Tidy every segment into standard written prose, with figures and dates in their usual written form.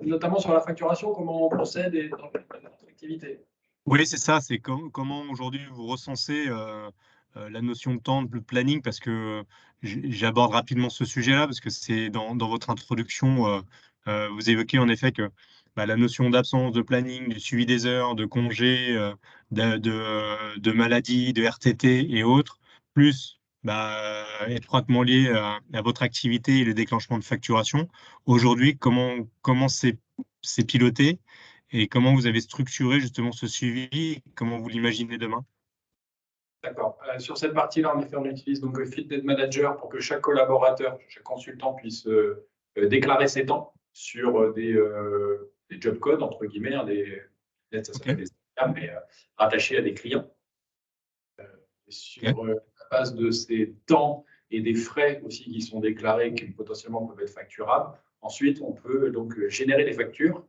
notamment sur la facturation, comment on procède dans notre activité. Oui, c'est ça, c'est comment aujourd'hui vous recensez la notion de temps, de planning, parce que j'aborde rapidement ce sujet-là, parce que c'est dans votre introduction, vous évoquez en effet que la notion d'absence de planning, du suivi des heures, de congés, de maladie, de RTT et autres, plus étroitement lié à votre activité et le déclenchement de facturation. Aujourd'hui, comment c'est piloté? Et comment vous avez structuré justement ce suivi? Comment vous l'imaginez demain? D'accord. Sur cette partie-là, en effet, on utilise donc Fitnet Manager pour que chaque collaborateur, chaque consultant puisse déclarer ses temps sur des job codes, entre guillemets, ça s'appelle Ok, des CRM, mais rattachés à des clients. Sur ok, la base de ces temps et des frais aussi qui sont déclarés, qui potentiellement peuvent être facturables, ensuite, on peut donc générer des factures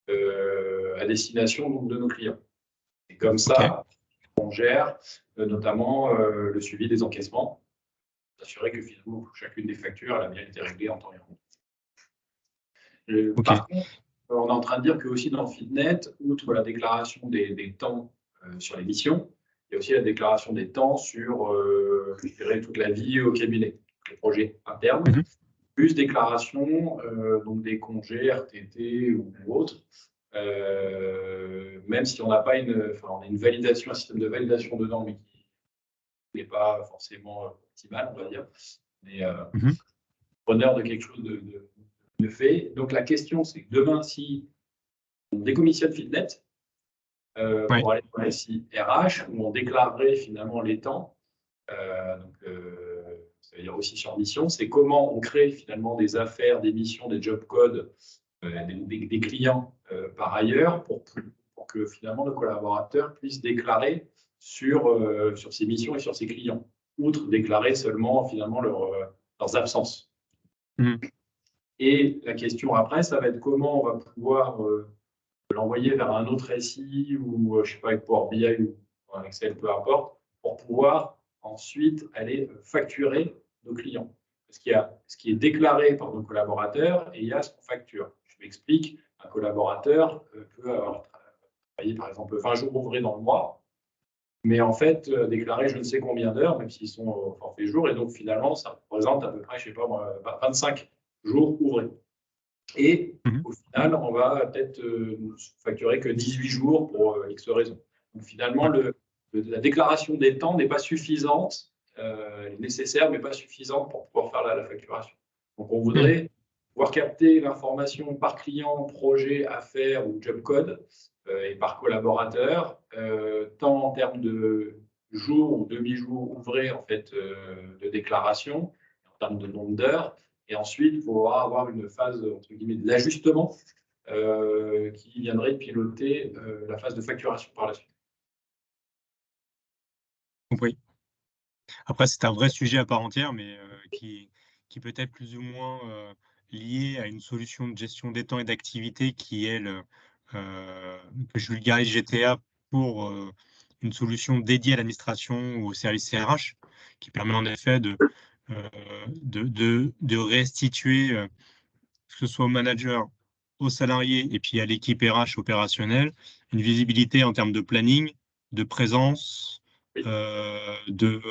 à destination donc, de nos clients. Et comme ok, ça, on gère notamment le suivi des encaissements, s'assurer que finalement chacune des factures elle a bien été réglée en temps et en temps. ok. Par contre, on est en train de dire que aussi dans Fitnet, outre la déclaration des temps sur les missions, il y a aussi la déclaration des temps sur je dirais, toute la vie au cabinet, les projets internes, Mhm. plus déclaration donc des congés RTT ou autres. Même si on n'a pas on a une validation, un système de validation dedans, mais qui n'est pas forcément optimal, on va dire. Mais Mhm. preneur de quelque chose de fait. Donc la question, c'est que demain, si on décommissionne Fitnet Ouais. pour aller dans la SI RH, où on déclarerait finalement les temps, ça veut dire aussi sur mission, c'est comment on crée finalement des affaires, des missions, des job codes, des clients par ailleurs pour que finalement le collaborateur puisse déclarer sur ses missions et sur ses clients, outre déclarer seulement finalement leurs absences. Mhm. Et la question après, ça va être comment on va pouvoir l'envoyer vers un autre SI ou, je ne sais pas, avec Power BI ou un Excel, peu importe, pour pouvoir ensuite aller facturer nos clients. Parce qu'il y a ce qui est déclaré par nos collaborateurs et il y a ce qu'on facture. Je m'explique, un collaborateur peut avoir travaillé par exemple 20 jours ouvrés dans le mois, mais en fait déclarer je ne sais combien d'heures, même s'ils sont au forfait jour, et donc finalement ça représente à peu près, je ne sais pas moi, 25 jours ouvrés. Et Mhm. au final, on va peut-être facturer que 18 jours pour X raisons. Donc finalement, Ouais. la déclaration des temps n'est pas suffisante, nécessaire, mais pas suffisante pour pouvoir faire la facturation. Donc on Mhm. voudrait pouvoir capter l'information par client, projet, affaire ou job code et par collaborateur, tant en termes de jours ou demi-jours ouvrés en fait, de déclaration, en termes de nombre d'heures, et ensuite, il faudra avoir une phase entre guillemets d'ajustement qui viendrait piloter la phase de facturation par la suite. Compris. Après, c'est un vrai sujet à part entière, mais qui peut être plus ou moins lié à une solution de gestion des temps et d'activité qui est que je vulgarise GTA pour une solution dédiée à l'administration ou au service CRH, qui permet en effet euh, de restituer, que ce soit au manager, aux salariés et puis à l'équipe RH opérationnelle, une visibilité en termes de planning, de présence, Oui. de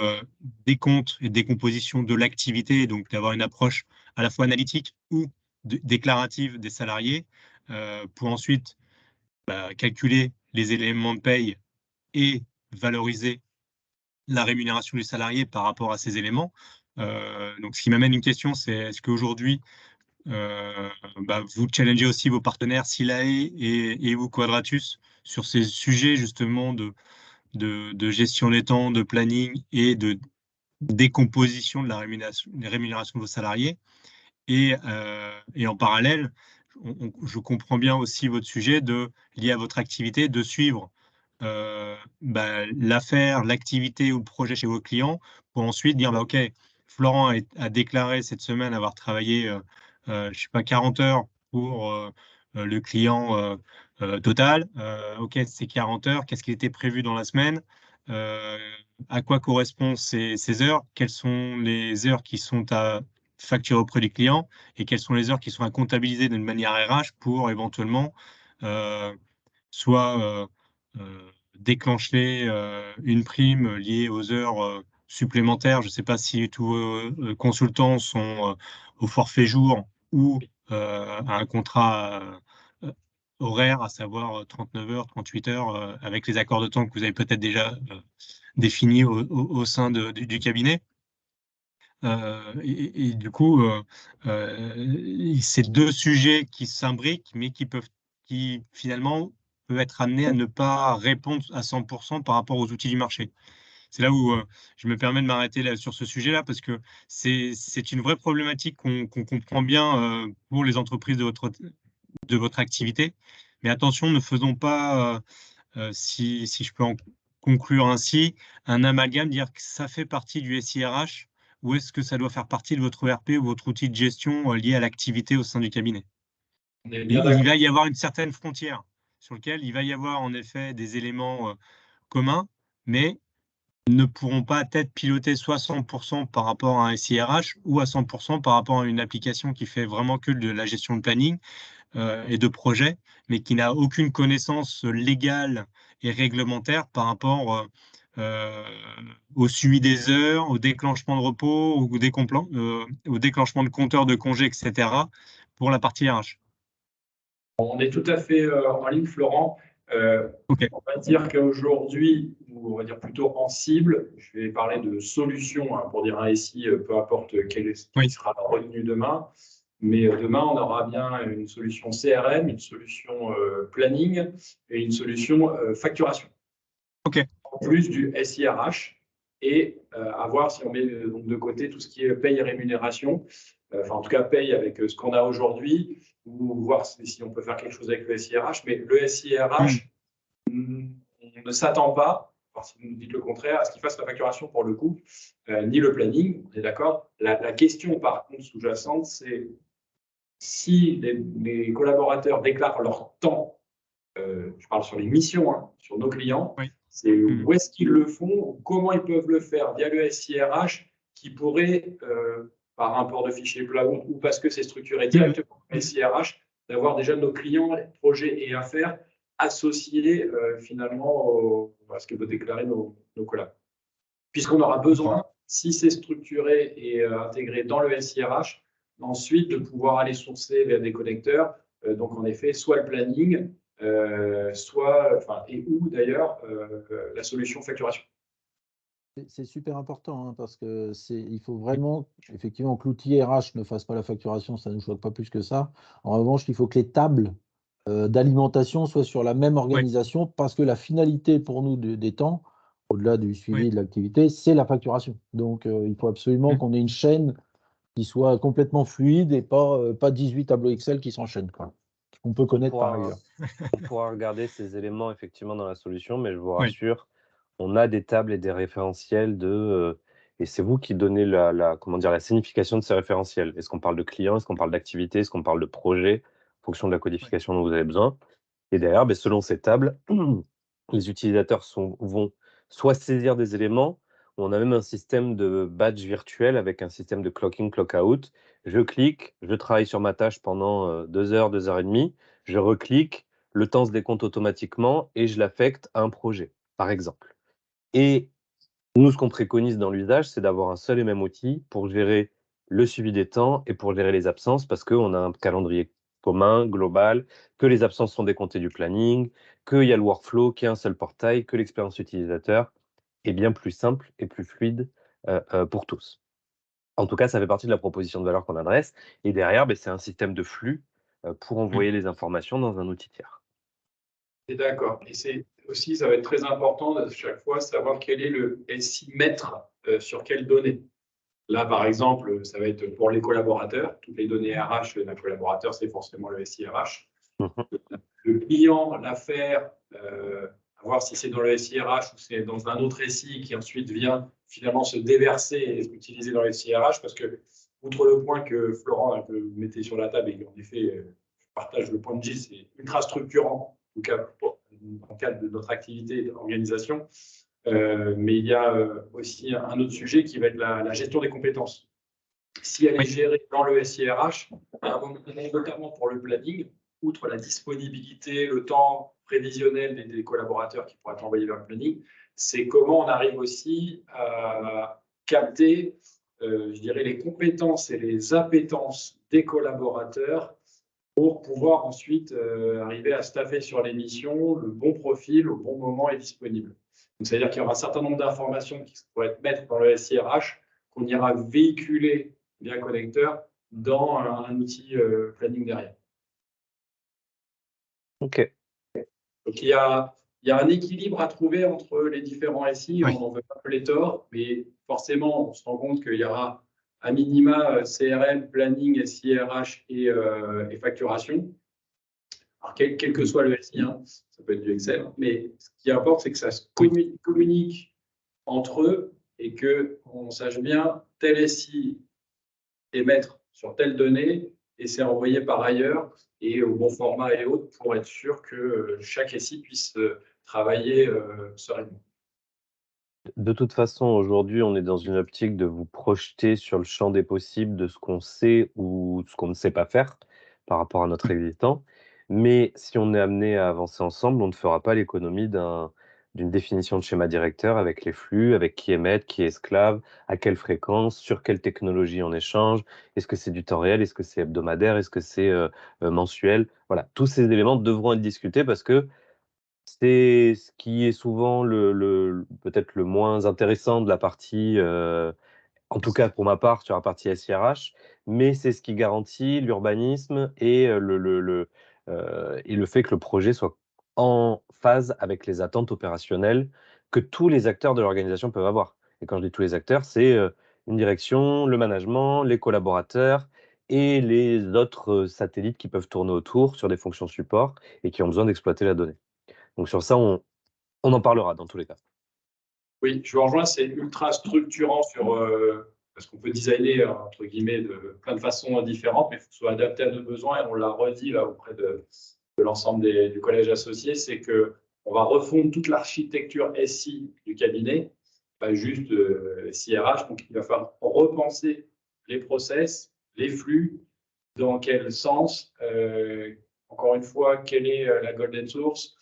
décompte et décomposition de l'activité, donc d'avoir une approche à la fois analytique ou déclarative des salariés, pour ensuite calculer les éléments de paye et valoriser la rémunération du salarié par rapport à ces éléments. Donc, ce qui m'amène une question, c'est est-ce qu'aujourd'hui, vous challengez aussi vos partenaires Silae et vous Quadratus sur ces sujets justement de gestion des temps, de planning et de décomposition de la rémunération de vos salariés. Et en parallèle, je comprends bien aussi votre sujet lié à votre activité, de suivre l'affaire, l'activité ou le projet chez vos clients pour ensuite dire, OK, Florent a déclaré cette semaine avoir travaillé, je sais pas, 40 heures pour le client Total. OK, c'est 40 heures. Qu'est-ce qui était prévu dans la semaine? À quoi correspondent ces heures? Quelles sont les heures qui sont à facturées auprès du client et quelles sont les heures qui sont à comptabiliser d'une manière RH pour éventuellement soit déclencher une prime liée aux heures supplémentaires. Je ne sais pas si tous vos consultants sont au forfait jour ou à un contrat horaire, à savoir 39 heures, 38 heures, avec les accords de temps que vous avez peut-être déjà définis au sein du cabinet. Et du coup, c'est deux sujets qui s'imbriquent, mais qui finalement peuvent être amenés à ne pas répondre à 100% par rapport aux outils du marché. C'est là où je me permets de m'arrêter sur ce sujet-là, parce que c'est une vraie problématique qu'on comprend bien pour les entreprises de votre activité. Mais attention, ne faisons pas, si je peux en conclure ainsi, un amalgame, dire que ça fait partie du SIRH, ou est-ce que ça doit faire partie de votre ERP ou votre outil de gestion lié à l'activité au sein du cabinet? On est Et bien il d'accord. va y avoir une certaine frontière sur laquelle il va y avoir en effet des éléments communs, mais ne pourront pas être pilotés soit à 100% par rapport à un SIRH ou à 100% par rapport à une application qui fait vraiment que de la gestion de planning et de projet, mais qui n'a aucune connaissance légale et réglementaire par rapport au suivi des heures, au déclenchement de repos, au déclenchement de compteurs de congés, etc. pour la partie RH. On est tout à fait en ligne, Florent. OK. On va dire qu'aujourd'hui, ou on va dire plutôt en cible, je vais parler de solutions hein, pour dire un SI, peu importe qui Oui. sera retenu demain. Mais demain, on aura bien une solution CRM, une solution planning et une solution facturation. OK. En plus du SIRH et à voir si on met donc de côté tout ce qui est paye et rémunération, enfin en tout cas paye avec ce qu'on a aujourd'hui, ou voir si on peut faire quelque chose avec le SIRH. Mais le SIRH on ne s'attend pas, enfin, si vous nous dites le contraire, à ce qu'il fasse la facturation pour le coup, ni le planning, on est d'accord. La question par contre sous-jacente, c'est si les collaborateurs déclarent leur temps, je parle sur les missions, hein, sur nos clients, Oui. c'est où est-ce qu'ils le font, comment ils peuvent le faire via le SIRH qui pourrait, par un port de fichier cloud ou parce que c'est structuré directement dans le SIRH, d'avoir déjà nos clients, projets et affaires associés finalement à ce que peuvent déclarer nos collabs. Puisqu'on aura besoin, si c'est structuré et intégré dans le SIRH, ensuite de pouvoir aller sourcer vers des connecteurs. Donc, en effet, soit le planning, soit, enfin, et ou d'ailleurs la solution facturation. C'est super important hein, parce que il faut vraiment effectivement que l'outil RH ne fasse pas la facturation, ça ne nous choque pas plus que ça. En revanche, il faut que les tables d'alimentation soient sur la même organisation parce que la finalité pour nous des temps, au-delà du suivi de l'activité, c'est la facturation. Donc, il faut absolument qu'on ait une chaîne qui soit complètement fluide et pas 18 tableaux Excel qui s'enchaînent, quoi. On peut connaître par ailleurs. On pourra regarder ces éléments effectivement dans la solution, mais je vous rassure, on a des tables et des référentiels et c'est vous qui donnez comment dire, la signification de ces référentiels. Est-ce qu'on parle de client, est-ce qu'on parle d'activité, est-ce qu'on parle de projet, en fonction de la codification dont vous avez besoin. Et derrière, selon ces tables, les utilisateurs vont soit saisir des éléments, on a même un système de badge virtuel avec un système de clock-in, clock-out. Je clique, je travaille sur ma tâche pendant 2 heures, 2 heures et demie, je reclique, le temps se décompte automatiquement et je l'affecte à un projet, par exemple. Et nous, ce qu'on préconise dans l'usage, c'est d'avoir un seul et même outil pour gérer le suivi des temps et pour gérer les absences, parce qu'on a un calendrier commun, global, que les absences sont décomptées du planning, qu'il y a le workflow, qu'il y a un seul portail, que l'expérience utilisateur est bien plus simple et plus fluide pour tous. En tout cas, ça fait partie de la proposition de valeur qu'on adresse. Et derrière, c'est un système de flux pour envoyer les informations dans un outil tiers. C'est d'accord. Et c'est aussi, ça va être très important à chaque fois savoir quel est le SI maître sur quelles données. Là, par exemple, ça va être pour les collaborateurs. Toutes les données RH d'un collaborateur, c'est forcément le SIRH. Le client, l'affaire, à voir si c'est dans le SIRH ou c'est dans un autre SI qui ensuite vient finalement se déverser et utiliser dans le SIRH, parce que, outre le point que Florent un peu mettait sur la table, et en effet, je partage le point de Gilles, c'est ultra structurant, en tout cas dans le cadre de notre activité et de l'organisation. Mais il y a aussi un autre sujet qui va être la gestion des compétences. si elle est gérée dans le SIRH, à un moment donné, notamment pour le planning, outre la disponibilité, le temps prévisionnel des collaborateurs qui pourraient être envoyés vers le planning, c'est comment on arrive aussi à capter, je dirais, les compétences et les appétences des collaborateurs pour pouvoir ensuite arriver à staffer sur les missions, le bon profil au bon moment est disponible. C'est-à-dire qu'il y aura un certain nombre d'informations qui pourraient être mises dans le SIRH qu'on ira véhiculer via connecteur dans un outil planning derrière. Ok. Donc il y a un équilibre à trouver entre les différents SI, Oui. on n'en veut pas pléthore, mais forcément on se rend compte qu'il y aura à minima CRM, planning, SIRH et facturation. Alors, quel que soit le SI, hein, ça peut être du Excel, mais ce qui importe, c'est que ça se communique entre eux et qu'on sache bien tel SI est maître sur telle donnée et c'est envoyé par ailleurs et au bon format et autres pour être sûr que chaque SI puisse travailler sereinement. De toute façon, aujourd'hui, on est dans une optique de vous projeter sur le champ des possibles de ce qu'on sait ou ce qu'on ne sait pas faire par rapport à notre existant. Mais si on est amené à avancer ensemble, on ne fera pas l'économie d'une définition de schéma directeur avec les flux, avec qui est maître, qui est esclave, à quelle fréquence, sur quelle technologie on échange, est-ce que c'est du temps réel, est-ce que c'est hebdomadaire, est-ce que c'est mensuel. Voilà, tous ces éléments devront être discutés parce que c'est ce qui est souvent peut-être le moins intéressant de la partie, en tout cas pour ma part sur la partie SIRH, mais c'est ce qui garantit l'urbanisme et le fait que le projet soit en phase avec les attentes opérationnelles que tous les acteurs de l'organisation peuvent avoir. Et quand je dis tous les acteurs, c'est, une direction, le management, les collaborateurs et les autres, satellites qui peuvent tourner autour sur des fonctions support et qui ont besoin d'exploiter la donnée. Donc sur ça, on en parlera dans tous les cas. Oui, je vous rejoins, c'est ultra structurant parce qu'on peut designer, entre guillemets, de plein de façons différentes, mais il faut que ce soit adapté à nos besoins, et on l'a redit là auprès de l'ensemble du collège associé, c'est qu'on va refondre toute l'architecture SI du cabinet, pas juste SIRH, donc il va falloir repenser les process, les flux, dans quel sens, encore une fois, quelle est la golden source,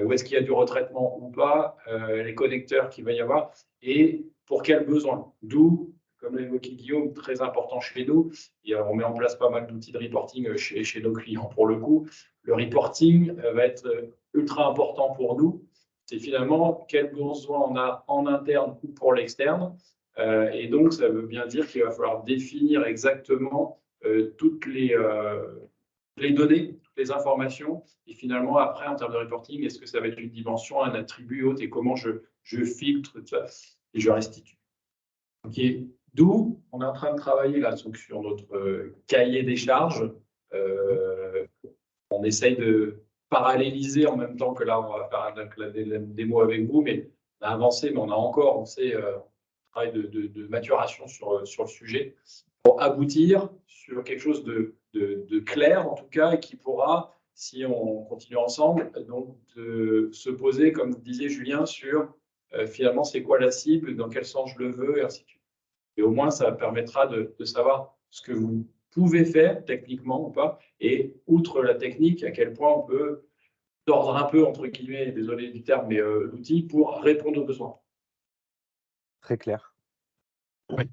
où est-ce qu'il y a du retraitement ou pas, les connecteurs qu'il va y avoir, et pour quels besoins. D'où, comme l'a évoqué Guillaume, très important chez nous, et on met en place pas mal d'outils de reporting chez nos clients. Pour le coup, le reporting va être ultra important pour nous. C'est finalement quels besoins on a en interne ou pour l'externe. Et donc, ça veut bien dire qu'il va falloir définir exactement toutes les données, toutes les informations. Et finalement, après, en termes de reporting, est-ce que ça va être une dimension, un attribut autre, et comment je filtre tout ça et je restitue. Okay. D'où on est en train de travailler là donc, sur notre cahier des charges. On essaye de paralléliser en même temps que là, on va faire la démo avec vous, mais on a avancé, mais on a encore, on sait, un travail de maturation sur le sujet pour aboutir sur quelque chose de clair, en tout cas, et qui pourra, si on continue ensemble, donc de se poser, comme disait Julien, sur finalement, c'est quoi la cible, dans quel sens je le veux, et ainsi de suite. Et au moins, ça permettra de savoir ce que vous pouvez faire, techniquement ou pas, et outre la technique, à quel point on peut tordre un peu, entre guillemets, désolé du terme, mais l'outil pour répondre aux besoins. Très clair. Oui.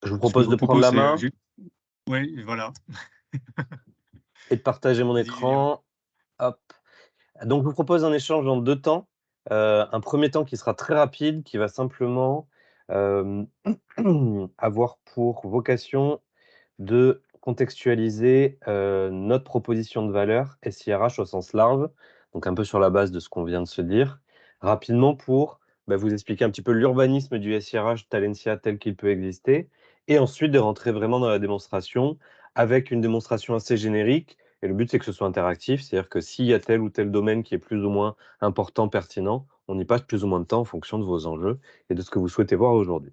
Je vous propose de prendre la main. Oui, voilà. Et de partager mon écran. Hop. Donc, je vous propose un échange en 2 temps. Un premier temps qui sera très rapide, qui va simplement avoir pour vocation de contextualiser notre proposition de valeur SIRH au sens large, donc un peu sur la base de ce qu'on vient de se dire, rapidement pour vous expliquer un petit peu l'urbanisme du SIRH Talentia tel qu'il peut exister, et ensuite de rentrer vraiment dans la démonstration avec une démonstration assez générique. Et le but, c'est que ce soit interactif, c'est-à-dire que s'il y a tel ou tel domaine qui est plus ou moins important, pertinent, on y passe plus ou moins de temps en fonction de vos enjeux et de ce que vous souhaitez voir aujourd'hui.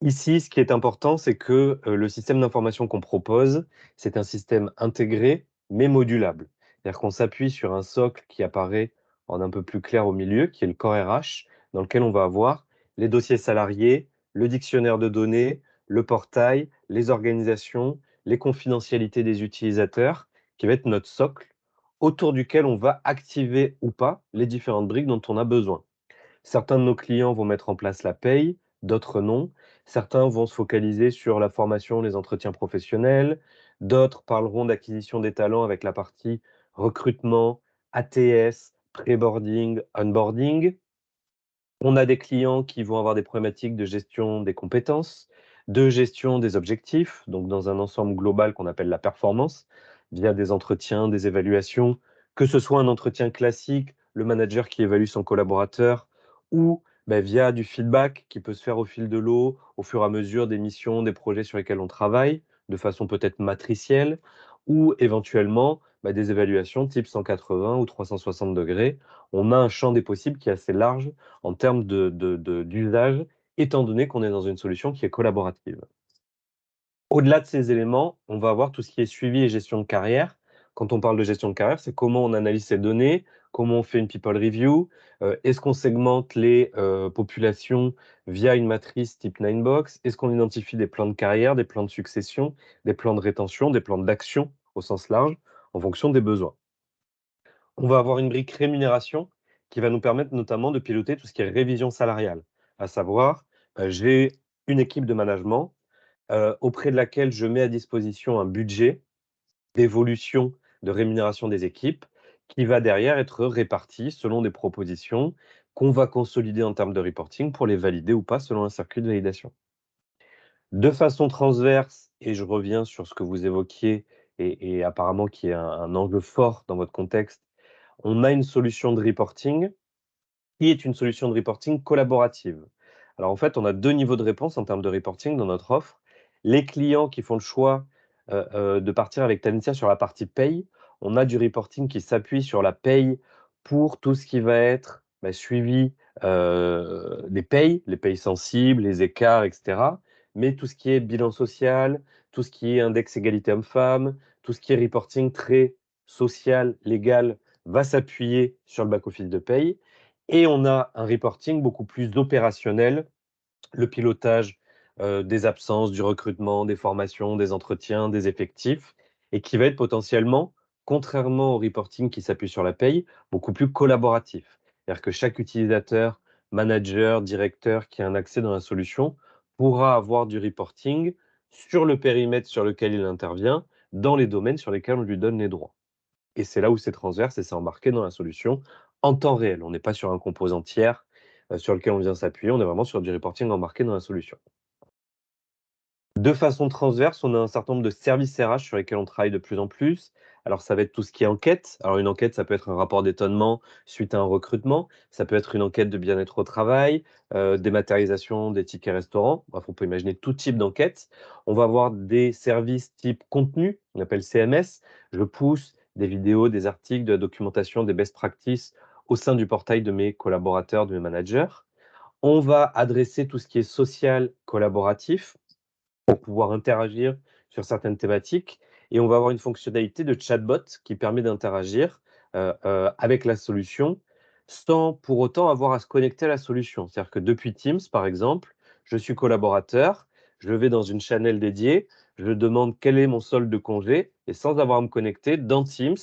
Ici, ce qui est important, c'est que le système d'information qu'on propose, c'est un système intégré, mais modulable. C'est-à-dire qu'on s'appuie sur un socle qui apparaît en un peu plus clair au milieu, qui est le corps RH, dans lequel on va avoir les dossiers salariés, le dictionnaire de données, le portail, les organisations, les confidentialités des utilisateurs, qui va être notre socle, autour duquel on va activer ou pas les différentes briques dont on a besoin. Certains de nos clients vont mettre en place la paye, d'autres non. Certains vont se focaliser sur la formation, les entretiens professionnels. D'autres parleront d'acquisition des talents avec la partie recrutement, ATS, pré-boarding, onboarding. On a des clients qui vont avoir des problématiques de gestion des compétences, de gestion des objectifs, donc dans un ensemble global qu'on appelle la performance, via des entretiens, des évaluations, que ce soit un entretien classique, le manager qui évalue son collaborateur, ou via du feedback qui peut se faire au fil de l'eau, au fur et à mesure des missions, des projets sur lesquels on travaille, de façon peut-être matricielle, ou éventuellement des évaluations type 180 ou 360 degrés. On a un champ des possibles qui est assez large en termes d'usage, étant donné qu'on est dans une solution qui est collaborative. Au-delà de ces éléments, on va avoir tout ce qui est suivi et gestion de carrière. Quand on parle de gestion de carrière, c'est comment on analyse ces données, comment on fait une people review, est-ce qu'on segmente les populations via une matrice type Ninebox, est-ce qu'on identifie des plans de carrière, des plans de succession, des plans de rétention, des plans d'action au sens large, en fonction des besoins. On va avoir une brique rémunération qui va nous permettre notamment de piloter tout ce qui est révision salariale, à savoir, j'ai une équipe de management auprès de laquelle je mets à disposition un budget d'évolution de rémunération des équipes qui va derrière être réparti selon des propositions qu'on va consolider en termes de reporting pour les valider ou pas selon un circuit de validation. De façon transverse, et je reviens sur ce que vous évoquiez et apparemment qui est un enjeu fort dans votre contexte, on a une solution de reporting qui est une solution de reporting collaborative. Alors en fait, on a 2 niveaux de réponse en termes de reporting dans notre offre. Les clients qui font le choix de partir avec Talentia sur la partie paye, on a du reporting qui s'appuie sur la paye pour tout ce qui va être suivi des payes, les payes sensibles, les écarts, etc. Mais tout ce qui est bilan social, tout ce qui est index égalité homme-femme, tout ce qui est reporting très social, légal, va s'appuyer sur le back-office de paye. Et on a un reporting beaucoup plus opérationnel, le pilotage des absences, du recrutement, des formations, des entretiens, des effectifs, et qui va être potentiellement, contrairement au reporting qui s'appuie sur la paye, beaucoup plus collaboratif. C'est-à-dire que chaque utilisateur, manager, directeur qui a un accès dans la solution pourra avoir du reporting sur le périmètre sur lequel il intervient, dans les domaines sur lesquels on lui donne les droits. Et c'est là où c'est transverse et c'est embarqué dans la solution en temps réel. On n'est pas sur un composant tiers sur lequel on vient s'appuyer, on est vraiment sur du reporting embarqué dans la solution. De façon transverse, on a un certain nombre de services RH sur lesquels on travaille de plus en plus. Alors, ça va être tout ce qui est enquête. Alors, une enquête, ça peut être un rapport d'étonnement suite à un recrutement. Ça peut être une enquête de bien-être au travail, dématérialisation des tickets restaurants. Bref, on peut imaginer tout type d'enquête. On va avoir des services type contenu, on appelle CMS. Je pousse des vidéos, des articles, de la documentation, des best practices au sein du portail de mes collaborateurs, de mes managers. On va adresser tout ce qui est social collaboratif pour pouvoir interagir sur certaines thématiques. Et on va avoir une fonctionnalité de chatbot qui permet d'interagir avec la solution sans pour autant avoir à se connecter à la solution. C'est-à-dire que depuis Teams, par exemple, je suis collaborateur, je vais dans une channel dédiée, je demande quel est mon solde de congé et sans avoir à me connecter, dans Teams,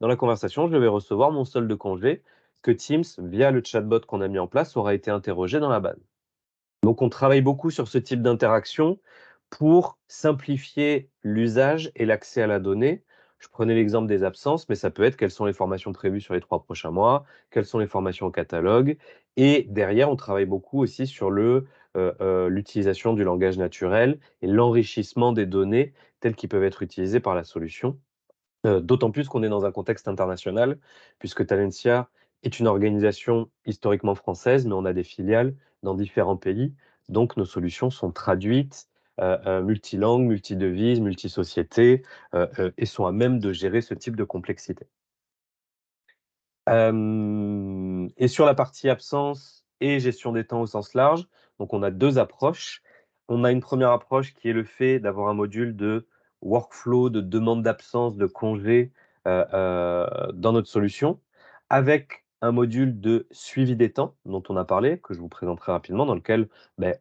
dans la conversation, je vais recevoir mon solde de congé que Teams, via le chatbot qu'on a mis en place, aura été interrogé dans la base. Donc, on travaille beaucoup sur ce type d'interaction pour simplifier l'usage et l'accès à la donnée. Je prenais l'exemple des absences, mais ça peut être quelles sont les formations prévues sur les 3 prochains mois, quelles sont les formations au catalogue. Et derrière, on travaille beaucoup aussi sur l'utilisation du langage naturel et l'enrichissement des données telles qu'ils peuvent être utilisées par la solution. D'autant plus qu'on est dans un contexte international, puisque Talentia est une organisation historiquement française, mais on a des filiales dans différents pays. Donc, nos solutions sont traduites, multilangues, multidevises, multisociétés, et sont à même de gérer ce type de complexité. Et sur la partie absence et gestion des temps au sens large, donc on a 2 approches. On a une première approche qui est le fait d'avoir un module de workflow, de demande d'absence, de congé, dans notre solution, avec un module de suivi des temps dont on a parlé, que je vous présenterai rapidement, dans lequel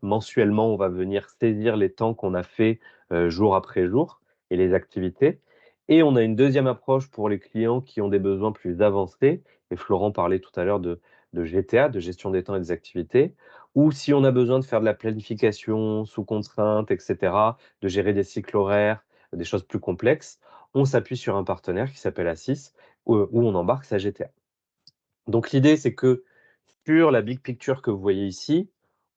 mensuellement, on va venir saisir les temps qu'on a fait jour après jour et les activités. Et on a une deuxième approche pour les clients qui ont des besoins plus avancés, et Florent parlait tout à l'heure de GTA, de gestion des temps et des activités, ou si on a besoin de faire de la planification sous contrainte, etc., de gérer des cycles horaires, des choses plus complexes, on s'appuie sur un partenaire qui s'appelle Asys, où on embarque sa GTA. Donc l'idée, c'est que sur la big picture que vous voyez ici,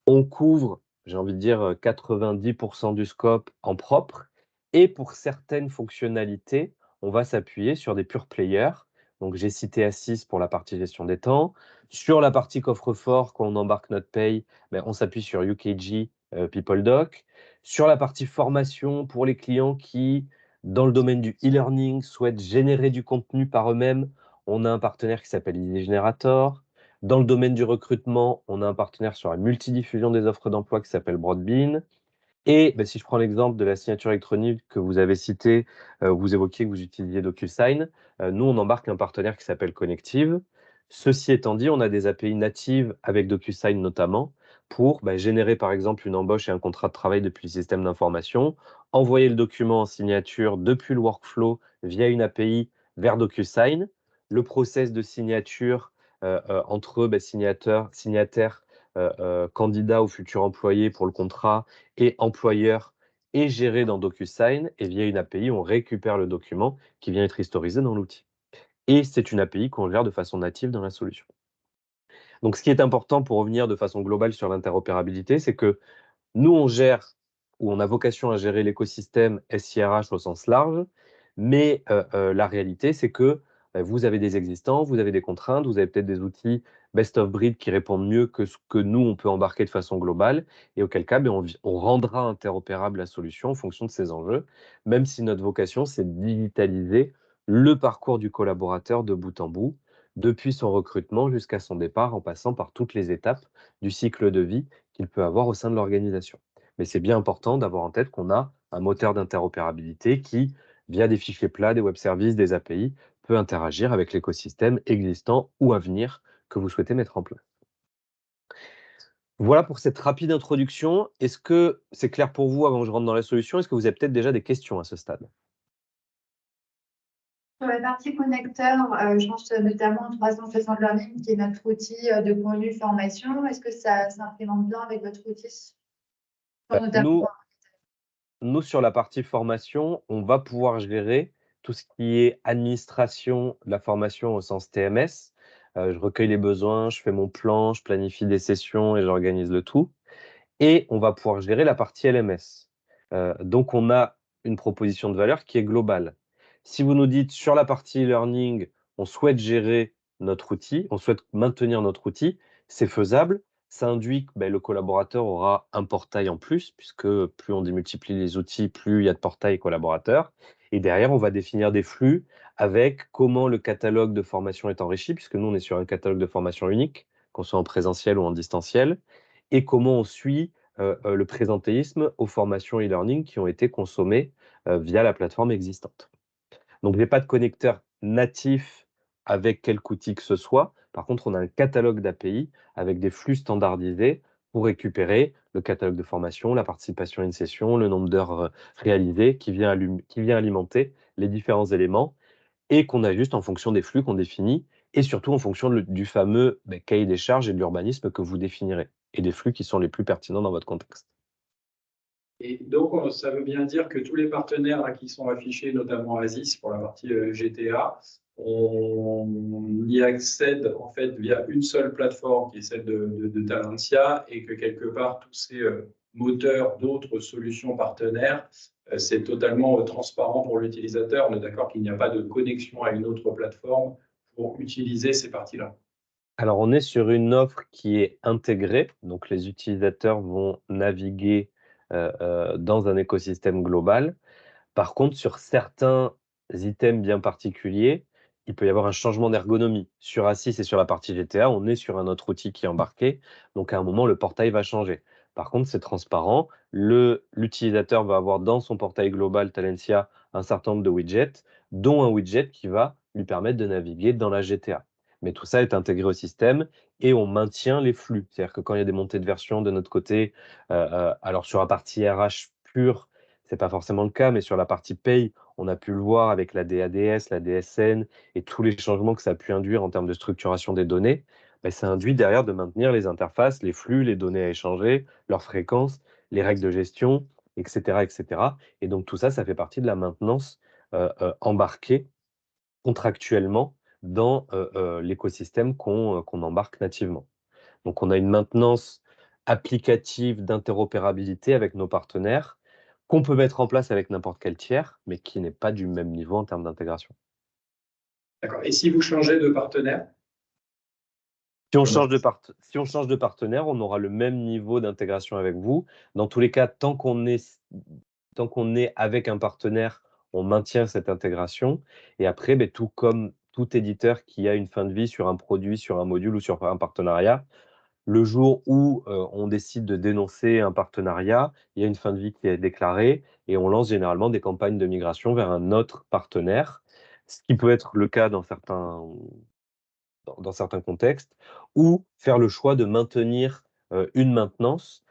on couvre, j'ai envie de dire, 90% du scope en propre, et pour certaines fonctionnalités, on va s'appuyer sur des pure players. Donc j'ai cité Asys pour la partie gestion des temps. Sur la partie coffre-fort, quand on embarque notre paye, on s'appuie sur UKG, PeopleDoc. Sur la partie formation, pour les clients qui, dans le domaine du e-learning, souhaitent générer du contenu par eux-mêmes, on a un partenaire qui s'appelle Idea Generator. Dans le domaine du recrutement, on a un partenaire sur la multidiffusion des offres d'emploi qui s'appelle Broadbean. Et si je prends l'exemple de la signature électronique que vous avez cité, vous évoquiez que vous utilisiez DocuSign, nous, on embarque un partenaire qui s'appelle Connective. Ceci étant dit, on a des API natives avec DocuSign notamment pour générer par exemple une embauche et un contrat de travail depuis le système d'information, envoyer le document en signature depuis le workflow via une API vers DocuSign, le process de signature entre signataires, candidat ou futur employé pour le contrat et employeur est géré dans DocuSign, et via une API, on récupère le document qui vient être historisé dans l'outil. Et c'est une API qu'on gère de façon native dans la solution. Donc, ce qui est important pour revenir de façon globale sur l'interopérabilité, c'est que nous, on gère, ou on a vocation à gérer l'écosystème SIRH au sens large, mais la réalité, c'est que vous avez des existants, vous avez des contraintes, vous avez peut-être des outils best of breed qui répondent mieux que ce que nous, on peut embarquer de façon globale, et auquel cas, on rendra interopérable la solution en fonction de ces enjeux, même si notre vocation, c'est de digitaliser le parcours du collaborateur de bout en bout, depuis son recrutement jusqu'à son départ, en passant par toutes les étapes du cycle de vie qu'il peut avoir au sein de l'organisation. Mais c'est bien important d'avoir en tête qu'on a un moteur d'interopérabilité qui, via des fichiers plats, des web services, des API, peut interagir avec l'écosystème existant ou à venir que vous souhaitez mettre en place. Voilà pour cette rapide introduction. Est-ce que c'est clair pour vous avant que je rentre dans la solution? Est-ce que vous avez peut-être déjà des questions à ce stade? Sur la partie connecteur, je pense notamment au 360 Learning, qui est notre outil de contenu formation. Est-ce que ça s'implémente bien avec votre outil? Nous, sur la partie formation, on va pouvoir gérer tout ce qui est administration de la formation au sens TMS. Je recueille les besoins, je fais mon plan, je planifie des sessions et j'organise le tout. Et on va pouvoir gérer la partie LMS. Donc, on a une proposition de valeur qui est globale. Si vous nous dites sur la partie learning, on souhaite gérer notre outil, on souhaite maintenir notre outil, c'est faisable. Ça induit que le collaborateur aura un portail en plus, puisque plus on démultiplie les outils, plus il y a de portails collaborateurs. Et derrière, on va définir des flux avec comment le catalogue de formation est enrichi, puisque nous, on est sur un catalogue de formation unique, qu'on soit en présentiel ou en distanciel, et comment on suit le présentéisme aux formations e-learning qui ont été consommées via la plateforme existante. Donc, je n'ai pas de connecteur natif avec quelque outil que ce soit. Par contre, on a un catalogue d'API avec des flux standardisés pour récupérer le catalogue de formation, la participation à une session, le nombre d'heures réalisées qui vient alimenter les différents éléments et qu'on ajuste en fonction des flux qu'on définit et surtout en fonction du fameux cahier des charges et de l'urbanisme que vous définirez et des flux qui sont les plus pertinents dans votre contexte. Et donc, ça veut bien dire que tous les partenaires là, qui sont affichés, notamment Asys pour la partie GTA, on y accède en fait via une seule plateforme qui est celle de Talentia, et que quelque part, tous ces moteurs d'autres solutions partenaires, c'est totalement transparent pour l'utilisateur. On est d'accord qu'il n'y a pas de connexion à une autre plateforme pour utiliser ces parties-là. Alors, on est sur une offre qui est intégrée, donc les utilisateurs vont naviguer dans un écosystème global. Par contre, sur certains items bien particuliers, il peut y avoir un changement d'ergonomie. Sur Asys et sur la partie GTA, on est sur un autre outil qui est embarqué, donc à un moment, le portail va changer. Par contre, c'est transparent. L'utilisateur va avoir dans son portail global Talentia un certain nombre de widgets, dont un widget qui va lui permettre de naviguer dans la GTA. mais tout ça est intégré au système et on maintient les flux. C'est-à-dire que quand il y a des montées de version de notre côté, alors sur la partie RH pure, c'est pas forcément le cas, mais sur la partie paye, on a pu le voir avec la DADS, la DSN et tous les changements que ça a pu induire en termes de structuration des données. Ça induit derrière de maintenir les interfaces, les flux, les données à échanger, leurs fréquences, les règles de gestion, etc., etc. Et donc tout ça, ça fait partie de la maintenance embarquée contractuellement dans l'écosystème qu'on embarque nativement. Donc on a une maintenance applicative d'interopérabilité avec nos partenaires qu'on peut mettre en place avec n'importe quel tiers, mais qui n'est pas du même niveau en termes d'intégration. D'accord. Et si vous changez de partenaire? Si on change de partenaire, on aura le même niveau d'intégration avec vous. Dans tous les cas, tant qu'on est avec un partenaire, on maintient cette intégration. Et après, tout comme tout éditeur qui a une fin de vie sur un produit, sur un module ou sur un partenariat, le jour où on décide de dénoncer un partenariat, il y a une fin de vie qui est déclarée et on lance généralement des campagnes de migration vers un autre partenaire, ce qui peut être le cas dans certains contextes, ou faire le choix de maintenir une maintenance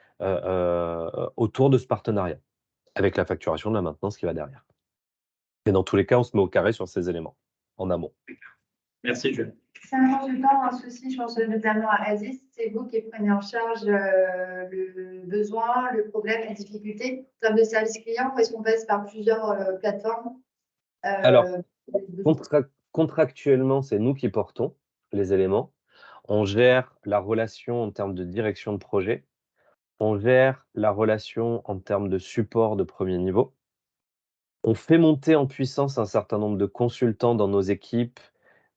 autour de ce partenariat, avec la facturation de la maintenance qui va derrière. Et dans tous les cas, on se met au carré sur ces éléments, en amont. Merci, Julien. C'est un consultant, un souci, je pense notamment à Aziz, c'est vous qui prenez en charge le besoin, le problème, la difficulté. En termes de service client, ou est-ce qu'on passe par plusieurs plateformes Alors, contractuellement, c'est nous qui portons les éléments. On gère la relation en termes de direction de projet. On gère la relation en termes de support de premier niveau. On fait monter en puissance un certain nombre de consultants dans nos équipes,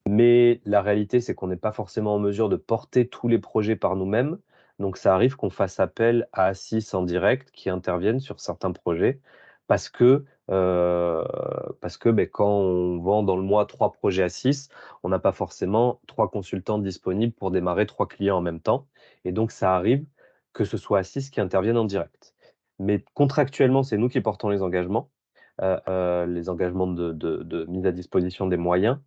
mais la réalité, c'est qu'on n'est pas forcément en mesure de porter tous les projets par nous-mêmes. Donc, ça arrive qu'on fasse appel à Assis en direct qui interviennent sur certains projets parce que quand on vend dans le mois 3 projets Assis, on n'a pas forcément 3 consultants disponibles pour démarrer 3 clients en même temps. Et donc, ça arrive que ce soit Assis qui intervienne en direct. Mais contractuellement, c'est nous qui portons les engagements de mise à disposition des moyens.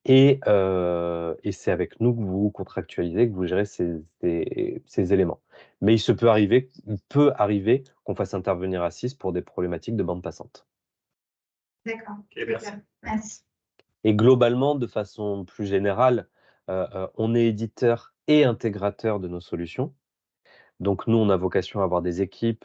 Et c'est avec nous que vous contractualisez, que vous gérez ces éléments. Mais il peut arriver qu'on fasse intervenir Assis pour des problématiques de bande passante. D'accord. Ok, merci. Merci. Et globalement, de façon plus générale, on est éditeur et intégrateur de nos solutions. Donc nous, on a vocation à avoir des équipes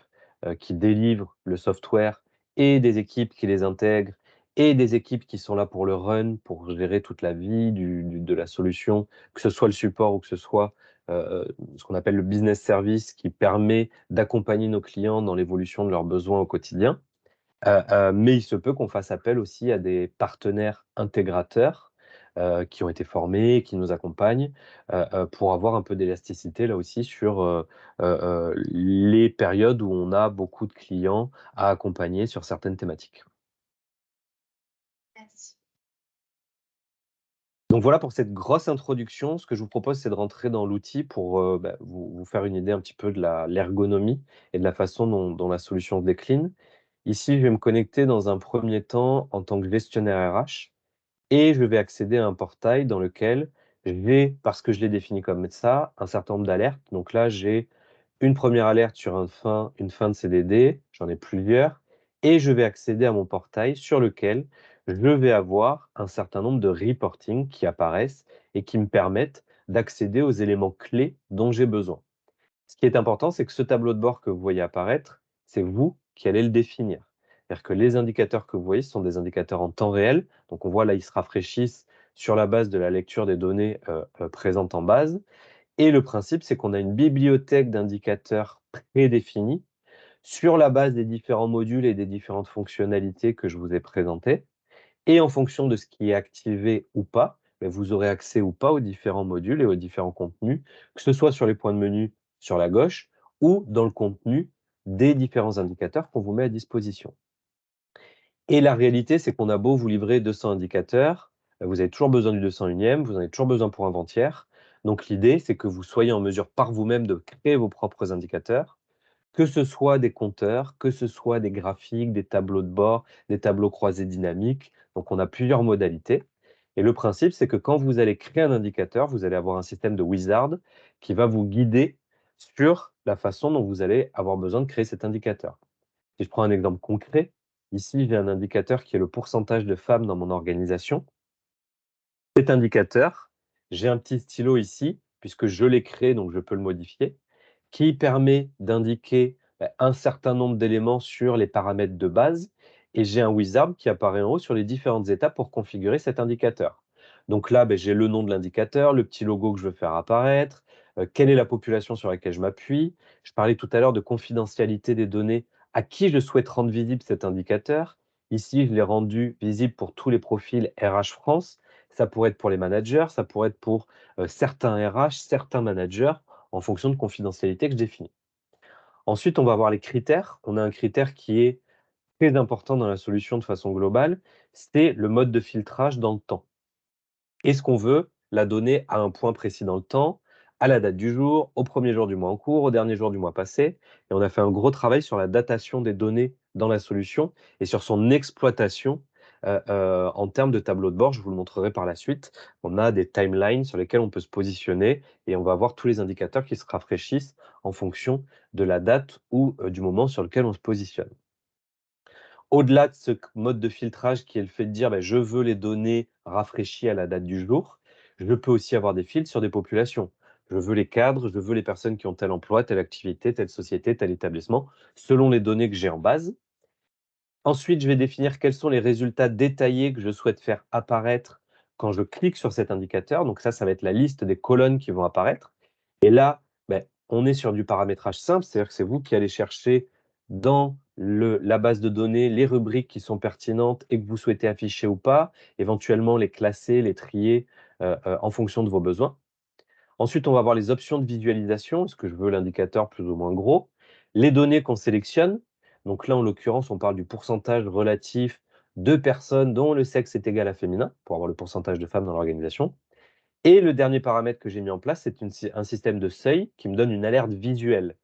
qui délivrent le software et des équipes qui les intègrent et des équipes qui sont là pour le run, pour gérer toute la vie de la solution, que ce soit le support ou que ce soit ce qu'on appelle le business service qui permet d'accompagner nos clients dans l'évolution de leurs besoins au quotidien. Mais il se peut qu'on fasse appel aussi à des partenaires intégrateurs qui ont été formés, qui nous accompagnent, pour avoir un peu d'élasticité là aussi sur les périodes où on a beaucoup de clients à accompagner sur certaines thématiques. Merci. Donc voilà pour cette grosse introduction. Ce que je vous propose, c'est de rentrer dans l'outil pour vous faire une idée un petit peu de l'ergonomie et de la façon dont la solution se décline. Ici, je vais me connecter dans un premier temps en tant que gestionnaire RH et je vais accéder à un portail dans lequel j'ai, parce que je l'ai défini comme ça, un certain nombre d'alertes. Donc là, j'ai une première alerte sur une fin de CDD, j'en ai plusieurs, et je vais accéder à mon portail sur lequel je vais avoir un certain nombre de reporting qui apparaissent et qui me permettent d'accéder aux éléments clés dont j'ai besoin. Ce qui est important, c'est que ce tableau de bord que vous voyez apparaître, c'est vous qui allez le définir. C'est-à-dire que les indicateurs que vous voyez, ce sont des indicateurs en temps réel. Donc on voit là, ils se rafraîchissent sur la base de la lecture des données présentes en base. Et le principe, c'est qu'on a une bibliothèque d'indicateurs prédéfinis sur la base des différents modules et des différentes fonctionnalités que je vous ai présentées. Et en fonction de ce qui est activé ou pas, vous aurez accès ou pas aux différents modules et aux différents contenus, que ce soit sur les points de menu sur la gauche ou dans le contenu des différents indicateurs qu'on vous met à disposition. Et la réalité, c'est qu'on a beau vous livrer 200 indicateurs, vous avez toujours besoin du 201e, vous en avez toujours besoin pour un avant-hier. Donc l'idée, c'est que vous soyez en mesure par vous-même de créer vos propres indicateurs, que ce soit des compteurs, que ce soit des graphiques, des tableaux de bord, des tableaux croisés dynamiques. Donc on a plusieurs modalités. Et le principe, c'est que quand vous allez créer un indicateur, vous allez avoir un système de wizard qui va vous guider sur la façon dont vous allez avoir besoin de créer cet indicateur. Si je prends un exemple concret, ici, j'ai un indicateur qui est le pourcentage de femmes dans mon organisation. Cet indicateur, j'ai un petit stylo ici, puisque je l'ai créé, donc je peux le modifier, qui permet d'indiquer un certain nombre d'éléments sur les paramètres de base, et j'ai un wizard qui apparaît en haut sur les différentes étapes pour configurer cet indicateur. Donc là, j'ai le nom de l'indicateur, le petit logo que je veux faire apparaître, quelle est la population sur laquelle je m'appuie. Je parlais tout à l'heure de confidentialité des données, à qui je souhaite rendre visible cet indicateur. Ici, je l'ai rendu visible pour tous les profils RH France. Ça pourrait être pour les managers, ça pourrait être pour certains RH, certains managers, en fonction de confidentialité que je définis. Ensuite, on va voir les critères. On a un critère qui est très important dans la solution de façon globale, c'est le mode de filtrage dans le temps. Est-ce qu'on veut la donnée à un point précis dans le temps, à la date du jour, au premier jour du mois en cours, au dernier jour du mois passé? Et on a fait un gros travail sur la datation des données dans la solution et sur son exploitation en termes de tableau de bord. Je vous le montrerai par la suite. On a des timelines sur lesquelles on peut se positionner et on va voir tous les indicateurs qui se rafraîchissent en fonction de la date ou du moment sur lequel on se positionne. Au-delà de ce mode de filtrage qui est le fait de dire je veux les données rafraîchies à la date du jour, je peux aussi avoir des filtres sur des populations. Je veux les cadres, je veux les personnes qui ont tel emploi, telle activité, telle société, tel établissement, selon les données que j'ai en base. Ensuite, je vais définir quels sont les résultats détaillés que je souhaite faire apparaître quand je clique sur cet indicateur. Donc ça va être la liste des colonnes qui vont apparaître. Et là, on est sur du paramétrage simple, c'est-à-dire que c'est vous qui allez chercher dans la base de données les rubriques qui sont pertinentes et que vous souhaitez afficher ou pas, éventuellement les classer, les trier en fonction de vos besoins. Ensuite, on va voir les options de visualisation. Est-ce que je veux l'indicateur plus ou moins gros? Les données qu'on sélectionne. Donc là, en l'occurrence, on parle du pourcentage relatif de personnes dont le sexe est égal à féminin, pour avoir le pourcentage de femmes dans l'organisation. Et le dernier paramètre que j'ai mis en place, c'est un système de seuil qui me donne une alerte visuelle.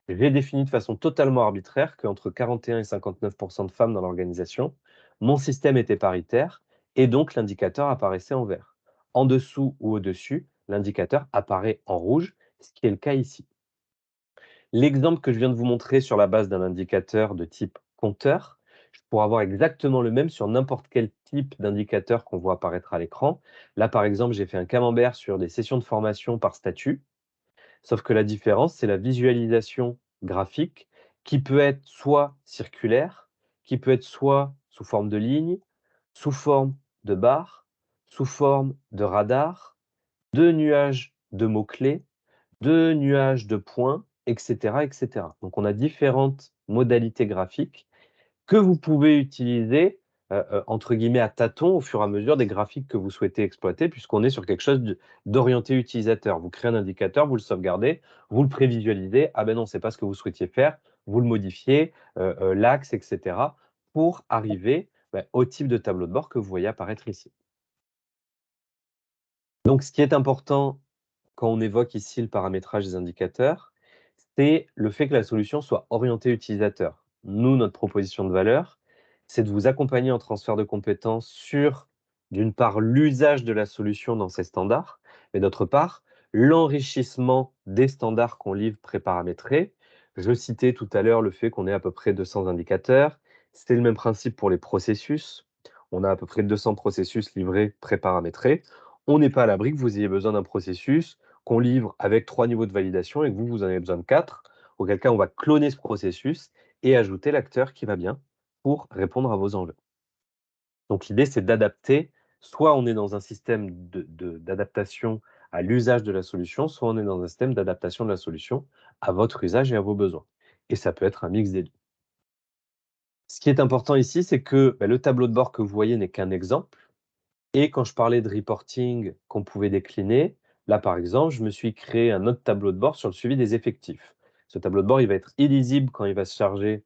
J'ai défini de façon totalement arbitraire qu'entre 41 et 59% de femmes dans l'organisation, mon système était paritaire et donc l'indicateur apparaissait en vert. En dessous ou au-dessus, l'indicateur apparaît en rouge, ce qui est le cas ici. L'exemple que je viens de vous montrer sur la base d'un indicateur de type compteur, je pourrais avoir exactement le même sur n'importe quel type d'indicateur qu'on voit apparaître à l'écran. Là, par exemple, j'ai fait un camembert sur des sessions de formation par statut, sauf que la différence, c'est la visualisation graphique qui peut être soit circulaire, qui peut être soit sous forme de ligne, sous forme de barre, sous forme de radar, de nuages de mots-clés, de nuages de points, etc., etc. Donc, on a différentes modalités graphiques que vous pouvez utiliser, entre guillemets, à tâtons au fur et à mesure des graphiques que vous souhaitez exploiter, puisqu'on est sur quelque chose d'orienté utilisateur. Vous créez un indicateur, vous le sauvegardez, vous le prévisualisez. Ah ben non, c'est pas ce que vous souhaitiez faire. Vous le modifiez, l'axe, etc., pour arriver au type de tableau de bord que vous voyez apparaître ici. Donc, ce qui est important quand on évoque ici le paramétrage des indicateurs, c'est le fait que la solution soit orientée utilisateur. Nous, notre proposition de valeur, c'est de vous accompagner en transfert de compétences sur, d'une part, l'usage de la solution dans ses standards, mais d'autre part, l'enrichissement des standards qu'on livre préparamétrés. Je citais tout à l'heure le fait qu'on ait à peu près 200 indicateurs. C'est le même principe pour les processus. On a à peu près 200 processus livrés préparamétrés. On n'est pas à l'abri que vous ayez besoin d'un processus qu'on livre avec 3 niveaux de validation et que vous en avez besoin de 4, auquel cas on va cloner ce processus et ajouter l'acteur qui va bien pour répondre à vos enjeux. Donc l'idée, c'est d'adapter, soit on est dans un système d'adaptation à l'usage de la solution, soit on est dans un système d'adaptation de la solution à votre usage et à vos besoins. Et ça peut être un mix des deux. Ce qui est important ici, c'est que le tableau de bord que vous voyez n'est qu'un exemple. Et quand je parlais de reporting qu'on pouvait décliner, là, par exemple, je me suis créé un autre tableau de bord sur le suivi des effectifs. Ce tableau de bord, il va être illisible quand il va se charger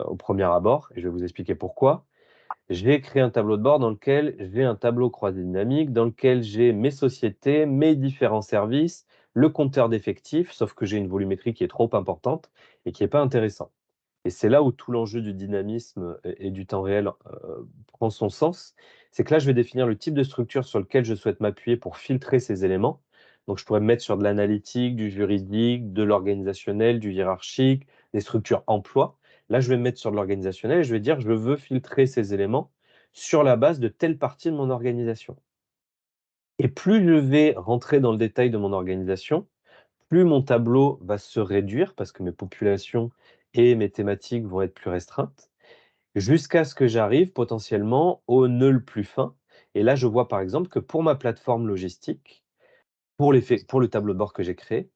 au premier abord, et je vais vous expliquer pourquoi. J'ai créé un tableau de bord dans lequel j'ai un tableau croisé dynamique, dans lequel j'ai mes sociétés, mes différents services, le compteur d'effectifs, sauf que j'ai une volumétrie qui est trop importante et qui n'est pas intéressant. Et c'est là où tout l'enjeu du dynamisme et du temps réel prend son sens. C'est que là, je vais définir le type de structure sur lequel je souhaite m'appuyer pour filtrer ces éléments. Donc, je pourrais me mettre sur de l'analytique, du juridique, de l'organisationnel, du hiérarchique, des structures emploi. Là, je vais me mettre sur de l'organisationnel et je vais dire, je veux filtrer ces éléments sur la base de telle partie de mon organisation. Et plus je vais rentrer dans le détail de mon organisation, plus mon tableau va se réduire parce que mes populations et mes thématiques vont être plus restreintes, jusqu'à ce que j'arrive potentiellement au nœud le plus fin. Et là, je vois par exemple que pour ma plateforme logistique, pour le tableau de bord que j'ai créé,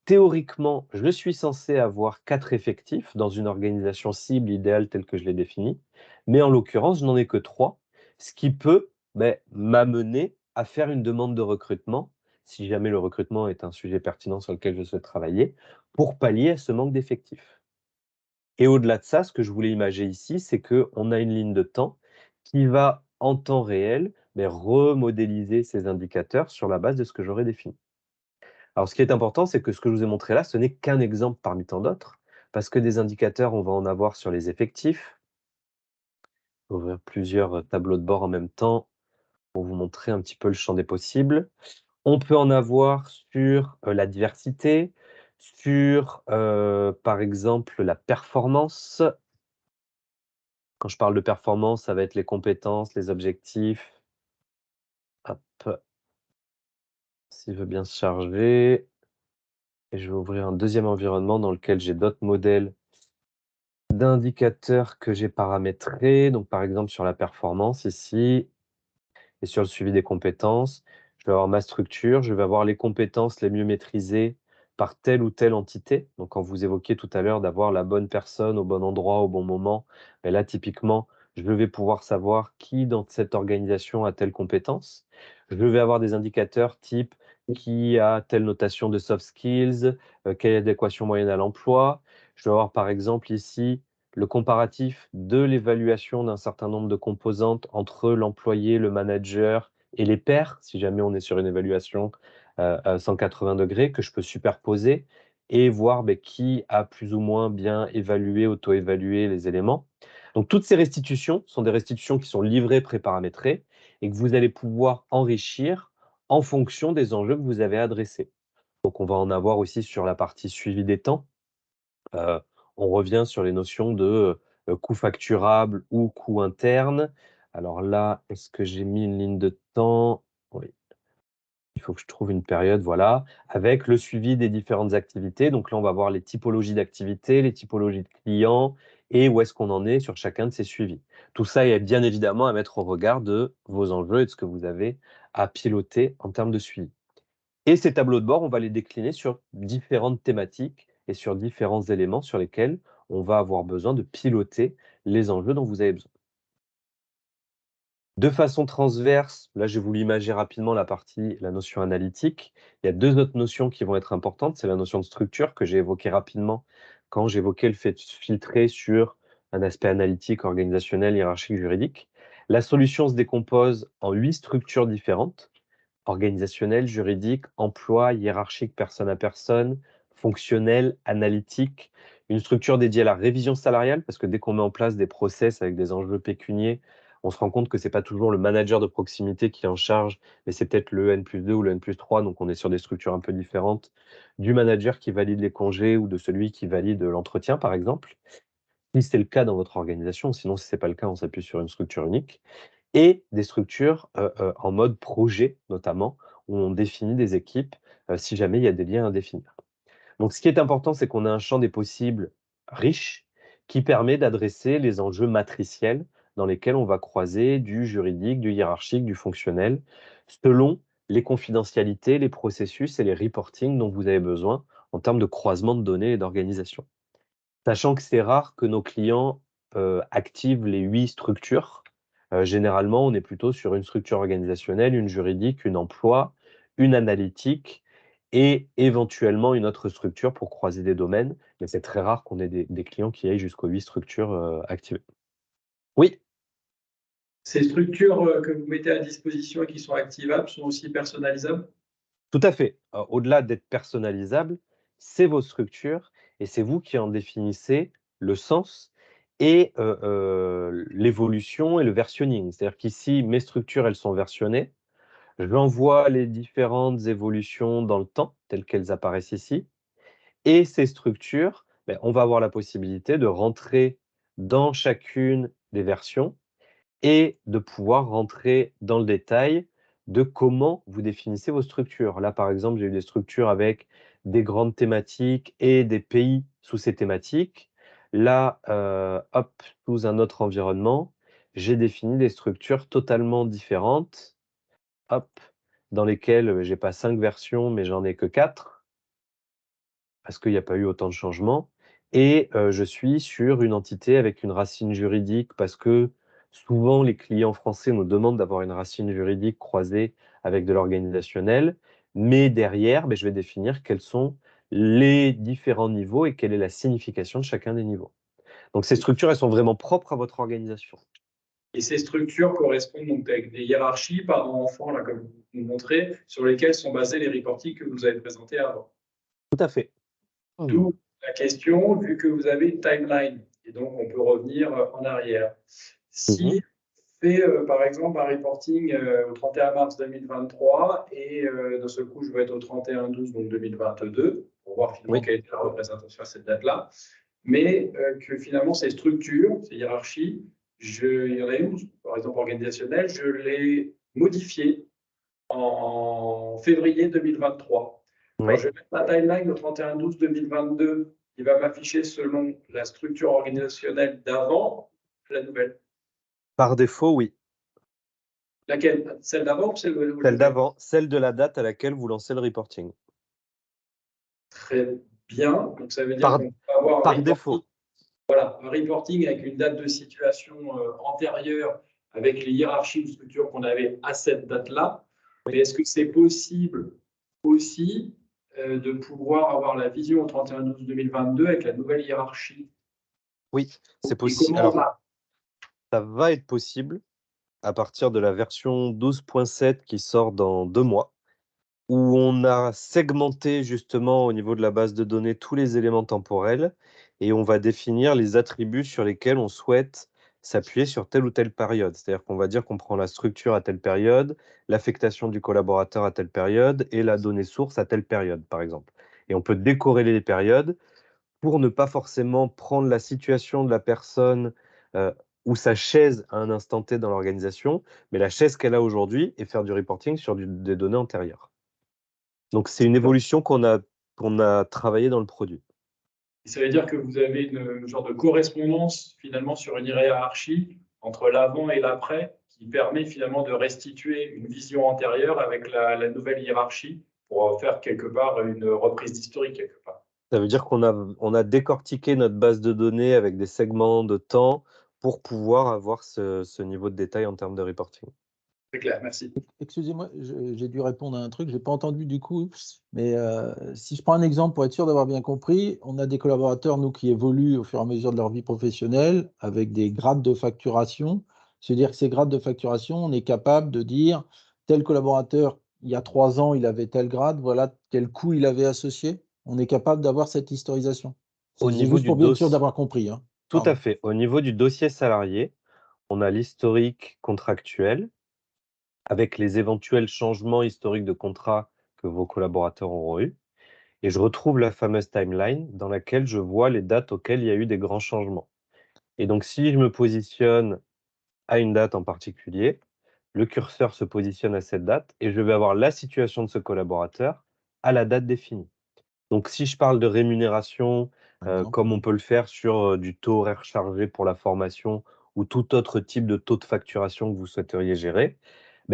théoriquement, je suis censé avoir 4 effectifs dans une organisation cible idéale telle que je l'ai définie, mais en l'occurrence, je n'en ai que 3, ce qui peut m'amener à faire une demande de recrutement, si jamais le recrutement est un sujet pertinent sur lequel je souhaite travailler, pour pallier à ce manque d'effectifs. Et au-delà de ça, ce que je voulais imager ici, c'est qu'on a une ligne de temps qui va, en temps réel, remodéliser ces indicateurs sur la base de ce que j'aurais défini. Alors, ce qui est important, c'est que ce que je vous ai montré là, ce n'est qu'un exemple parmi tant d'autres, parce que des indicateurs, on va en avoir sur les effectifs. Je vais ouvrir plusieurs tableaux de bord en même temps pour vous montrer un petit peu le champ des possibles. On peut en avoir sur la diversité, sur, par exemple, la performance. Quand je parle de performance, ça va être les compétences, les objectifs. Hop, s'il veut bien se charger. Et je vais ouvrir un deuxième environnement dans lequel j'ai d'autres modèles d'indicateurs que j'ai paramétrés. Donc, par exemple, sur la performance ici et sur le suivi des compétences, je vais avoir ma structure, je vais avoir les compétences les mieux maîtrisées par telle ou telle entité. Donc, quand vous évoquiez tout à l'heure d'avoir la bonne personne au bon endroit, au bon moment, là, typiquement, je vais pouvoir savoir qui dans cette organisation a telle compétence. Je vais avoir des indicateurs type qui a telle notation de soft skills, quelle est l'adéquation moyenne à l'emploi. Je vais avoir par exemple ici le comparatif de l'évaluation d'un certain nombre de composantes entre l'employé, le manager et les pairs, si jamais on est sur une évaluation à 180 degrés, que je peux superposer et voir qui a plus ou moins bien évalué, auto-évalué les éléments. Donc, toutes ces restitutions sont des restitutions qui sont livrées, préparamétrées et que vous allez pouvoir enrichir en fonction des enjeux que vous avez adressés. Donc, on va en avoir aussi sur la partie suivi des temps. On revient sur les notions de coût facturable ou coût interne. Alors là, est-ce que j'ai mis une ligne de temps? Oui. Il faut que je trouve une période, voilà, avec le suivi des différentes activités. Donc là, on va voir les typologies d'activités, les typologies de clients et où est-ce qu'on en est sur chacun de ces suivis. Tout ça est bien évidemment à mettre au regard de vos enjeux et de ce que vous avez à piloter en termes de suivi. Et ces tableaux de bord, on va les décliner sur différentes thématiques et sur différents éléments sur lesquels on va avoir besoin de piloter les enjeux dont vous avez besoin. De façon transverse, là j'ai voulu imager rapidement la notion analytique. Il y a 2 autres notions qui vont être importantes. C'est la notion de structure que j'ai évoquée rapidement quand j'évoquais le fait de filtrer sur un aspect analytique, organisationnel, hiérarchique, juridique. La solution se décompose en 8 structures différentes: organisationnel, juridique, emploi, hiérarchique, personne à personne, fonctionnel, analytique. Une structure dédiée à la révision salariale, parce que dès qu'on met en place des process avec des enjeux pécuniers, on se rend compte que ce n'est pas toujours le manager de proximité qui est en charge, mais c'est peut-être le N+2 ou le N+3, donc on est sur des structures un peu différentes du manager qui valide les congés ou de celui qui valide l'entretien, par exemple. Si c'est le cas dans votre organisation, sinon si ce n'est pas le cas, on s'appuie sur une structure unique. Et des structures en mode projet, notamment, où on définit des équipes si jamais il y a des liens à définir. Donc, ce qui est important, c'est qu'on a un champ des possibles riche qui permet d'adresser les enjeux matriciels dans lesquels on va croiser du juridique, du hiérarchique, du fonctionnel, selon les confidentialités, les processus et les reporting dont vous avez besoin en termes de croisement de données et d'organisation. Sachant que c'est rare que nos clients activent les 8 structures. Généralement, on est plutôt sur une structure organisationnelle, une juridique, une emploi, une analytique et éventuellement une autre structure pour croiser des domaines. Mais c'est très rare qu'on ait des clients qui aillent jusqu'aux 8 structures activées. Oui, Ces structures que vous mettez à disposition et qui sont activables sont aussi personnalisables? tout à fait. Au-delà d'être personnalisable, c'est vos structures et c'est vous qui en définissez le sens et l'évolution et le versionning. C'est-à-dire qu'ici, mes structures, elles sont versionnées. J'envoie les différentes évolutions dans le temps, telles qu'elles apparaissent ici. Et ces structures, ben, on va avoir la possibilité de rentrer dans chacune des versions et de pouvoir rentrer dans le détail de comment vous définissez vos structures. Là, par exemple, j'ai eu des structures avec des grandes thématiques et des pays sous ces thématiques. Là, hop, sous un autre environnement, j'ai défini des structures totalement différentes, hop, dans lesquelles j'ai pas 5 versions, mais j'en ai que 4 parce qu'il n'y a pas eu autant de changements. Et je suis sur une entité avec une racine juridique parce que souvent les clients français nous demandent d'avoir une racine juridique croisée avec de l'organisationnel. Mais derrière, je vais définir quels sont les différents niveaux et quelle est la signification de chacun des niveaux. Donc ces structures, elles sont vraiment propres à votre organisation. Et ces structures correspondent donc avec des hiérarchies par enfant, là, comme vous nous montrez, sur lesquelles sont basés les reportings que vous avez présentés avant. Tout à fait. D'où la question, vu que vous avez une timeline, et donc on peut revenir en arrière. Si je fais par exemple un reporting au 31 mars 2023 et d'un seul coup je vais être au 31/12 donc 2022 pour voir finalement quelle était la représentation à cette date-là, mais que finalement ces structures, ces hiérarchies, il y en a une, par exemple organisationnelle, je l'ai modifiée en février 2023. Alors, je vais mettre ma timeline au 31/12/2022 qui va m'afficher selon la structure organisationnelle d'avant la nouvelle. Par défaut, oui. Laquelle? Celle d'avant ou celle d'avant, celle de la date à laquelle vous lancez le reporting. Très bien. Donc, ça veut dire qu'on peut avoir par défaut. Voilà, un reporting avec une date de situation antérieure avec les hiérarchies de structure qu'on avait à cette date-là. Mais est-ce que c'est possible aussi de pouvoir avoir la vision au 31/12/2022 avec la nouvelle hiérarchie? Oui, c'est possible. Alors, ça va être possible à partir de la version 12.7 qui sort dans 2 mois, où on a segmenté justement au niveau de la base de données tous les éléments temporels et on va définir les attributs sur lesquels on souhaite s'appuyer sur telle ou telle période. C'est-à-dire qu'on va dire qu'on prend la structure à telle période, l'affectation du collaborateur à telle période et la donnée source à telle période, par exemple. Et on peut décorréler les périodes pour ne pas forcément prendre la situation de la personne ou sa chaise à un instant T dans l'organisation, mais la chaise qu'elle a aujourd'hui et faire du reporting sur des données antérieures. Donc, c'est une évolution qu'on a travaillé dans le produit. Et ça veut dire que vous avez une genre de correspondance finalement sur une hiérarchie entre l'avant et l'après qui permet finalement de restituer une vision antérieure avec la nouvelle hiérarchie pour faire quelque part une reprise d'historique quelque part. Ça veut dire qu'on a décortiqué notre base de données avec des segments de temps pour pouvoir avoir ce niveau de détail en termes de reporting. C'est clair, merci. Excusez-moi, j'ai dû répondre à un truc, je n'ai pas entendu du coup, mais si je prends un exemple pour être sûr d'avoir bien compris, on a des collaborateurs, nous, qui évoluent au fur et à mesure de leur vie professionnelle avec des grades de facturation. C'est-à-dire que ces grades de facturation, on est capable de dire, tel collaborateur, il y a 3 ans, il avait tel grade, voilà quel coût il avait associé. On est capable d'avoir cette historisation. Au C'est niveau juste du pour bien être sûr d'avoir compris. Hein. Tout à fait. Au niveau du dossier salarié, on a l'historique contractuel avec les éventuels changements historiques de contrat que vos collaborateurs auront eu. Et je retrouve la fameuse timeline dans laquelle je vois les dates auxquelles il y a eu des grands changements. Et donc, si je me positionne à une date en particulier, le curseur se positionne à cette date et je vais avoir la situation de ce collaborateur à la date définie. Donc, si je parle de rémunération, comme on peut le faire sur du taux horaire chargé pour la formation ou tout autre type de taux de facturation que vous souhaiteriez gérer,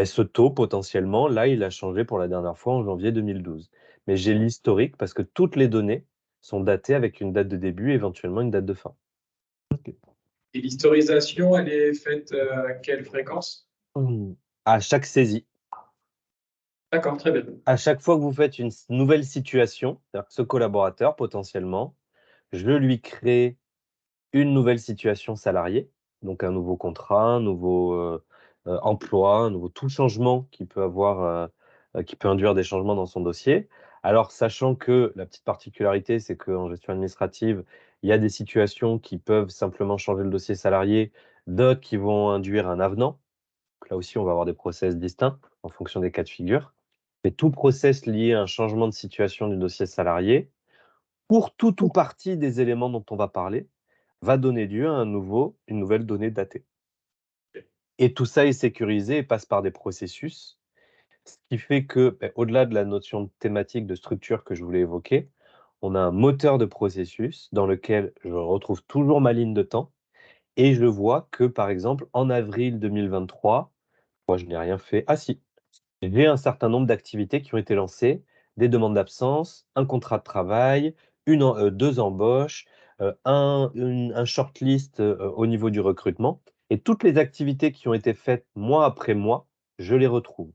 ce taux, potentiellement, là, il a changé pour la dernière fois en janvier 2012. Mais j'ai l'historique parce que toutes les données sont datées avec une date de début et éventuellement une date de fin. Et l'historisation, elle est faite à quelle fréquence? À chaque saisie. D'accord, très bien. À chaque fois que vous faites une nouvelle situation, c'est-à-dire que ce collaborateur, potentiellement, je lui crée une nouvelle situation salariée, donc un nouveau contrat, un nouveau emploi, un nouveau tout changement qui peut avoir, qui peut induire des changements dans son dossier. Alors, sachant que la petite particularité, c'est qu'en gestion administrative, Il y a des situations qui peuvent simplement changer le dossier salarié, d'autres qui vont induire un avenant. Donc là aussi, on va avoir des process distincts en fonction des cas de figure. Mais tout process lié à un changement de situation du dossier salarié, pour tout ou partie des éléments dont on va parler, va donner lieu à une nouvelle donnée datée. Et tout ça est sécurisé et passe par des processus, ce qui fait que, au-delà de la notion de thématique, de structure que je voulais évoquer, on a un moteur de processus dans lequel je retrouve toujours ma ligne de temps et je vois que, par exemple, en avril 2023, moi, je n'ai rien fait. Ah si, j'ai un certain nombre d'activités qui ont été lancées, des demandes d'absence, un contrat de travail, 2 embauches, un shortlist, au niveau du recrutement et toutes les activités qui ont été faites mois après mois, je les retrouve.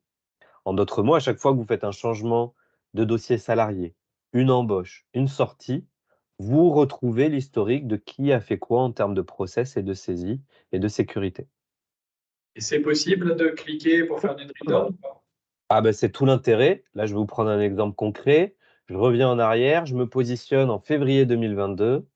En d'autres mots, à chaque fois que vous faites un changement de dossier salarié, une embauche, une sortie, vous retrouvez l'historique de qui a fait quoi en termes de process et de saisie et de sécurité. Et c'est possible de cliquer pour faire du drill down ou pas? Ah ben, c'est tout l'intérêt. Là, je vais vous prendre un exemple concret. Je reviens en arrière, je me positionne en février 2022.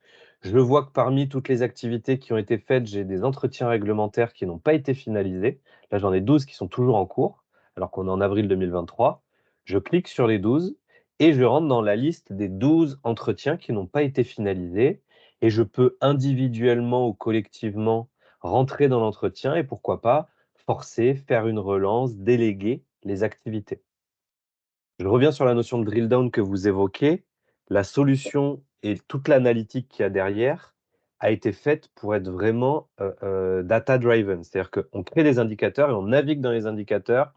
Je vois que parmi toutes les activités qui ont été faites, j'ai des entretiens réglementaires qui n'ont pas été finalisés. Là, j'en ai 12 qui sont toujours en cours, alors qu'on est en avril 2023. Je clique sur les 12 et je rentre dans la liste des 12 entretiens qui n'ont pas été finalisés. Et je peux individuellement ou collectivement rentrer dans l'entretien et pourquoi pas forcer, faire une relance, déléguer les activités. Je reviens sur la notion de drill down que vous évoquez. La solution et toute l'analytique qu'il y a derrière a été faite pour être vraiment data driven. C'est-à-dire qu'on crée des indicateurs et on navigue dans les indicateurs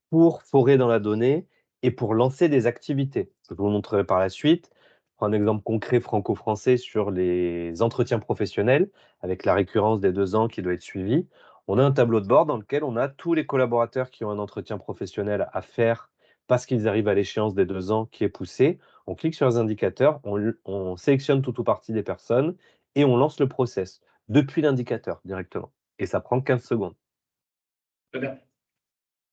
pour forer dans la donnée et pour lancer des activités. Je vous montrerai par la suite. Je prends un exemple concret franco-français sur les entretiens professionnels avec la récurrence des 2 ans qui doit être suivie. On a un tableau de bord dans lequel on a tous les collaborateurs qui ont un entretien professionnel à faire parce qu'ils arrivent à l'échéance des 2 ans qui est poussée. On clique sur les indicateurs, on sélectionne tout ou partie des personnes et on lance le process depuis l'indicateur directement. Et ça prend 15 secondes. Très bien.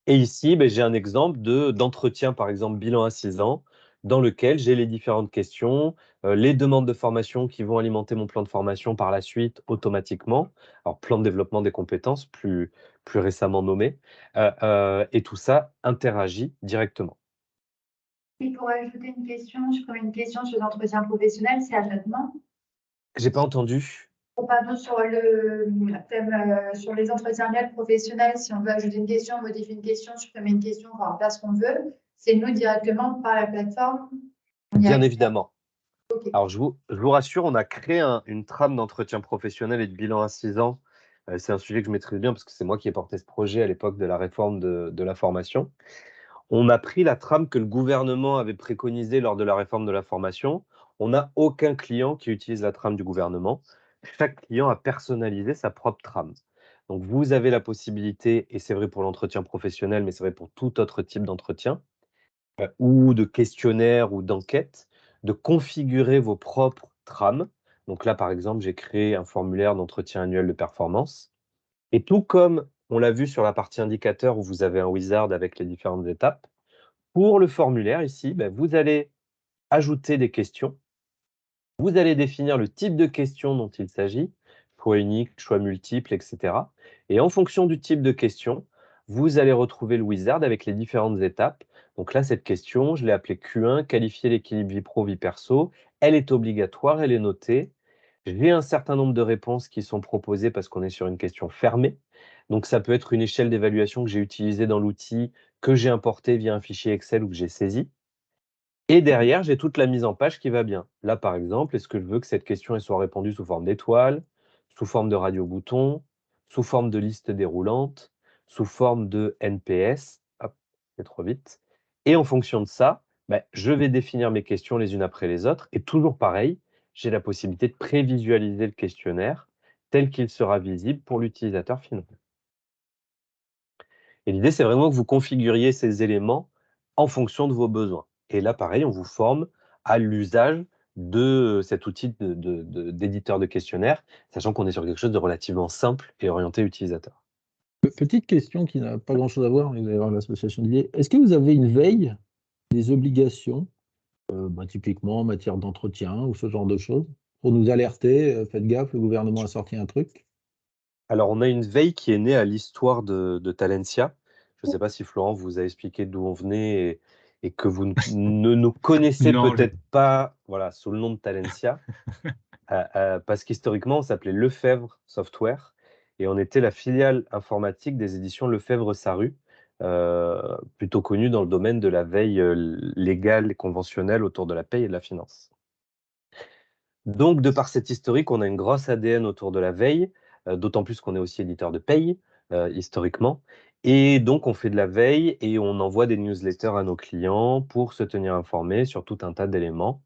Et ici, j'ai un exemple d'entretien, par exemple, bilan à 6 ans, dans lequel j'ai les différentes questions, les demandes de formation qui vont alimenter mon plan de formation par la suite automatiquement. Alors, plan de développement des compétences, plus récemment nommé, et tout ça interagit directement. Et pour ajouter une question, comme une question sur l'entretien professionnel, c'est ajoutement. J'ai pas entendu. Pardon, sur le thème, sur les entretiens annuels professionnels, si on veut ajouter une question, modifier une question, supprimer une question, enfin, faire ce qu'on veut, c'est nous directement par la plateforme. Bien évidemment. Okay. Alors, je vous rassure, on a créé une trame d'entretien professionnel et de bilan à 6 ans. C'est un sujet que je maîtrise bien parce que c'est moi qui ai porté ce projet à l'époque de la réforme de la formation. On a pris la trame que le gouvernement avait préconisée lors de la réforme de la formation. On n'a aucun client qui utilise la trame du gouvernement. Chaque client a personnalisé sa propre trame. Donc, vous avez la possibilité, et c'est vrai pour l'entretien professionnel, mais c'est vrai pour tout autre type d'entretien, ou de questionnaire ou d'enquête, de configurer vos propres trames. Donc là, par exemple, j'ai créé un formulaire d'entretien annuel de performance. Et tout comme on l'a vu sur la partie indicateur où vous avez un wizard avec les différentes étapes, pour le formulaire ici, vous allez ajouter des questions. Vous allez définir le type de question dont il s'agit, choix unique, choix multiple, etc. Et en fonction du type de question, vous allez retrouver le wizard avec les différentes étapes. Donc là, cette question, je l'ai appelée Q1, qualifier l'équilibre vie pro, vie perso. Elle est obligatoire, elle est notée. J'ai un certain nombre de réponses qui sont proposées parce qu'on est sur une question fermée. Donc ça peut être une échelle d'évaluation que j'ai utilisée dans l'outil, que j'ai importé via un fichier Excel ou que j'ai saisi. Et derrière, j'ai toute la mise en page qui va bien. Là, par exemple, est-ce que je veux que cette question elle soit répondue sous forme d'étoile, sous forme de radio-bouton, sous forme de liste déroulante, sous forme de NPS? Hop, c'est trop vite. Et en fonction de ça, je vais définir mes questions les unes après les autres. Et toujours pareil, j'ai la possibilité de prévisualiser le questionnaire tel qu'il sera visible pour l'utilisateur final. Et l'idée, c'est vraiment que vous configuriez ces éléments en fonction de vos besoins. Et là, pareil, on vous forme à l'usage de cet outil d'éditeur de questionnaire, sachant qu'on est sur quelque chose de relativement simple et orienté utilisateur. Petite question qui n'a pas grand-chose à voir avec l'association d'idées. Est-ce que vous avez une veille des obligations, typiquement en matière d'entretien ou ce genre de choses? pour nous alerter, faites gaffe, le gouvernement a sorti un truc. Alors, on a une veille qui est née à l'histoire de Talentia. Je ne sais pas si Florent vous a expliqué d'où on venait et que vous ne nous connaissez Non, peut-être pas, voilà, sous le nom de Talentia, parce qu'historiquement, on s'appelait Lefebvre Software et on était la filiale informatique des éditions Lefebvre-Sarru, plutôt connue dans le domaine de la veille légale et conventionnelle autour de la paye et de la finance. Donc, de par cet historique, on a une grosse ADN autour de la veille, d'autant plus qu'on est aussi éditeur de paye, historiquement. Et donc, on fait de la veille et on envoie des newsletters à nos clients pour se tenir informés sur tout un tas d'éléments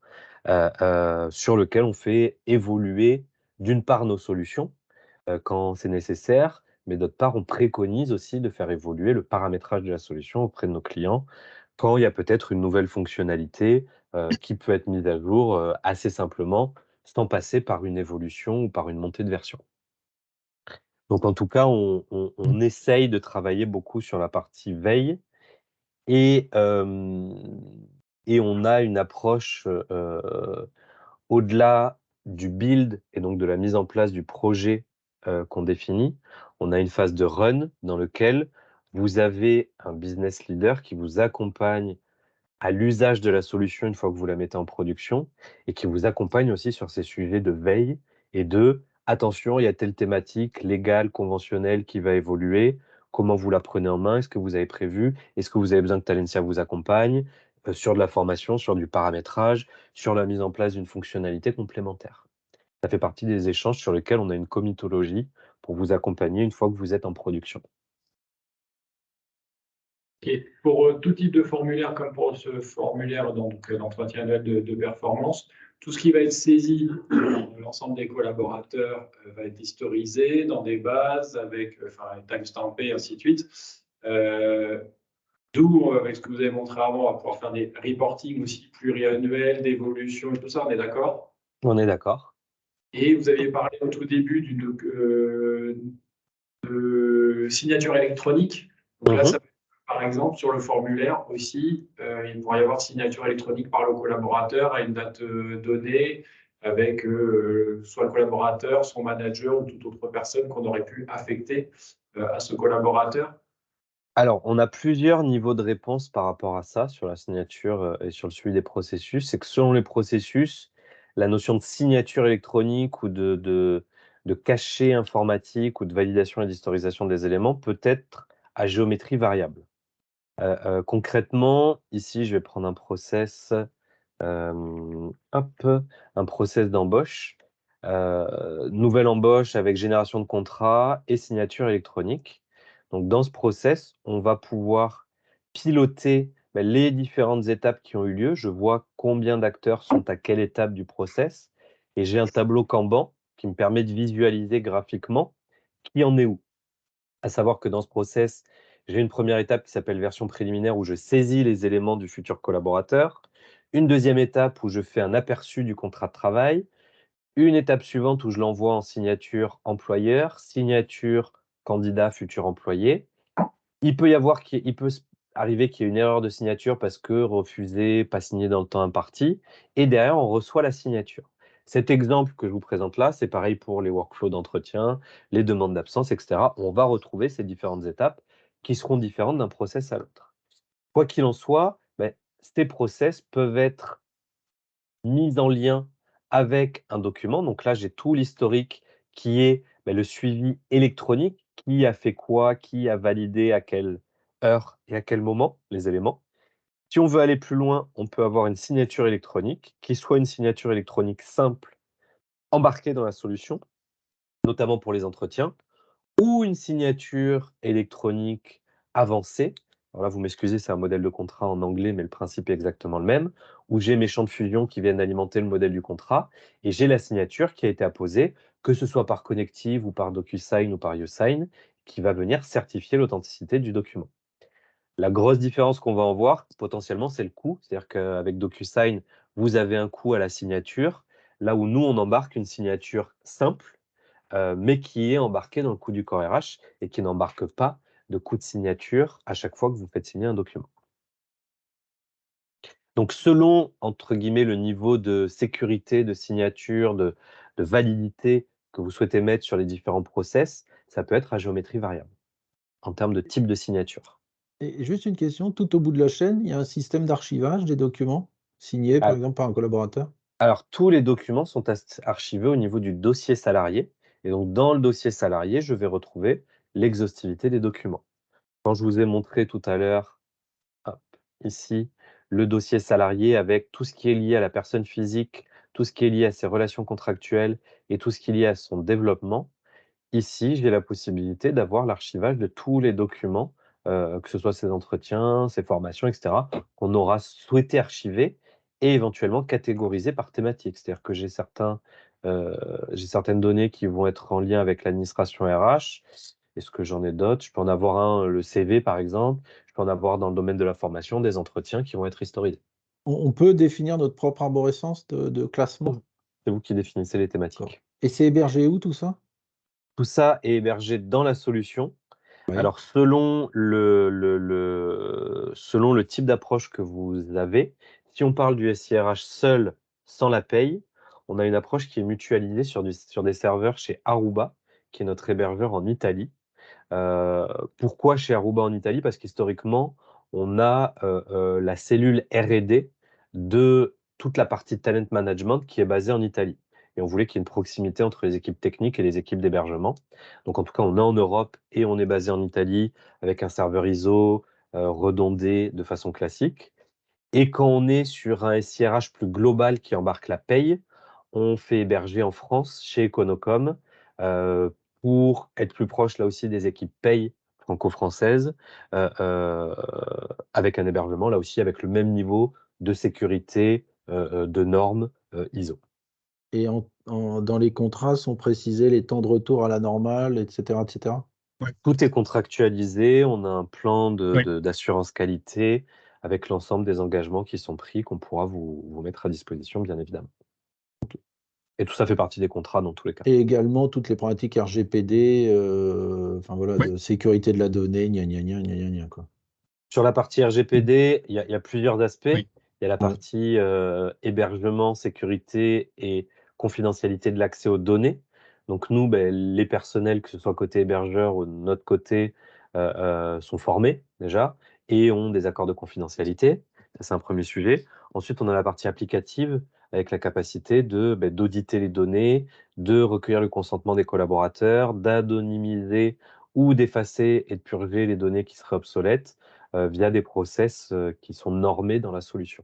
sur lesquels on fait évoluer, d'une part, nos solutions quand c'est nécessaire, mais d'autre part, on préconise aussi de faire évoluer le paramétrage de la solution auprès de nos clients quand il y a peut-être une nouvelle fonctionnalité qui peut être mise à jour assez simplement, sans passer par une évolution ou par une montée de version. Donc en tout cas, on essaye de travailler beaucoup sur la partie veille et on a une approche au-delà du build et donc de la mise en place du projet qu'on définit. On a une phase de run dans lequel vous avez un business leader qui vous accompagne à l'usage de la solution une fois que vous la mettez en production et qui vous accompagne aussi sur ces sujets de veille et de attention, il y a telle thématique légale, conventionnelle qui va évoluer. Comment vous la prenez en main? Est-ce que vous avez prévu? Est-ce que vous avez besoin que Talentia vous accompagne sur de la formation, sur du paramétrage, sur la mise en place d'une fonctionnalité complémentaire? Ça fait partie des échanges sur lesquels on a une comitologie pour vous accompagner une fois que vous êtes en production. Et pour tout type de formulaire, comme pour ce formulaire d'entretien annuel de performance, tout ce qui va être saisi de l'ensemble des collaborateurs va être historisé dans des bases avec timestampé et ainsi de suite. D'où, avec ce que vous avez montré avant, on va pouvoir faire des reporting aussi pluriannuels, d'évolution et tout ça, on est d'accord? On est d'accord. Et vous aviez parlé au tout début de signature électronique. Donc là, ça peut être, par exemple, sur le formulaire aussi, il pourrait y avoir signature électronique par le collaborateur à une date donnée avec soit le collaborateur, son manager ou toute autre personne qu'on aurait pu affecter à ce collaborateur. Alors, on a plusieurs niveaux de réponse par rapport à ça, sur la signature et sur le suivi des processus. C'est que selon les processus, la notion de signature électronique ou de cachet informatique ou de validation et d'historisation des éléments peut être à géométrie variable. Concrètement, ici, je vais prendre un process, un process d'embauche. Nouvelle embauche avec génération de contrat et signature électronique. Donc, dans ce process, on va pouvoir piloter les différentes étapes qui ont eu lieu. Je vois combien d'acteurs sont à quelle étape du process et j'ai un tableau Kanban qui me permet de visualiser graphiquement qui en est où. À savoir que dans ce process, j'ai une première étape qui s'appelle version préliminaire où je saisis les éléments du futur collaborateur. Une deuxième étape où je fais un aperçu du contrat de travail. Une étape suivante où je l'envoie en signature employeur, signature candidat futur employé. Il peut arriver qu'il y ait une erreur de signature parce que refusé, pas signé dans le temps imparti. Et derrière, on reçoit la signature. Cet exemple que je vous présente là, c'est pareil pour les workflows d'entretien, les demandes d'absence, etc. On va retrouver ces différentes étapes qui seront différentes d'un process à l'autre. Quoi qu'il en soit, ces process peuvent être mis en lien avec un document. Donc là, j'ai tout l'historique qui est le suivi électronique, qui a fait quoi, qui a validé à quelle heure et à quel moment les éléments. Si on veut aller plus loin, on peut avoir une signature électronique, qui soit une signature électronique simple, embarquée dans la solution, notamment pour les entretiens, ou une signature électronique avancée. Alors là, vous m'excusez, c'est un modèle de contrat en anglais, mais le principe est exactement le même, où j'ai mes champs de fusion qui viennent alimenter le modèle du contrat, et j'ai la signature qui a été apposée, que ce soit par Connective ou par DocuSign ou par YouSign, qui va venir certifier l'authenticité du document. La grosse différence qu'on va en voir, potentiellement, c'est le coût. C'est-à-dire qu'avec DocuSign, vous avez un coût à la signature, là où nous, on embarque une signature simple, mais qui est embarqué dans le coût du corps RH et qui n'embarque pas de coût de signature à chaque fois que vous faites signer un document. Donc, selon, entre guillemets, le niveau de sécurité, de signature, de validité que vous souhaitez mettre sur les différents process, ça peut être à géométrie variable en termes de type de signature. Et juste une question, tout au bout de la chaîne, il y a un système d'archivage des documents signés, par Ah, exemple, par un collaborateur? Alors, tous les documents sont archivés au niveau du dossier salarié. Et donc, dans le dossier salarié, je vais retrouver l'exhaustivité des documents. Quand je vous ai montré tout à l'heure, hop, ici, le dossier salarié avec tout ce qui est lié à la personne physique, tout ce qui est lié à ses relations contractuelles et tout ce qui est lié à son développement, ici, j'ai la possibilité d'avoir l'archivage de tous les documents, que ce soit ses entretiens, ses formations, etc., qu'on aura souhaité archiver et éventuellement catégoriser par thématique. C'est-à-dire que j'ai certaines données qui vont être en lien avec l'administration RH. Est-ce que j'en ai d'autres? Je peux en avoir un, le CV par exemple. Je peux en avoir dans le domaine de la formation, des entretiens qui vont être historisés. On peut définir notre propre arborescence de classement? C'est vous qui définissez les D'accord. thématiques. Et c'est hébergé où tout ça? Tout ça est hébergé dans la solution. Oui. Alors, selon selon le type d'approche que vous avez, si on parle du SIRH seul, sans la paye, on a une approche qui est mutualisée sur des serveurs chez Aruba, qui est notre hébergeur en Italie. Heu, Pourquoi chez Aruba en Italie? Parce qu'historiquement, on a, la cellule R&D de toute la partie talent management qui est basée en Italie et on voulait qu'il y ait une proximité entre les équipes techniques et les équipes d'hébergement. Donc en tout cas, on est en Europe et on est basé en Italie avec un serveur ISO, redondé de façon classique et quand on est sur un SIRH plus global qui embarque la paye, on fait héberger en France chez Econocom, pour être plus proche là aussi des équipes paye franco-françaises, heu heu, avec un hébergement là aussi avec le même niveau de sécurité, de normes, ISO. Et dans les contrats sont précisés les temps de retour à la normale, et cetera, et cetera? Tout est contractualisé, on a un plan Oui. d'assurance qualité avec l'ensemble des engagements qui sont pris, qu'on pourra vous mettre à disposition, bien évidemment. Et tout ça fait partie des contrats dans tous les cas. Et également toutes les pratiques RGPD, enfin voilà, Ouais. de sécurité de la donnée, gna gna gna, gna gna gna, quoi. Sur la partie RGPD, il y a plusieurs aspects. Oui. Il y a la Ouais. partie, hébergement, sécurité et confidentialité de l'accès aux données. Donc nous, les personnels, que ce soit côté hébergeur ou de notre côté, sont formés déjà et ont des accords de confidentialité. Ça, c'est un premier sujet. Ensuite, on a la partie applicative avec la capacité d'auditer les données, de recueillir le consentement des collaborateurs, d'anonymiser ou d'effacer et de purger les données qui seraient obsolètes, via des process, qui sont normés dans la solution.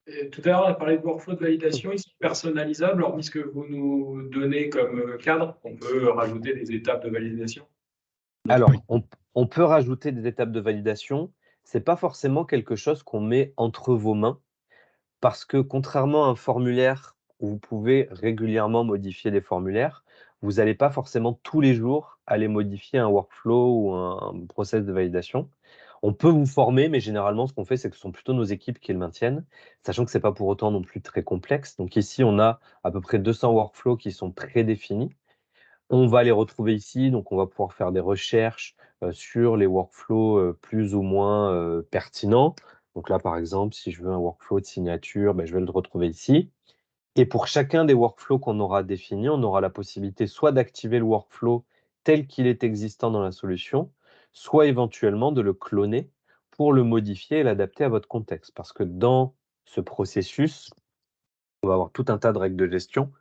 Et tout à l'heure, on a parlé de workflow de validation, ils sont personnalisables, hormis ce que vous nous donnez comme cadre, on peut rajouter des étapes de validation. Alors, Oui. on peut rajouter des étapes de validation. C'est pas forcément quelque chose qu'on met entre vos mains, parce que contrairement à un formulaire où vous pouvez régulièrement modifier des formulaires, vous n'allez pas forcément tous les jours aller modifier un workflow ou un process de validation. On peut vous former, mais généralement, ce qu'on fait, c'est que ce sont plutôt nos équipes qui le maintiennent, sachant que c'est pas pour autant non plus très complexe. Donc ici, on a à peu près 200 workflows qui sont prédéfinis. On va les retrouver ici, donc on va pouvoir faire des recherches, sur les workflows, plus ou moins, pertinents. Donc là, par exemple, si je veux un workflow de signature, je vais le retrouver ici et pour chacun des workflows qu'on aura définis, on aura la possibilité soit d'activer le workflow tel qu'il est existant dans la solution, soit éventuellement de le cloner pour le modifier et l'adapter à votre contexte. Parce que dans ce processus, on va avoir tout un tas de règles de gestion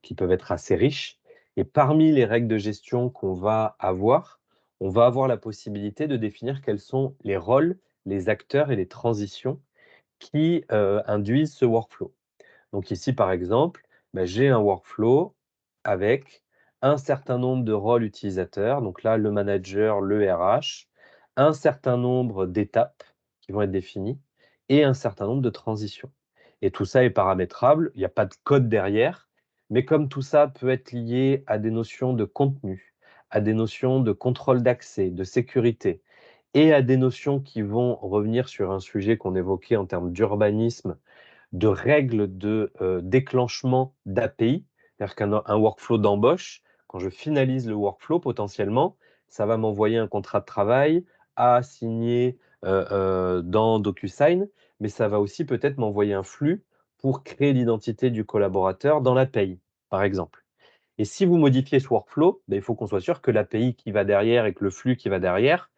qui peuvent être assez riches. Et parmi les règles de gestion qu'on va avoir, on va avoir la possibilité de définir quels sont les rôles, les acteurs et les transitions qui induisent ce workflow. Donc ici, par exemple, j'ai un workflow avec un certain nombre de rôles utilisateurs, donc là, le manager, le RH, un certain nombre d'étapes qui vont être définies et un certain nombre de transitions. Et tout ça est paramétrable, il n'y a pas de code derrière, mais comme tout ça peut être lié à des notions de contenu, à des notions de contrôle d'accès, de sécurité et à des notions qui vont revenir sur un sujet qu'on évoquait en termes d'urbanisme, de règles de déclenchement d'API. C'est-à-dire qu'un workflow d'embauche, quand je finalise le workflow, potentiellement, ça va m'envoyer un contrat de travail à signer dans DocuSign, mais ça va aussi peut-être m'envoyer un flux pour créer l'identité du collaborateur dans l'API, par exemple. Et si vous modifiez ce workflow, il faut qu'on soit sûr que l'API qui va derrière et que le flux qui va derrière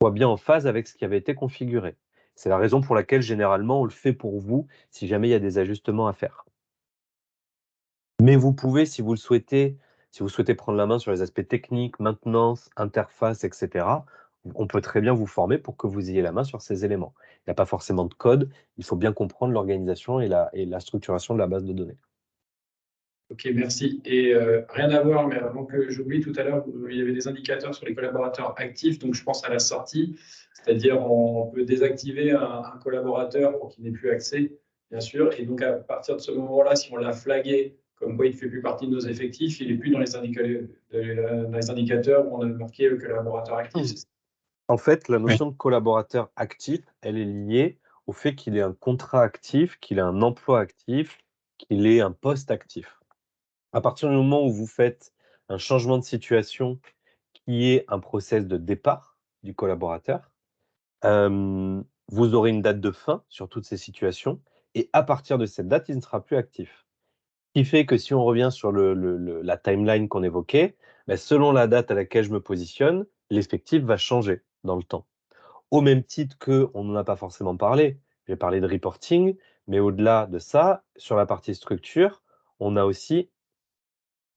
soit bien en phase avec ce qui avait été configuré. C'est la raison pour laquelle, généralement, on le fait pour vous si jamais il y a des ajustements à faire. Mais vous pouvez, si vous le souhaitez, si vous souhaitez prendre la main sur les aspects techniques, maintenance, interface, etc., on peut très bien vous former pour que vous ayez la main sur ces éléments. Il n'y a pas forcément de code, il faut bien comprendre l'organisation et la structuration de la base de données. Ok, merci. Et rien à voir, mais avant que j'oublie, tout à l'heure, il y avait des indicateurs sur les collaborateurs actifs, donc je pense à la sortie, c'est-à-dire on peut désactiver un collaborateur pour qu'il n'ait plus accès, bien sûr, et donc à partir de ce moment-là, si on l'a flagué comme quoi il ne fait plus partie de nos effectifs, il n'est plus dans les indicateurs où on a marqué le collaborateur actif. En fait, la notion de collaborateur actif, elle est liée au fait qu'il ait un contrat actif, qu'il ait un emploi actif, qu'il ait un poste actif. À partir du moment où vous faites un changement de situation qui est un process de départ du collaborateur, vous aurez une date de fin sur toutes ces situations et à partir de cette date, il ne sera plus actif. Ce qui fait que si on revient sur la timeline qu'on évoquait, selon la date à laquelle je me positionne, l'effectif va changer dans le temps. Au même titre qu'on n'en a pas forcément parlé, j'ai parlé de reporting, mais au-delà de ça, sur la partie structure, on a aussi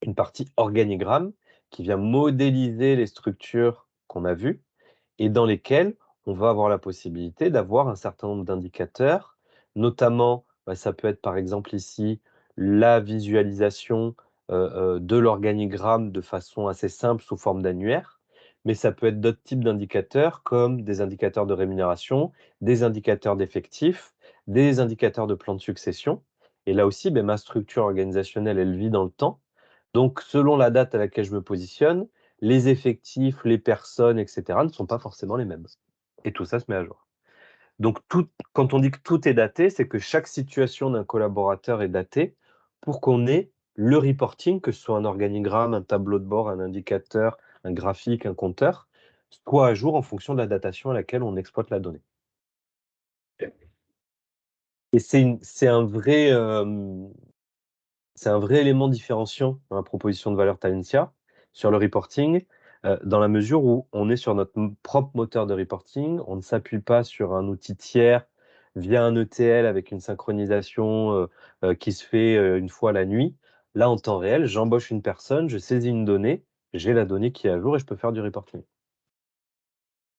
une partie organigramme qui vient modéliser les structures qu'on a vues et dans lesquelles on va avoir la possibilité d'avoir un certain nombre d'indicateurs, notamment, ça peut être par exemple ici la visualisation de l'organigramme de façon assez simple sous forme d'annuaire, mais ça peut être d'autres types d'indicateurs comme des indicateurs de rémunération, des indicateurs d'effectifs, des indicateurs de plan de succession. Et là aussi, ma structure organisationnelle, elle vit dans le temps. Donc, selon la date à laquelle je me positionne, les effectifs, les personnes, etc., ne sont pas forcément les mêmes. Et tout ça se met à jour. Donc, quand on dit que tout est daté, c'est que chaque situation d'un collaborateur est datée pour qu'on ait le reporting, que ce soit un organigramme, un tableau de bord, un indicateur, un graphique, un compteur, soit à jour en fonction de la datation à laquelle on exploite la donnée. Et c'est un vrai élément différenciant dans la proposition de valeur Talentia sur le reporting, dans la mesure où on est sur notre propre moteur de reporting. On ne s'appuie pas sur un outil tiers via un ETL avec une synchronisation qui se fait une fois la nuit. Là, en temps réel, j'embauche une personne, je saisis une donnée, j'ai la donnée qui est à jour et je peux faire du reporting.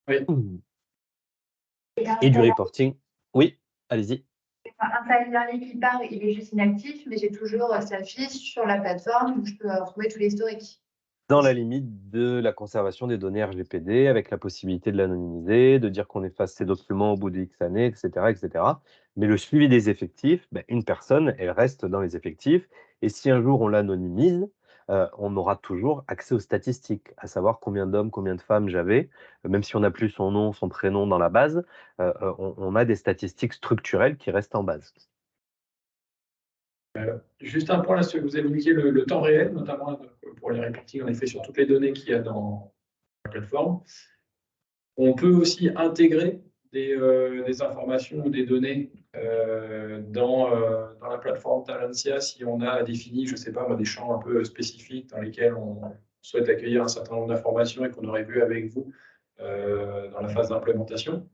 Oui. Et du reporting. Oui, allez-y. Un salarié qui part, il est juste inactif, mais j'ai toujours sa fiche sur la plateforme où je peux retrouver tous les historiques. Dans la limite de la conservation des données RGPD, avec la possibilité de l'anonymiser, de dire qu'on efface ces documents au bout de X années, etc., etc. Mais le suivi des effectifs, une personne, elle reste dans les effectifs. Et si un jour on l'anonymise, on aura toujours accès aux statistiques, à savoir combien d'hommes, combien de femmes j'avais. Même si on n'a plus son nom, son prénom dans la base, on a des statistiques structurelles qui restent en base. Juste un point là, vous avez indiqué le temps réel, notamment pour les reporting, en effet, sur toutes les données qu'il y a dans la plateforme. On peut aussi intégrer des informations ou des données dans la plateforme Talentia si on a défini, je ne sais pas, des champs un peu spécifiques dans lesquels on souhaite accueillir un certain nombre d'informations et qu'on aurait vu avec vous dans la phase d'implémentation.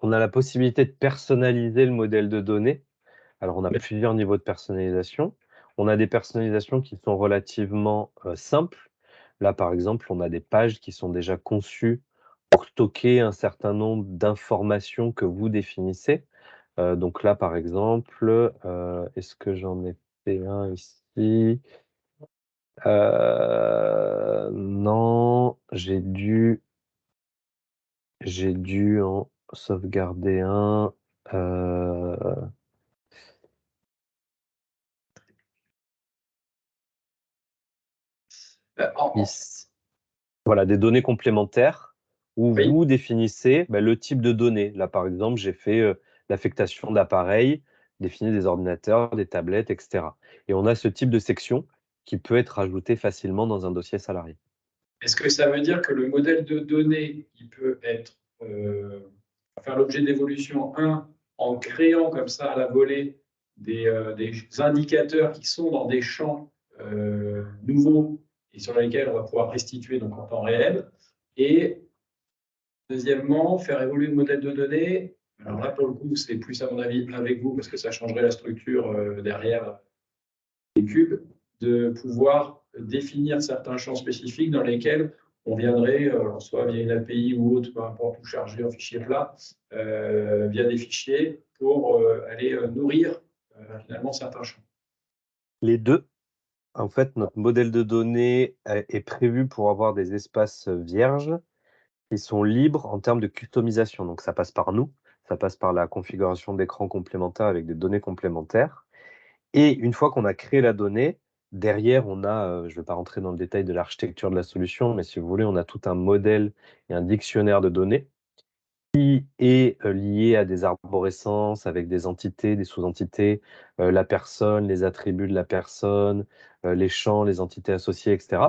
On a la possibilité de personnaliser le modèle de données. Alors, on a plusieurs niveaux de personnalisation. On a des personnalisations qui sont relativement simples. Là, par exemple, on a des pages qui sont déjà conçues pour stocker un certain nombre d'informations que vous définissez. Donc là, par exemple, est-ce que j'en ai fait un ici? Non, j'ai dû en sauvegarder un. Voilà, des données complémentaires où Oui. vous définissez le type de données. Là, par exemple, j'ai fait l'affectation d'appareils, défini des ordinateurs, des tablettes, etc. Et on a ce type de section qui peut être ajoutée facilement dans un dossier salarié. Est-ce que ça veut dire que le modèle de données, il peut être, faire l'objet d'évolution, en créant comme ça à la volée des indicateurs qui sont dans des champs nouveaux et sur lesquels on va pouvoir restituer donc en temps réel. Et deuxièmement, faire évoluer le modèle de données. Alors là, pour le coup, c'est plus à mon avis avec vous parce que ça changerait la structure derrière des cubes, de pouvoir définir certains champs spécifiques dans lesquels on viendrait, soit via une API ou autre, peu importe, ou charger en fichier plat, via des fichiers pour aller nourrir finalement certains champs. Les deux. En fait, notre modèle de données est prévu pour avoir des espaces vierges qui sont libres en termes de customisation. Donc, ça passe par nous, ça passe par la configuration d'écran complémentaire avec des données complémentaires. Et une fois qu'on a créé la donnée, derrière, on a, je ne vais pas rentrer dans le détail de l'architecture de la solution, mais si vous voulez, on a tout un modèle et un dictionnaire de données qui est lié à des arborescences avec des entités, des sous-entités, la personne, les attributs de la personne, les champs, les entités associées, etc.,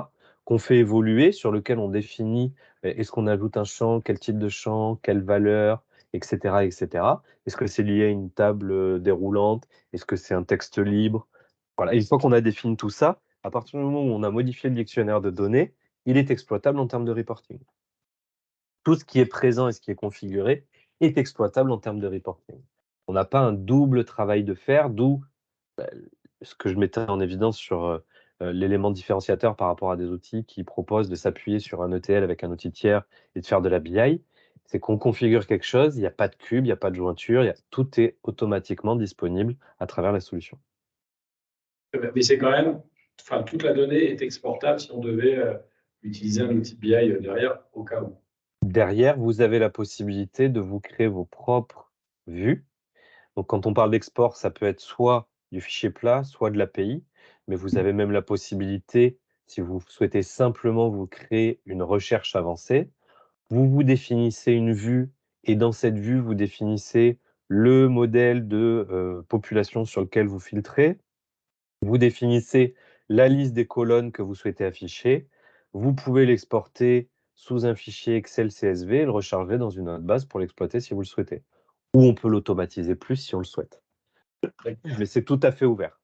qu'on fait évoluer, sur lequel on définit est-ce qu'on ajoute un champ, quel type de champ, quelle valeur, etc., etc. Est-ce que c'est lié à une table déroulante? Est-ce que c'est un texte libre? Voilà, une fois qu'on a défini tout ça, à partir du moment où on a modifié le dictionnaire de données, il est exploitable en termes de reporting. Tout ce qui est présent et ce qui est configuré est exploitable en termes de reporting. On n'a pas un double travail de faire, d'où ce que je mettais en évidence sur l'élément différenciateur par rapport à des outils qui proposent de s'appuyer sur un ETL avec un outil tiers et de faire de la BI. C'est qu'on configure quelque chose, il n'y a pas de cube, il n'y a pas de jointure, tout est automatiquement disponible à travers la solution. Mais c'est quand même, enfin, toute la donnée est exportable si on devait utiliser un outil BI derrière au cas où. Derrière, vous avez la possibilité de vous créer vos propres vues. Donc, quand on parle d'export, ça peut être soit du fichier plat, soit de l'API, mais vous avez même la possibilité, si vous souhaitez simplement vous créer une recherche avancée, vous vous définissez une vue et dans cette vue, vous définissez le modèle de population sur lequel vous filtrez. Vous définissez la liste des colonnes que vous souhaitez afficher. Vous pouvez l'exporter sous un fichier Excel CSV et le recharger dans une autre base pour l'exploiter si vous le souhaitez. Ou on peut l'automatiser plus si on le souhaite. Mais c'est tout à fait ouvert.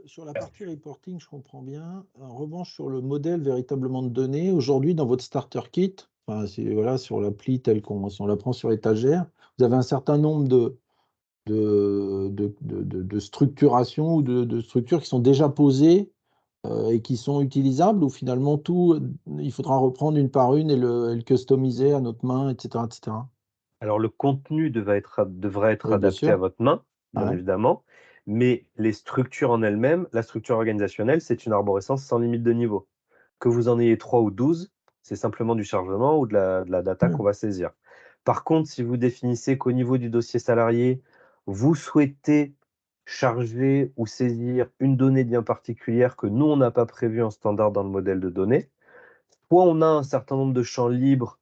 Sur la partie reporting, je comprends bien. En revanche, sur le modèle véritablement de données, aujourd'hui, dans votre starter kit, enfin, voilà, sur l'appli telle si on la prend sur étagère, vous avez un certain nombre de structurations ou de structures qui sont déjà posées et qui sont utilisables, ou finalement tout, il faudra reprendre une par une et le customiser à notre main, etc., etc. Alors, le contenu devrait être Oui, bien adapté sûr. à votre main, bien Ouais. évidemment, mais les structures en elles-mêmes, la structure organisationnelle, c'est une arborescence sans limite de niveau. Que vous en ayez 3 ou 12, c'est simplement du chargement ou de la data qu'on va saisir. Par contre, si vous définissez qu'au niveau du dossier salarié, vous souhaitez charger ou saisir une donnée bien particulière que nous, on n'a pas prévue en standard dans le modèle de données, soit on a un certain nombre de champs libres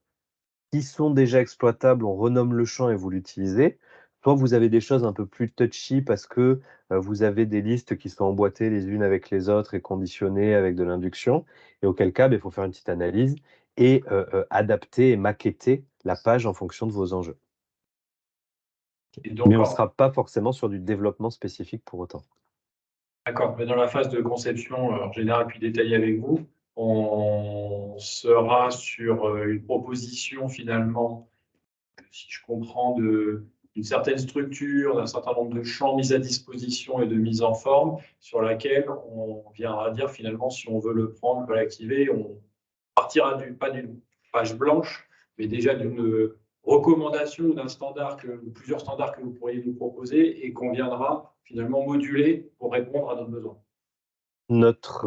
qui sont déjà exploitables, on renomme le champ et vous l'utilisez. Soit vous avez des choses un peu plus touchy parce que vous avez des listes qui sont emboîtées les unes avec les autres et conditionnées avec de l'induction. Et auquel cas, il faut faire une petite analyse et adapter et maqueter la page en fonction de vos enjeux. Et donc, Mais on ne sera pas forcément sur du développement spécifique pour autant. d'accord, mais dans la phase de conception en général puis détaillée avec vous, on sera sur une proposition finalement, si je comprends, d'une certaine structure, d'un certain nombre de champs mis à disposition et de mise en forme, sur laquelle on viendra dire finalement si on veut le prendre, veut l'activer, on partira pas d'une page blanche, mais déjà d'une recommandation ou d'un standard ou plusieurs standards que vous pourriez nous proposer et qu'on viendra finalement moduler pour répondre à nos besoins. Notre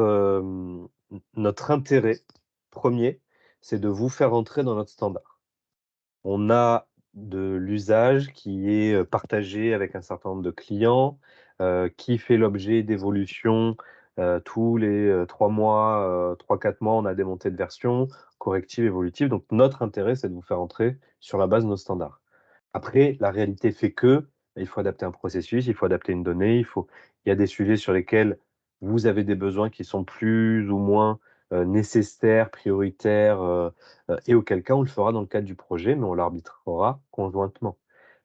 intérêt premier, c'est de vous faire entrer dans notre standard. On a de l'usage qui est partagé avec un certain nombre de clients, qui fait l'objet d'évolutions tous les 3 mois, 3-4 mois, on a des montées de version, correctives, évolutives. Donc notre intérêt, c'est de vous faire entrer sur la base de nos standards. Après, la réalité fait que il faut adapter un processus, il faut adapter une donnée, il y a des sujets sur lesquels vous avez des besoins qui sont plus ou moins nécessaire, prioritaire, et auquel cas on le fera dans le cadre du projet, mais on l'arbitrera conjointement.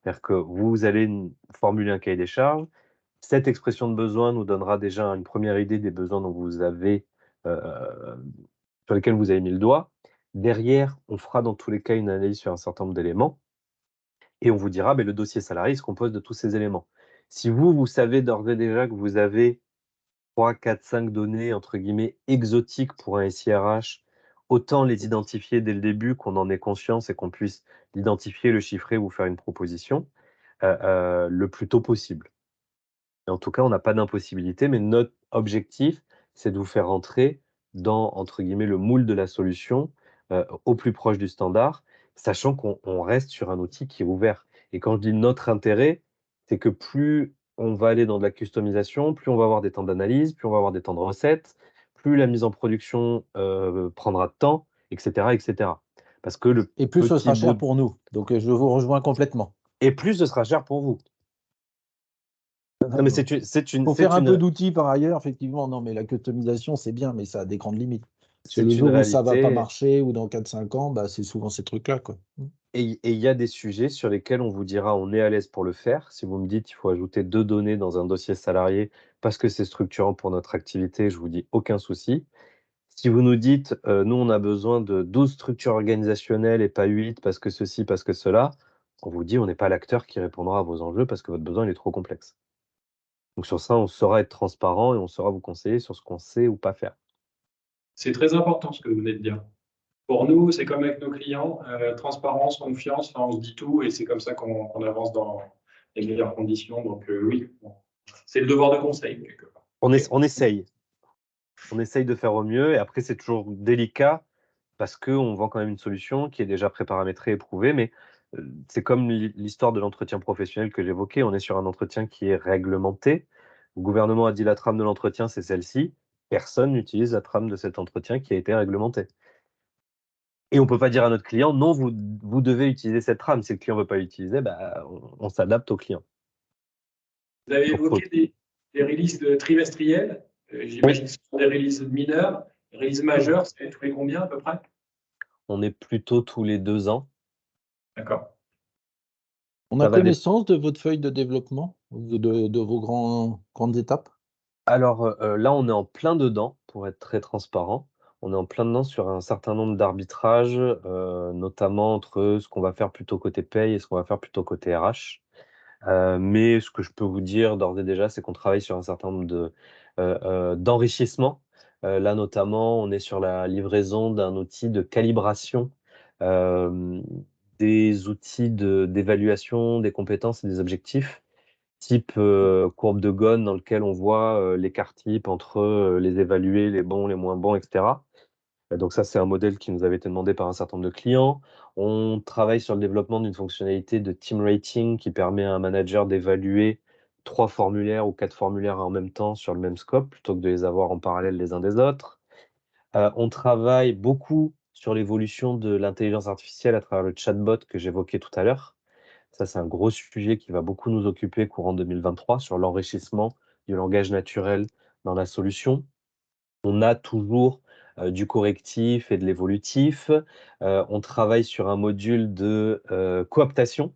C'est-à-dire que vous allez formuler un cahier des charges. Cette expression de besoin nous donnera déjà une première idée des besoins dont vous avez, sur lesquels vous avez mis le doigt. Derrière, on fera dans tous les cas une analyse sur un certain nombre d'éléments et on vous dira, le dossier salarié se compose de tous ces éléments. Si vous savez d'ores et déjà que vous avez 3, 4, 5 données entre guillemets exotiques pour un SIRH, autant les identifier dès le début, qu'on en ait conscience et qu'on puisse l'identifier, le chiffrer ou faire une proposition, le plus tôt possible. Et en tout cas, on n'a pas d'impossibilité, mais notre objectif, c'est de vous faire rentrer dans, entre guillemets, le moule de la solution, au plus proche du standard, sachant qu'on reste sur un outil qui est ouvert. Et quand je dis notre intérêt, c'est que plus on va aller dans de la customisation, plus on va avoir des temps d'analyse, plus on va avoir des temps de recettes, plus la mise en production, prendra de temps, etc., etc. Parce que le Et plus ce petit sera cher bout pour nous. Donc, je vous rejoins complètement. et plus ce sera cher pour vous. Non, mais Pour faire un peu d'outils par ailleurs, effectivement, non, mais la customisation, c'est bien, mais ça a des grandes limites. Parce que le c'est une jour où ça ne va pas réalité. marcher, ou dans 4-5 ans, c'est souvent ces trucs-là, quoi. Et il y a des sujets sur lesquels on vous dira on est à l'aise pour le faire. Si vous me dites il faut ajouter 2 données dans un dossier salarié parce que c'est structurant pour notre activité, je vous dis aucun souci. Si vous nous dites nous on a besoin de 12 structures organisationnelles et pas 8 parce que ceci, parce que cela, on vous dit on n'est pas l'acteur qui répondra à vos enjeux parce que votre besoin il est trop complexe. Donc sur ça, on saura être transparent et on saura vous conseiller sur ce qu'on sait ou pas faire. C'est très important ce que vous venez de dire. Pour nous, c'est comme avec nos clients, transparence, confiance, on se dit tout et c'est comme ça qu'on avance dans les meilleures conditions. Donc oui, c'est le devoir de conseil quelque part. On essaye. On essaye de faire au mieux et après c'est toujours délicat parce qu'on vend quand même une solution qui est déjà préparamétrée et prouvée, mais c'est comme l'histoire de l'entretien professionnel que j'évoquais. On est sur un entretien qui est réglementé. Le gouvernement a dit la trame de l'entretien, c'est celle-ci. Personne n'utilise la trame de cet entretien qui a été réglementé. Et on ne peut pas dire à notre client, non, vous devez utiliser cette trame. Si le client ne veut pas l'utiliser, on s'adapte au client. Vous avez évoqué des releases trimestrielles. J'imagine que ce sont des releases mineures. Les releases majeures, c'est tous les combien à peu près? On est plutôt tous les 2 ans. D'accord. On a connaissance de votre feuille de développement, de vos grandes étapes? Alors là, on est en plein dedans, pour être très transparent. On est en plein dedans sur un certain nombre d'arbitrages, notamment entre ce qu'on va faire plutôt côté paye et ce qu'on va faire plutôt côté RH. Mais ce que je peux vous dire d'ores et déjà, c'est qu'on travaille sur un certain nombre d'enrichissements. Là, notamment, on est sur la livraison d'un outil de calibration, des outils d'évaluation des compétences et des objectifs, type courbe de Ghosn dans lequel on voit l'écart type entre les évalués, les bons, les moins bons, etc. Donc ça, c'est un modèle qui nous avait été demandé par un certain nombre de clients. On travaille sur le développement d'une fonctionnalité de team rating qui permet à un manager d'évaluer 3 formulaires ou 4 formulaires en même temps sur le même scope, plutôt que de les avoir en parallèle les uns des autres. On travaille beaucoup sur l'évolution de l'intelligence artificielle à travers le chatbot que j'évoquais tout à l'heure. Ça, c'est un gros sujet qui va beaucoup nous occuper courant 2023 sur l'enrichissement du langage naturel dans la solution. On a toujours du correctif et de l'évolutif. On travaille sur un module de cooptation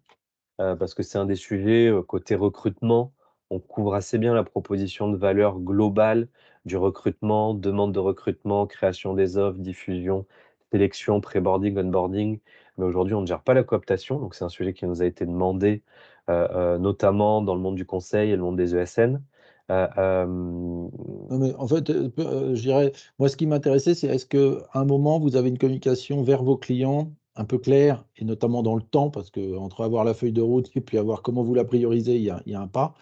parce que c'est un des sujets côté recrutement. On couvre assez bien la proposition de valeur globale du recrutement, demande de recrutement, création des offres, diffusion, sélection, pré-boarding, onboarding. Mais aujourd'hui, on ne gère pas la cooptation. Donc, c'est un sujet qui nous a été demandé, notamment dans le monde du conseil et le monde des ESN. Non, mais en fait, je dirais, moi, ce qui m'intéressait, c'est est-ce qu'à un moment, vous avez une communication vers vos clients un peu claire, et notamment dans le temps, parce qu'entre avoir la feuille de route et puis avoir comment vous la priorisez, il y a un pas,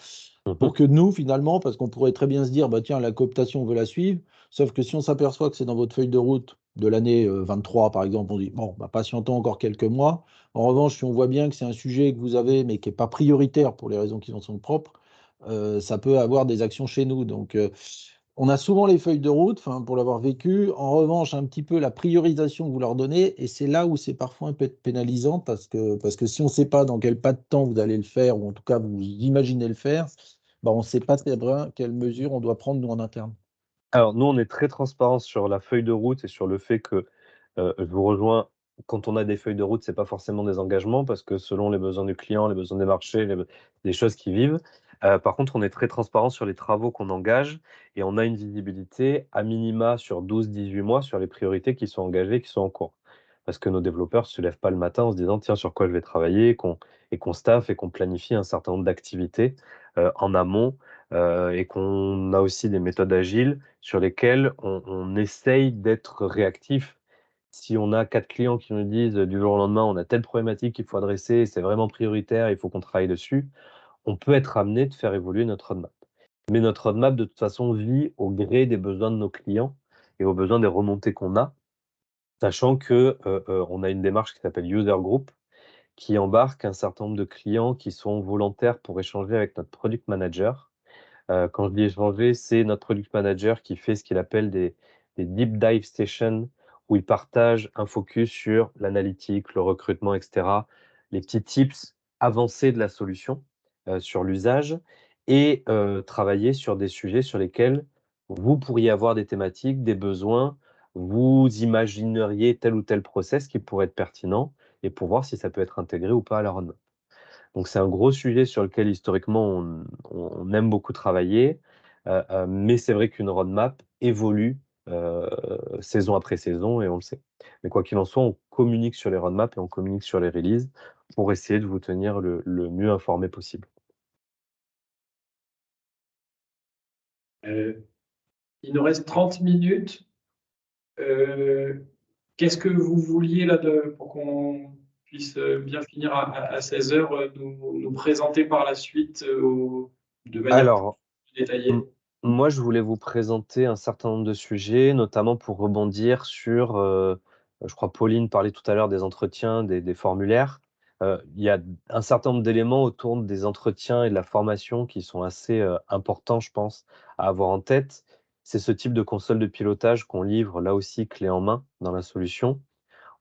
pour que nous, finalement, parce qu'on pourrait très bien se dire, tiens, la cooptation, on veut la suivre, sauf que si on s'aperçoit que c'est dans votre feuille de route de l'année 23, par exemple, on dit, bon, patientons encore quelques mois. En revanche, si on voit bien que c'est un sujet que vous avez, mais qui n'est pas prioritaire pour les raisons qui en sont propres, ça peut avoir des actions chez nous. Donc, on a souvent les feuilles de route, pour l'avoir vécu. En revanche, un petit peu la priorisation que vous leur donnez, et c'est là où c'est parfois un peu pénalisant, parce que si on ne sait pas dans quel pas de temps vous allez le faire, ou en tout cas vous imaginez le faire, on ne sait pas très bien quelles mesures on doit prendre nous en interne. Alors, nous, on est très transparent sur la feuille de route et sur le fait que, je vous rejoins, quand on a des feuilles de route, c'est pas forcément des engagements parce que selon les besoins du client, les besoins des marchés, les choses qui vivent. Par contre, on est très transparent sur les travaux qu'on engage et on a une visibilité à minima sur 12-18 mois sur les priorités qui sont engagées, qui sont en cours. Parce que nos développeurs se lèvent pas le matin en se disant: «Tiens, sur quoi je vais travailler?» qu'on staffe et qu'on planifie un certain nombre d'activités, en amont, et qu'on a aussi des méthodes agiles sur lesquelles on essaye d'être réactif. Si on a 4 clients qui nous disent, du jour au lendemain: «On a telle problématique qu'il faut adresser, c'est vraiment prioritaire, il faut qu'on travaille dessus», on peut être amené de faire évoluer notre roadmap. Mais notre roadmap, de toute façon, vit au gré des besoins de nos clients et aux besoins des remontées qu'on a, sachant que, on a une démarche qui s'appelle User Group, qui embarque un certain nombre de clients qui sont volontaires pour échanger avec notre product manager. Quand je dis échanger, c'est notre product manager qui fait ce qu'il appelle des deep dive sessions où il partage un focus sur l'analytique, le recrutement, et cetera, les petits tips avancés de la solution, sur l'usage et travailler sur des sujets sur lesquels vous pourriez avoir des thématiques, des besoins, vous imagineriez tel ou tel process qui pourrait être pertinent et pour voir si ça peut être intégré ou pas à la roadmap. Donc c'est un gros sujet sur lequel historiquement on aime beaucoup travailler, mais c'est vrai qu'une roadmap évolue, saison après saison et on le sait. Mais quoi qu'il en soit, on communique sur les roadmaps et on communique sur les releases pour essayer de vous tenir le mieux informé possible. Il nous reste 30 minutes. Qu'est-ce que vous vouliez là pour qu'on puisse bien finir à 16 heures, nous présenter par la suite de manière Alors, plus détaillée? moi, je voulais vous présenter un certain nombre de sujets, notamment pour rebondir sur, je crois Pauline parlait tout à l'heure des entretiens, des formulaires. Il y a un certain nombre d'éléments autour des entretiens et de la formation qui sont assez, importants, je pense, à avoir en tête. C'est ce type de console de pilotage qu'on livre là aussi clé en main dans la solution,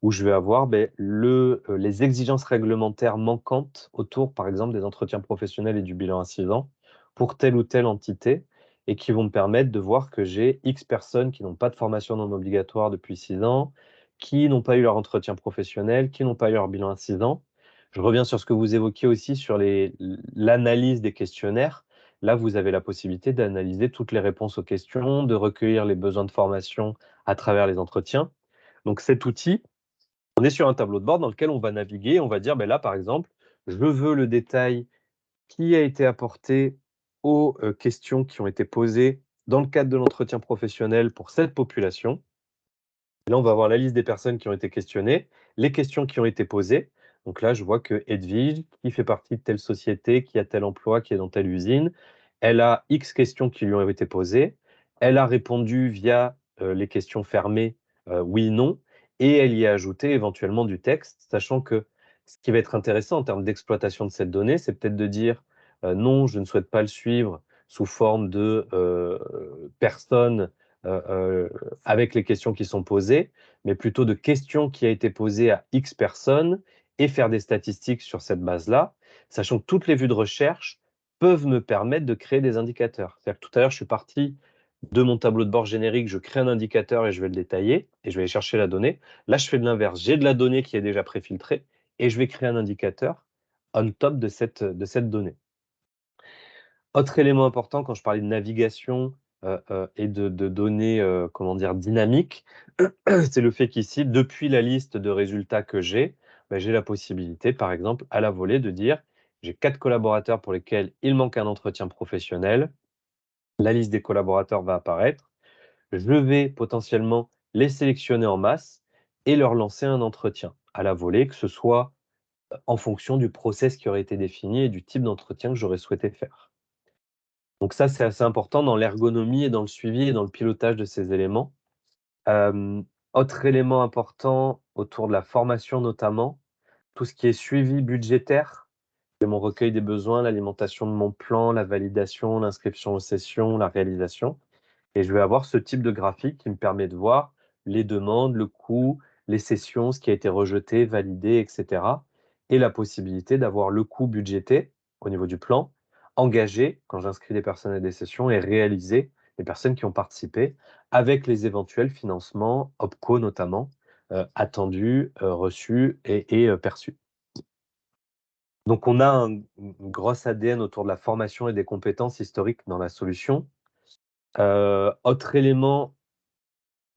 où je vais avoir, les exigences réglementaires manquantes autour, par exemple, des entretiens professionnels et du bilan à 6 ans pour telle ou telle entité et qui vont me permettre de voir que j'ai X personnes qui n'ont pas de formation non obligatoire depuis 6 ans, qui n'ont pas eu leur entretien professionnel, qui n'ont pas eu leur bilan à 6 ans. Je reviens sur ce que vous évoquiez aussi sur l'analyse des questionnaires. Là, vous avez la possibilité d'analyser toutes les réponses aux questions, de recueillir les besoins de formation à travers les entretiens. Donc cet outil, on est sur un tableau de bord dans lequel on va naviguer, on va dire, là, par exemple, je veux le détail qui a été apporté aux questions qui ont été posées dans le cadre de l'entretien professionnel pour cette population. Là, on va avoir la liste des personnes qui ont été questionnées, les questions qui ont été posées. Donc là, je vois que Edwige, qui fait partie de telle société, qui a tel emploi, qui est dans telle usine, elle a X questions qui lui ont été posées. Elle a répondu via les questions fermées, oui, non, et elle y a ajouté éventuellement du texte, sachant que ce qui va être intéressant en termes d'exploitation de cette donnée, c'est peut-être de dire non, je ne souhaite pas le suivre sous forme de personnes avec les questions qui sont posées, mais plutôt de questions qui a été posées à X personnes et faire des statistiques sur cette base-là, sachant que toutes les vues de recherche peuvent me permettre de créer des indicateurs. C'est-à-dire que tout à l'heure, je suis parti de mon tableau de bord générique, je crée un indicateur et je vais le détailler et je vais aller chercher la donnée. Là, je fais de l'inverse. J'ai de la donnée qui est déjà préfiltrée et je vais créer un indicateur on top de cette donnée. Autre élément important quand je parlais de navigation, et de données, comment dire? Dynamiques, c'est le fait qu'ici, depuis la liste de résultats que j'ai la possibilité, par exemple, à la volée, de dire: «J'ai 4 collaborateurs pour lesquels il manque un entretien professionnel». La liste des collaborateurs va apparaître. Je vais potentiellement les sélectionner en masse et leur lancer un entretien à la volée, que ce soit, en fonction du process qui aurait été défini et du type d'entretien que j'aurais souhaité faire. Donc ça, c'est assez important dans l'ergonomie et dans le suivi et dans le pilotage de ces éléments. Hem, Autre élément important autour de la formation notamment, tout ce qui est suivi budgétaire, c'est mon recueil des besoins, l'alimentation de mon plan, la validation, l'inscription aux sessions, la réalisation et je vais avoir ce type de graphique qui me permet de voir les demandes, le coût, les sessions, ce qui a été rejeté, validé et cetera et la possibilité d'avoir le coût budgété au niveau du plan, engagé quand j'inscris des personnes à des sessions et réalisé les personnes qui ont participé, avec les éventuels financements, OPCO notamment, attendus, reçus et perçus. Donc, on a une grosse ADN autour de la formation et des compétences historiques dans la solution. Autre élément,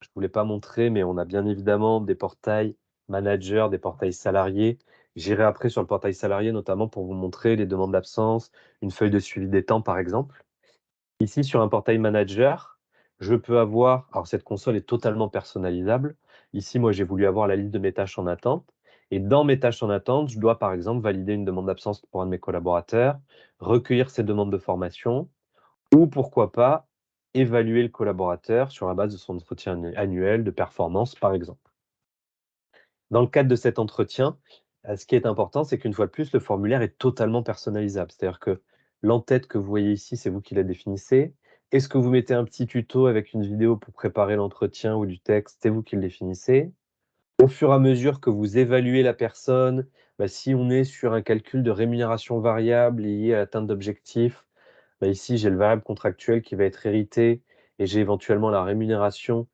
je ne voulais pas montrer, mais on a bien évidemment des portails managers, des portails salariés. J'irai après sur le portail salarié, notamment pour vous montrer les demandes d'absence, une feuille de suivi des temps, par exemple. Ici, sur un portail manager, je peux avoir, alors cette console est totalement personnalisable. Ici, moi, j'ai voulu avoir la liste de mes tâches en attente. Et dans mes tâches en attente, je dois, par exemple, valider une demande d'absence pour un de mes collaborateurs, recueillir ses demandes de formation, ou pourquoi pas, évaluer le collaborateur sur la base de son entretien annuel de performance, par exemple. Dans le cadre de cet entretien, ce qui est important, c'est qu'une fois de plus, le formulaire est totalement personnalisable. C'est-à-dire que l'entête que vous voyez ici, c'est vous qui la définissez. Est-ce que vous mettez un petit tuto avec une vidéo pour préparer l'entretien ou du texte? C'est vous qui le définissez. Au fur et à mesure que vous évaluez la personne, si on est sur un calcul de rémunération variable lié à l'atteinte d'objectifs, ici, j'ai le variable contractuel qui va être hérité et j'ai éventuellement la rémunération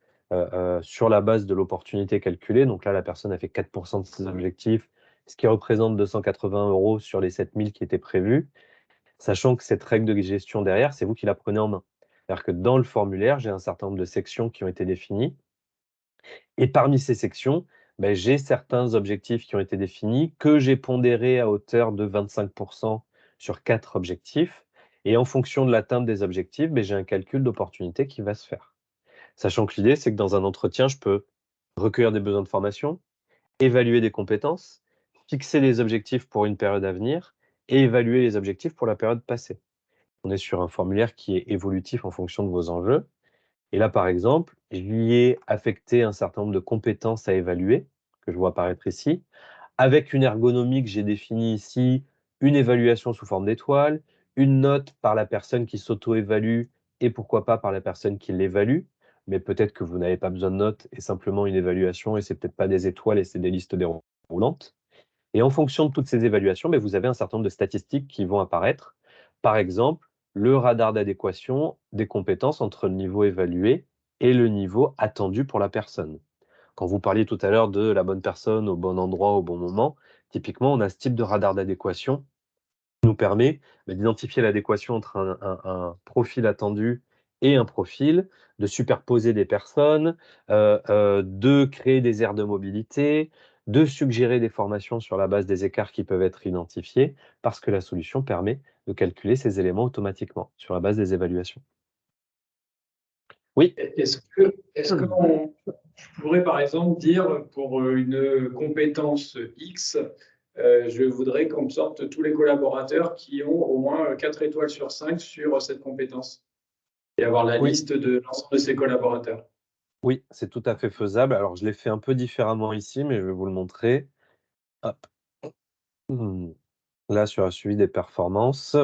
sur la base de l'opportunité calculée. Donc là, la personne a fait 4% de ses objectifs, ce qui représente 280 € sur les 7 000 qui étaient prévus, sachant que cette règle de gestion derrière, c'est vous qui la prenez en main. C'est-à-dire que dans le formulaire, j'ai un certain nombre de sections qui ont été définies. Et parmi ces sections, j'ai certains objectifs qui ont été définis, que j'ai pondérés à hauteur de 25% sur 4 objectifs. Et en fonction de l'atteinte des objectifs, j'ai un calcul d'opportunité qui va se faire. Sachant que l'idée, c'est que dans un entretien, je peux recueillir des besoins de formation, évaluer des compétences, fixer les objectifs pour une période à venir et évaluer les objectifs pour la période passée. On est sur un formulaire qui est évolutif en fonction de vos enjeux. Et là, par exemple, j'y ai affecté un certain nombre de compétences à évaluer, que je vois apparaître ici, avec une ergonomie que j'ai définie ici, une évaluation sous forme d'étoile, une note par la personne qui s'auto-évalue et pourquoi pas par la personne qui l'évalue. Mais peut-être que vous n'avez pas besoin de notes et simplement une évaluation et c'est peut-être pas des étoiles et c'est des listes déroulantes. Et en fonction de toutes ces évaluations, vous avez un certain nombre de statistiques qui vont apparaître. Par exemple, le radar d'adéquation des compétences entre le niveau évalué et le niveau attendu pour la personne. Quand vous parliez tout à l'heure de la bonne personne au bon endroit au bon moment, typiquement, on a ce type de radar d'adéquation qui nous permet d'identifier l'adéquation entre un profil attendu et un profil, de superposer des personnes, de créer des aires de mobilité, de suggérer des formations sur la base des écarts qui peuvent être identifiés, parce que la solution permet de calculer ces éléments automatiquement sur la base des évaluations. Oui. Est-ce que je pourrais par exemple dire pour une compétence X, je voudrais qu'on me sorte tous les collaborateurs qui ont au moins 4 étoiles sur 5 sur cette compétence et avoir la liste de l'ensemble de ces collaborateurs. Oui, c'est tout à fait faisable. Alors, je l'ai fait un peu différemment ici, mais je vais vous le montrer. Hop. Là, sur un suivi des performances.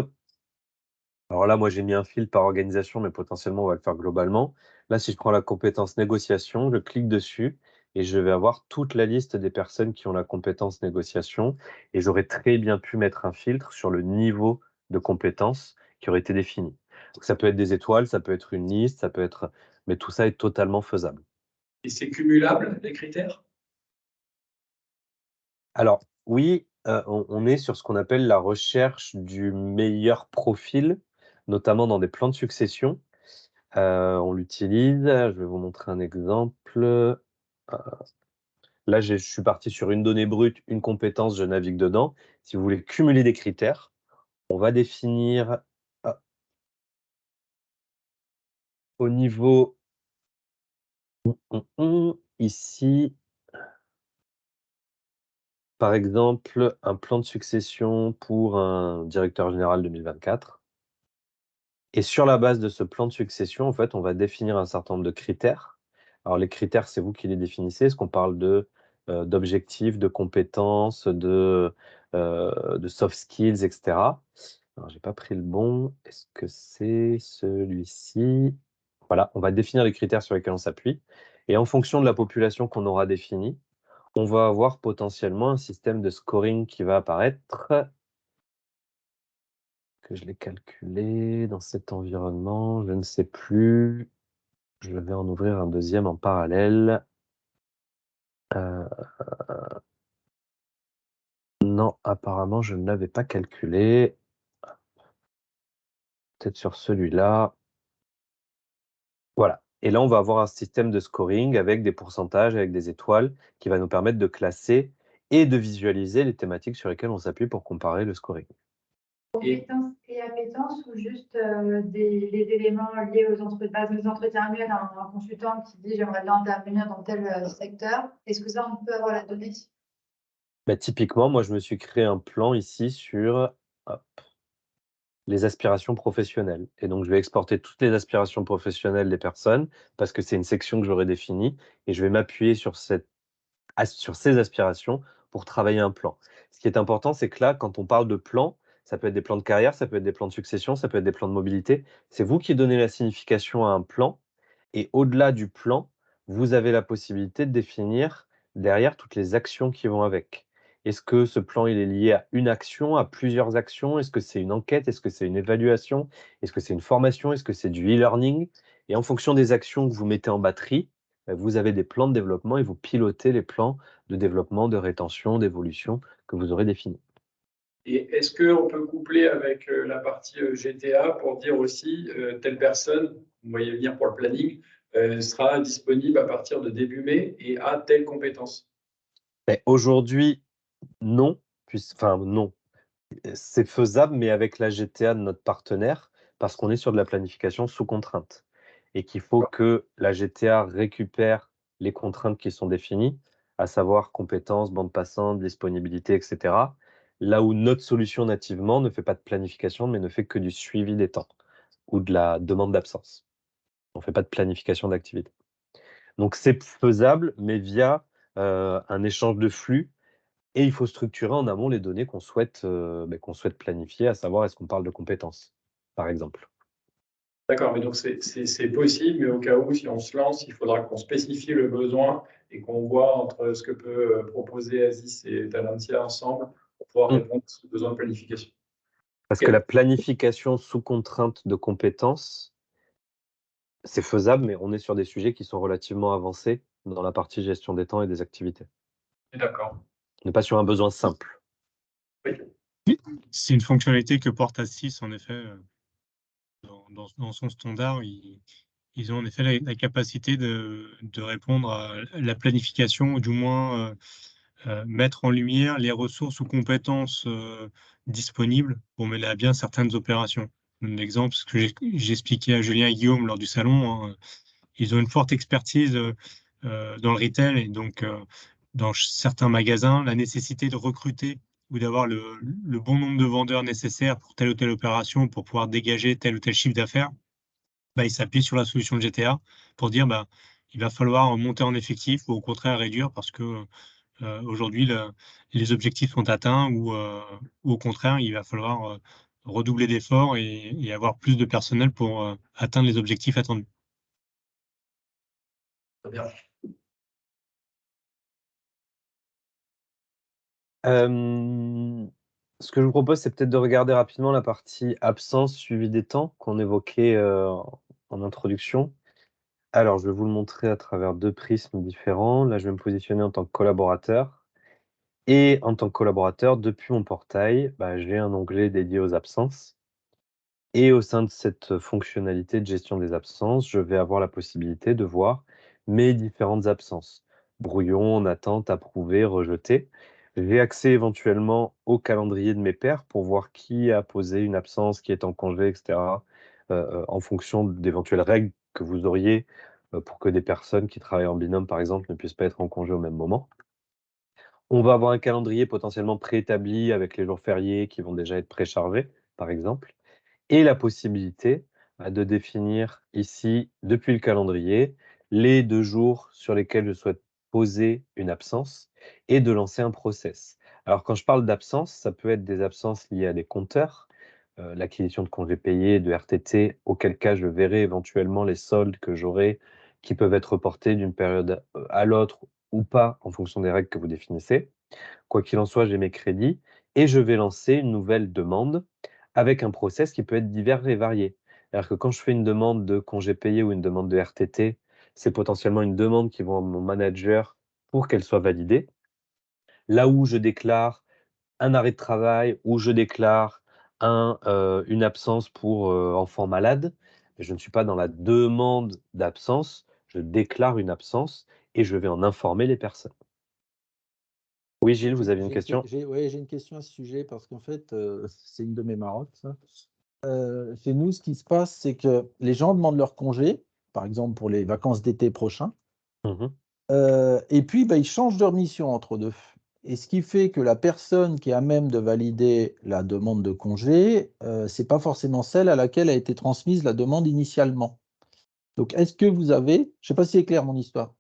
Alors là, moi, j'ai mis un fil par organisation, mais potentiellement, on va le faire globalement. Là, si je prends la compétence négociation, je clique dessus et je vais avoir toute la liste des personnes qui ont la compétence négociation et j'aurais très bien pu mettre un filtre sur le niveau de compétence qui aurait été défini. Donc, ça peut être des étoiles, ça peut être une liste, ça peut être... Mais tout ça est totalement faisable. Et c'est cumulable, les critères? Alors, oui, on est sur ce qu'on appelle la recherche du meilleur profil, notamment dans des plans de succession. On l'utilise. Je vais vous montrer un exemple. Là, je suis parti sur une donnée brute, une compétence, je navigue dedans. Si vous voulez cumuler des critères, on va définir au niveau ici, par exemple, un plan de succession pour un directeur général 2024. Et sur la base de ce plan de succession, en fait, on va définir un certain nombre de critères. Alors, les critères, c'est vous qui les définissez. Est-ce qu'on parle d'objectifs, de compétences, de soft skills, etc. Alors, je n'ai pas pris le bon. Est-ce que c'est celui-ci? Voilà, on va définir les critères sur lesquels on s'appuie. Et en fonction de la population qu'on aura définie, on va avoir potentiellement un système de scoring qui va apparaître, que je l'ai calculé dans cet environnement? Je ne sais plus. Je vais en ouvrir un deuxième en parallèle. Non, apparemment, je ne l'avais pas calculé. Peut-être sur celui-là. Voilà. Et là, on va avoir un système de scoring avec des pourcentages, avec des étoiles, qui va nous permettre de classer et de visualiser les thématiques sur lesquelles on s'appuie pour comparer le scoring. Compétences et appétences ou juste les éléments liés aux entretiens annuels, un consultant qui dit j'aimerais bien intervenir dans tel secteur, est-ce que ça on peut avoir la donnée? Bah, typiquement, moi, je me suis créé un plan ici sur hop, les aspirations professionnelles. Et donc, je vais exporter toutes les aspirations professionnelles des personnes parce que c'est une section que j'aurais définie et je vais m'appuyer sur ces aspirations pour travailler un plan. Ce qui est important, c'est que là, quand on parle de plan, ça peut être des plans de carrière, ça peut être des plans de succession, ça peut être des plans de mobilité. C'est vous qui donnez la signification à un plan et au-delà du plan, vous avez la possibilité de définir derrière toutes les actions qui vont avec. Est-ce que ce plan il est lié à une action, à plusieurs actions? Est-ce que c'est une enquête? Est-ce que c'est une évaluation? Est-ce que c'est une formation? Est-ce que c'est du e-learning? Et en fonction des actions que vous mettez en batterie, vous avez des plans de développement et vous pilotez les plans de développement, de rétention, d'évolution que vous aurez définis. Et est-ce qu'on peut coupler avec la partie GTA pour dire aussi telle personne, vous voyez venir pour le planning, sera disponible à partir de début mai et a telle compétence? Aujourd'hui, non, non, c'est faisable, mais avec la GTA de notre partenaire, parce qu'on est sur de la planification sous contrainte et qu'il faut que la GTA récupère les contraintes qui sont définies, à savoir compétences, bande passante, disponibilité, etc. Là où notre solution nativement ne fait pas de planification, mais ne fait que du suivi des temps ou de la demande d'absence. On ne fait pas de planification d'activité. Donc c'est faisable, mais via un échange de flux et il faut structurer en amont les données qu'on souhaite planifier, à savoir est-ce qu'on parle de compétences, par exemple. D'accord, mais donc c'est possible, mais au cas où, si on se lance, il faudra qu'on spécifie le besoin et qu'on voit entre ce que peut proposer Aziz et Talentia ensemble pour pouvoir répondre à ce besoin de planification. Parce que la planification sous contrainte de compétences, c'est faisable, mais on est sur des sujets qui sont relativement avancés dans la partie gestion des temps et des activités. D'accord. On n'est pas sur un besoin simple. Oui. C'est une fonctionnalité que porte Aziz, en effet, dans son standard. Ils ont en effet la capacité de répondre à la planification, ou du moins mettre en lumière les ressources ou compétences disponibles pour mener à bien certaines opérations. Un exemple, ce que j'expliquais à Julien et Guillaume lors du salon, hein, ils ont une forte expertise dans le retail et donc dans certains magasins, la nécessité de recruter ou d'avoir le bon nombre de vendeurs nécessaires pour telle ou telle opération pour pouvoir dégager tel ou tel chiffre d'affaires. Bah, ils s'appuient sur la solution de GTA pour dire bah, il va falloir monter en effectif ou au contraire réduire parce que aujourd'hui les objectifs sont atteints ou au contraire il va falloir redoubler d'efforts et avoir plus de personnel pour atteindre les objectifs attendus. Très bien. Ce que je vous propose, c'est peut-être de regarder rapidement la partie absence, suivi des temps qu'on évoquait en introduction. Alors, je vais vous le montrer à travers 2 prismes différents. Là, je vais me positionner en tant que collaborateur et en tant que collaborateur, depuis mon portail, j'ai un onglet dédié aux absences et au sein de cette fonctionnalité de gestion des absences, je vais avoir la possibilité de voir mes différentes absences. Brouillon, en attente, approuvé, rejeté. J'ai accès éventuellement au calendrier de mes pairs pour voir qui a posé une absence, qui est en congé, etc., en fonction d'éventuelles règles que vous auriez pour que des personnes qui travaillent en binôme, par exemple, ne puissent pas être en congé au même moment. On va avoir un calendrier potentiellement préétabli avec les jours fériés qui vont déjà être préchargés, par exemple, et la possibilité de définir ici, depuis le calendrier, les 2 jours sur lesquels je souhaite poser une absence et de lancer un process. Alors quand je parle d'absence, ça peut être des absences liées à des compteurs, l'acquisition de congés payés, de RTT, auquel cas je verrai éventuellement les soldes que j'aurai qui peuvent être reportés d'une période à l'autre ou pas en fonction des règles que vous définissez. Quoi qu'il en soit, j'ai mes crédits et je vais lancer une nouvelle demande avec un process qui peut être divers et varié. C'est-à-dire que quand je fais une demande de congé payé ou une demande de RTT, c'est potentiellement une demande qui va à mon manager pour qu'elle soit validée. Là où je déclare un arrêt de travail, où je déclare une absence pour enfant malade, je ne suis pas dans la demande d'absence, je déclare une absence et je vais en informer les personnes. Oui, Gilles, vous avez une question? Oui, j'ai une question à ce sujet parce qu'en fait, c'est une de mes marottes, ça. Chez nous, ce qui se passe, c'est que les gens demandent leur congé, par exemple pour les vacances d'été prochains, Mmh. et puis bah, ils changent leur mission entre deux. Et ce qui fait que la personne qui est à même de valider la demande de congé, c'est pas forcément celle à laquelle a été transmise la demande initialement. Donc, est-ce que vous avez, je sais pas si c'est clair mon histoire.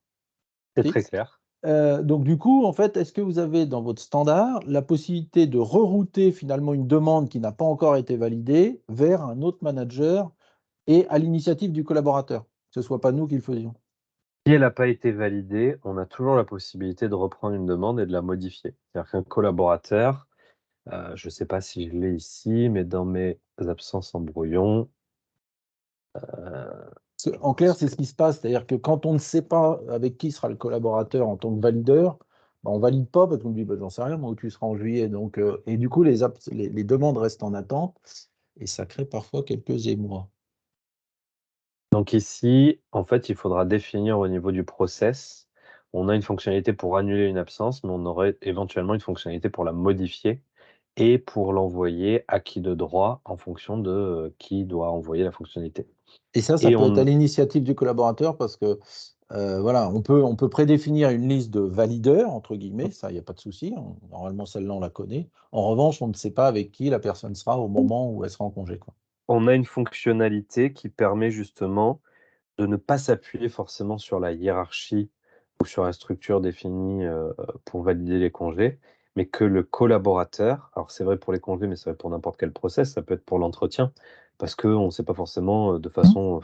C'est Si? très clair. Donc du coup, en fait, est-ce que vous avez dans votre standard la possibilité de rerouter finalement une demande qui n'a pas encore été validée vers un autre manager et à l'initiative du collaborateur? Que ce soit pas nous qui le faisions. Si elle n'a pas été validée, on a toujours la possibilité de reprendre une demande et de la modifier. C'est-à-dire qu'un collaborateur, je ne sais pas si je l'ai ici, mais dans mes absences en brouillon, En clair, c'est ce qui se passe, c'est-à-dire que quand on ne sait pas avec qui sera le collaborateur en tant que valideur, bah, on ne valide pas parce qu'on dit bah, j'en sais rien, moi où tu seras en juillet. Donc, et du coup, les demandes restent en attente et ça crée parfois quelques émois. donc ici, en fait, il faudra définir au niveau du process. On a une fonctionnalité pour annuler une absence, mais on aurait éventuellement une fonctionnalité pour la modifier et pour l'envoyer à qui de droit en fonction de qui doit envoyer la fonctionnalité. Et ça Et peut être à on, l'initiative du collaborateur parce que voilà, on peut prédéfinir une liste de valideurs, entre guillemets, ça, il n'y a pas de souci. Normalement, celle-là, on la connaît. En revanche, on ne sait pas avec qui la personne sera au moment où elle sera en congé, quoi. on a une fonctionnalité qui permet justement de ne pas s'appuyer forcément sur la hiérarchie ou sur la structure définie pour valider les congés, mais que le collaborateur, alors c'est vrai pour les congés, mais c'est vrai pour n'importe quel process, ça peut être pour l'entretien, parce qu'on ne sait pas forcément de façon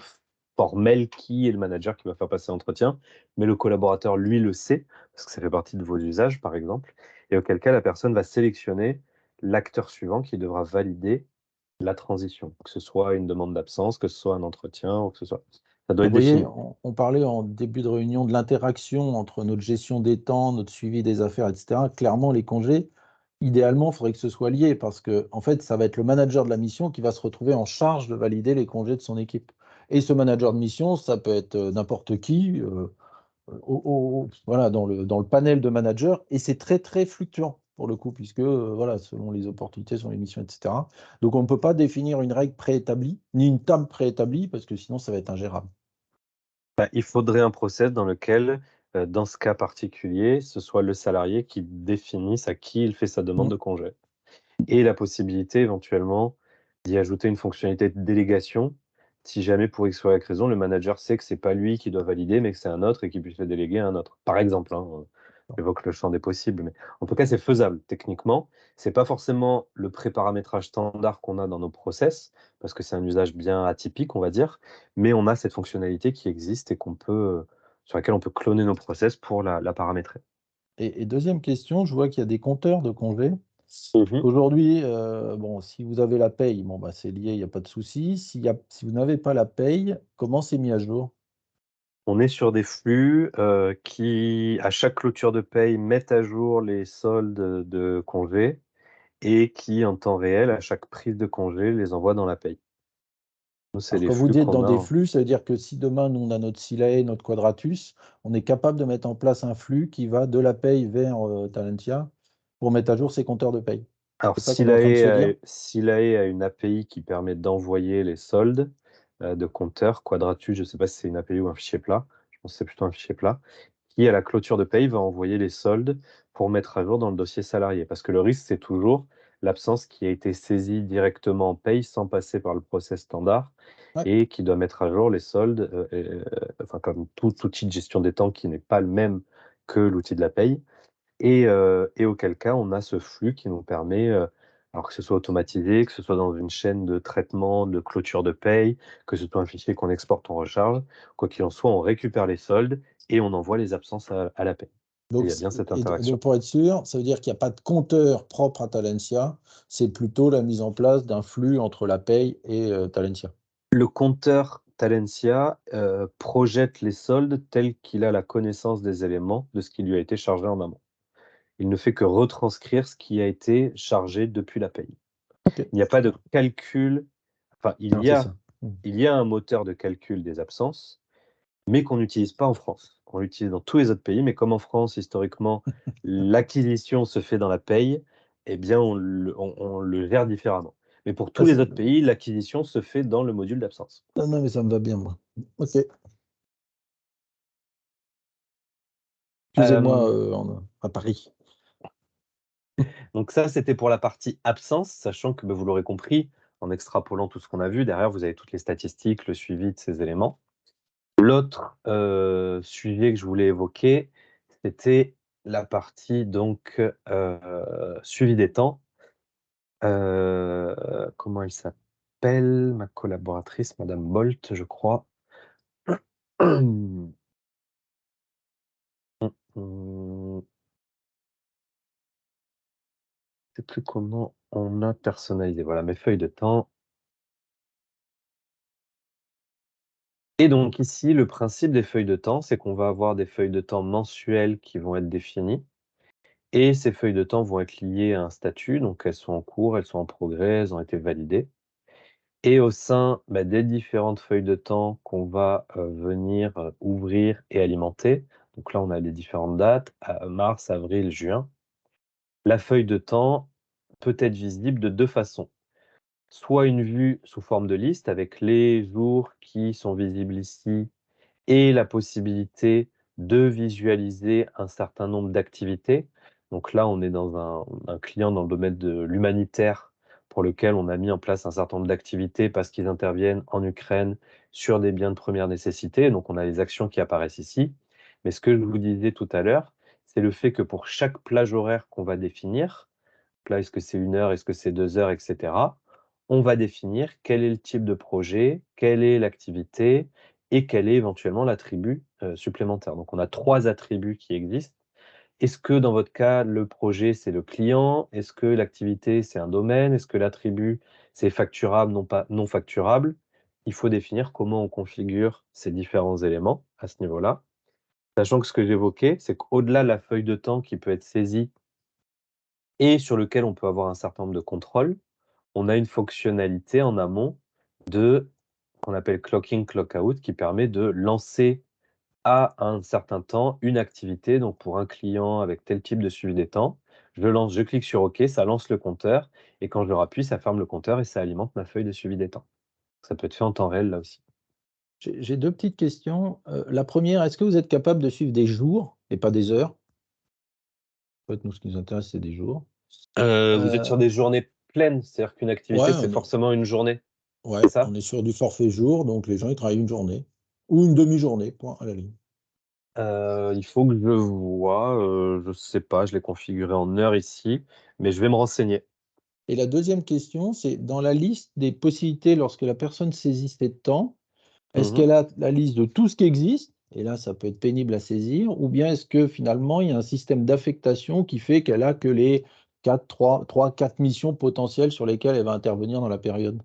formelle qui est le manager qui va faire passer l'entretien, mais le collaborateur, lui, le sait, parce que ça fait partie de vos usages, par exemple, et auquel cas la personne va sélectionner l'acteur suivant qui devra valider la transition, que ce soit une demande d'absence, que ce soit un entretien, ou que ce soit. Ça doit Vous être voyez, défini. on parlait en début de réunion de l'interaction entre notre gestion des temps, notre suivi des affaires, etc. Clairement, les congés, idéalement, il faudrait que ce soit lié parce que, en fait, ça va être le manager de la mission qui va se retrouver en charge de valider les congés de son équipe. Et ce manager de mission, ça peut être n'importe qui, voilà, dans le panel de managers, et c'est très, très fluctuant pour le coup, puisque, voilà, selon les opportunités, selon les missions, etc. Donc, on ne peut pas définir une règle préétablie, ni une table préétablie, parce que sinon, ça va être ingérable. Bah, il faudrait un process dans lequel, dans ce cas particulier, ce soit le salarié qui définisse à qui il fait sa demande Mm. de congé et la possibilité éventuellement d'y ajouter une fonctionnalité de délégation, si jamais pour X ou Y raison, le manager sait que c'est pas lui qui doit valider, mais que c'est un autre et qu'il puisse le déléguer à un autre. Par exemple, hein, j'évoque le champ des possibles, mais en tout cas, c'est faisable techniquement. C'est pas forcément le pré-paramétrage standard qu'on a dans nos process, parce que c'est un usage bien atypique, on va dire, mais on a cette fonctionnalité qui existe et sur laquelle on peut cloner nos process pour la paramétrer. Et deuxième question, je vois qu'il y a des compteurs de congés. Mmh. Aujourd'hui, bon, si vous avez la paye, bon, bah, c'est lié, il n'y a pas de souci. Si vous n'avez pas la paye, comment c'est mis à jour? On est sur des flux, qui, à chaque clôture de paye, mettent à jour les soldes de congés et qui, en temps réel, à chaque prise de congé, les envoient dans la paye. Nous, c'est Alors, les quand vous flux dites dans qu'on a des flux, ça veut dire que si demain, nous, on a notre Silae, notre Quadratus, on est capable de mettre en place un flux qui va de la paye vers Talentia pour mettre à jour ses compteurs de paye. alors C'est ça qu'on est en train de se dire? Silae a une API qui permet d'envoyer les soldes, de compteurs. Quadratus, je ne sais pas si c'est une API ou un fichier plat, je pense que c'est plutôt un fichier plat, qui, à la clôture de paye, va envoyer les soldes pour mettre à jour dans le dossier salarié. Parce que le risque, c'est toujours l'absence qui a été saisie directement en paye sans passer par le process standard Ouais. et qui doit mettre à jour les soldes, enfin, comme tout outil de gestion des temps qui n'est pas le même que l'outil de la paye. Et auquel cas, on a ce flux qui nous permet, alors que ce soit automatisé, que ce soit dans une chaîne de traitement, de clôture de paye, que ce soit un fichier qu'on exporte, on recharge, quoi qu'il en soit, on récupère les soldes et on envoie les absences à la paye. Donc, il y a bien cette et interaction. donc, pour être sûr, ça veut dire qu'il n'y a pas de compteur propre à Talentia, c'est plutôt la mise en place d'un flux entre la paye et Talentia. Le compteur Talentia projette les soldes tels qu'il a la connaissance des éléments de ce qui lui a été chargé en amont. Il ne fait que retranscrire ce qui a été chargé depuis la paye. Ok. Il n'y a pas de calcul, enfin, Alors, c'est ça. il y a un moteur de calcul des absences, mais qu'on n'utilise pas en France. On l'utilise dans tous les autres pays, mais comme en France, historiquement, l'acquisition se fait dans la paye, eh bien, on le gère différemment. Mais pour tous les autres pays, l'acquisition se fait dans le module d'absence. Non, non, mais ça me va bien, moi. Ok. Excusez-moi, à Paris. Donc ça, c'était pour la partie absence, sachant que, vous l'aurez compris, en extrapolant tout ce qu'on a vu, derrière, vous avez toutes les statistiques, le suivi de ces éléments. L'autre sujet que je voulais évoquer, c'était la partie donc suivi des temps. Comment elle s'appelle, ma collaboratrice, Madame Bolt, je crois. Je sais plus comment on a personnalisé. Voilà, mes feuilles de temps. Et donc ici, le principe des feuilles de temps, c'est qu'on va avoir des feuilles de temps mensuelles qui vont être définies. Et ces feuilles de temps vont être liées à un statut, donc elles sont en cours, elles sont en progrès, elles ont été validées. Et au sein des différentes feuilles de temps qu'on va venir ouvrir et alimenter, donc là on a les différentes dates, mars, avril, juin, la feuille de temps peut être visible de deux façons. Soit une vue sous forme de liste avec les jours qui sont visibles ici et la possibilité de visualiser un certain nombre d'activités. Donc là, on est dans un client dans le domaine de l'humanitaire pour lequel on a mis en place un certain nombre d'activités parce qu'ils interviennent en Ukraine sur des biens de première nécessité. Donc on a les actions qui apparaissent ici. Mais ce que je vous disais tout à l'heure, c'est le fait que pour chaque plage horaire qu'on va définir, là, est-ce que c'est 1 heure, est-ce que c'est 2 heures, etc. On va définir quel est le type de projet, quelle est l'activité et quel est éventuellement l'attribut supplémentaire. Donc, on a 3 attributs qui existent. Est-ce que dans votre cas, le projet, c'est le client? Est-ce que l'activité, c'est un domaine? Est-ce que l'attribut, c'est facturable, non facturable? Il faut définir comment on configure ces différents éléments à ce niveau-là. Sachant que ce que j'évoquais, c'est qu'au-delà de la feuille de temps qui peut être saisie et sur lequel on peut avoir un certain nombre de contrôles, on a une fonctionnalité en amont qu'on appelle clock-in, clock-out, qui permet de lancer à un certain temps une activité. Donc pour un client avec tel type de suivi des temps, je clique sur OK, ça lance le compteur, et quand je le rappuie, ça ferme le compteur et ça alimente ma feuille de suivi des temps. Ça peut être fait en temps réel là aussi. J'ai deux petites questions. La première, est-ce que vous êtes capable de suivre des jours et pas des heures? En fait, nous, ce qui nous intéresse, c'est des jours. Vous êtes sur des journées pleines, c'est-à-dire qu'une activité, Ouais, c'est forcément une journée, ouais, c'est ça? on est sur du forfait jour, donc les gens, ils travaillent une journée ou une demi-journée, point à la ligne. Il faut que je vois, je sais pas, je l'ai configuré en heures ici, mais je vais me renseigner. Et la deuxième question, c'est dans la liste des possibilités lorsque la personne saisit ses temps, est-ce Mmh. qu'elle a la liste de tout ce qui existe? Et là, ça peut être pénible à saisir. Ou bien est-ce que finalement, il y a un système d'affectation qui fait qu'elle a que les 4 missions potentielles sur lesquelles elle va intervenir dans la période?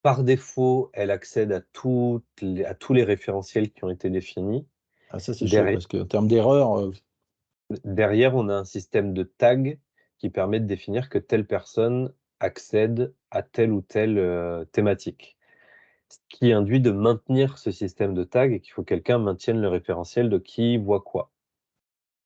Par défaut, elle accède à tous les référentiels qui ont été définis. Ah, ça, c'est chaud Derrière parce qu'en termes d'erreur, derrière, on a un système de tags qui permet de définir que telle personne accède à telle ou telle, thématique. Ce qui induit de maintenir ce système de tags et qu'il faut que quelqu'un maintienne le référentiel de qui voit quoi.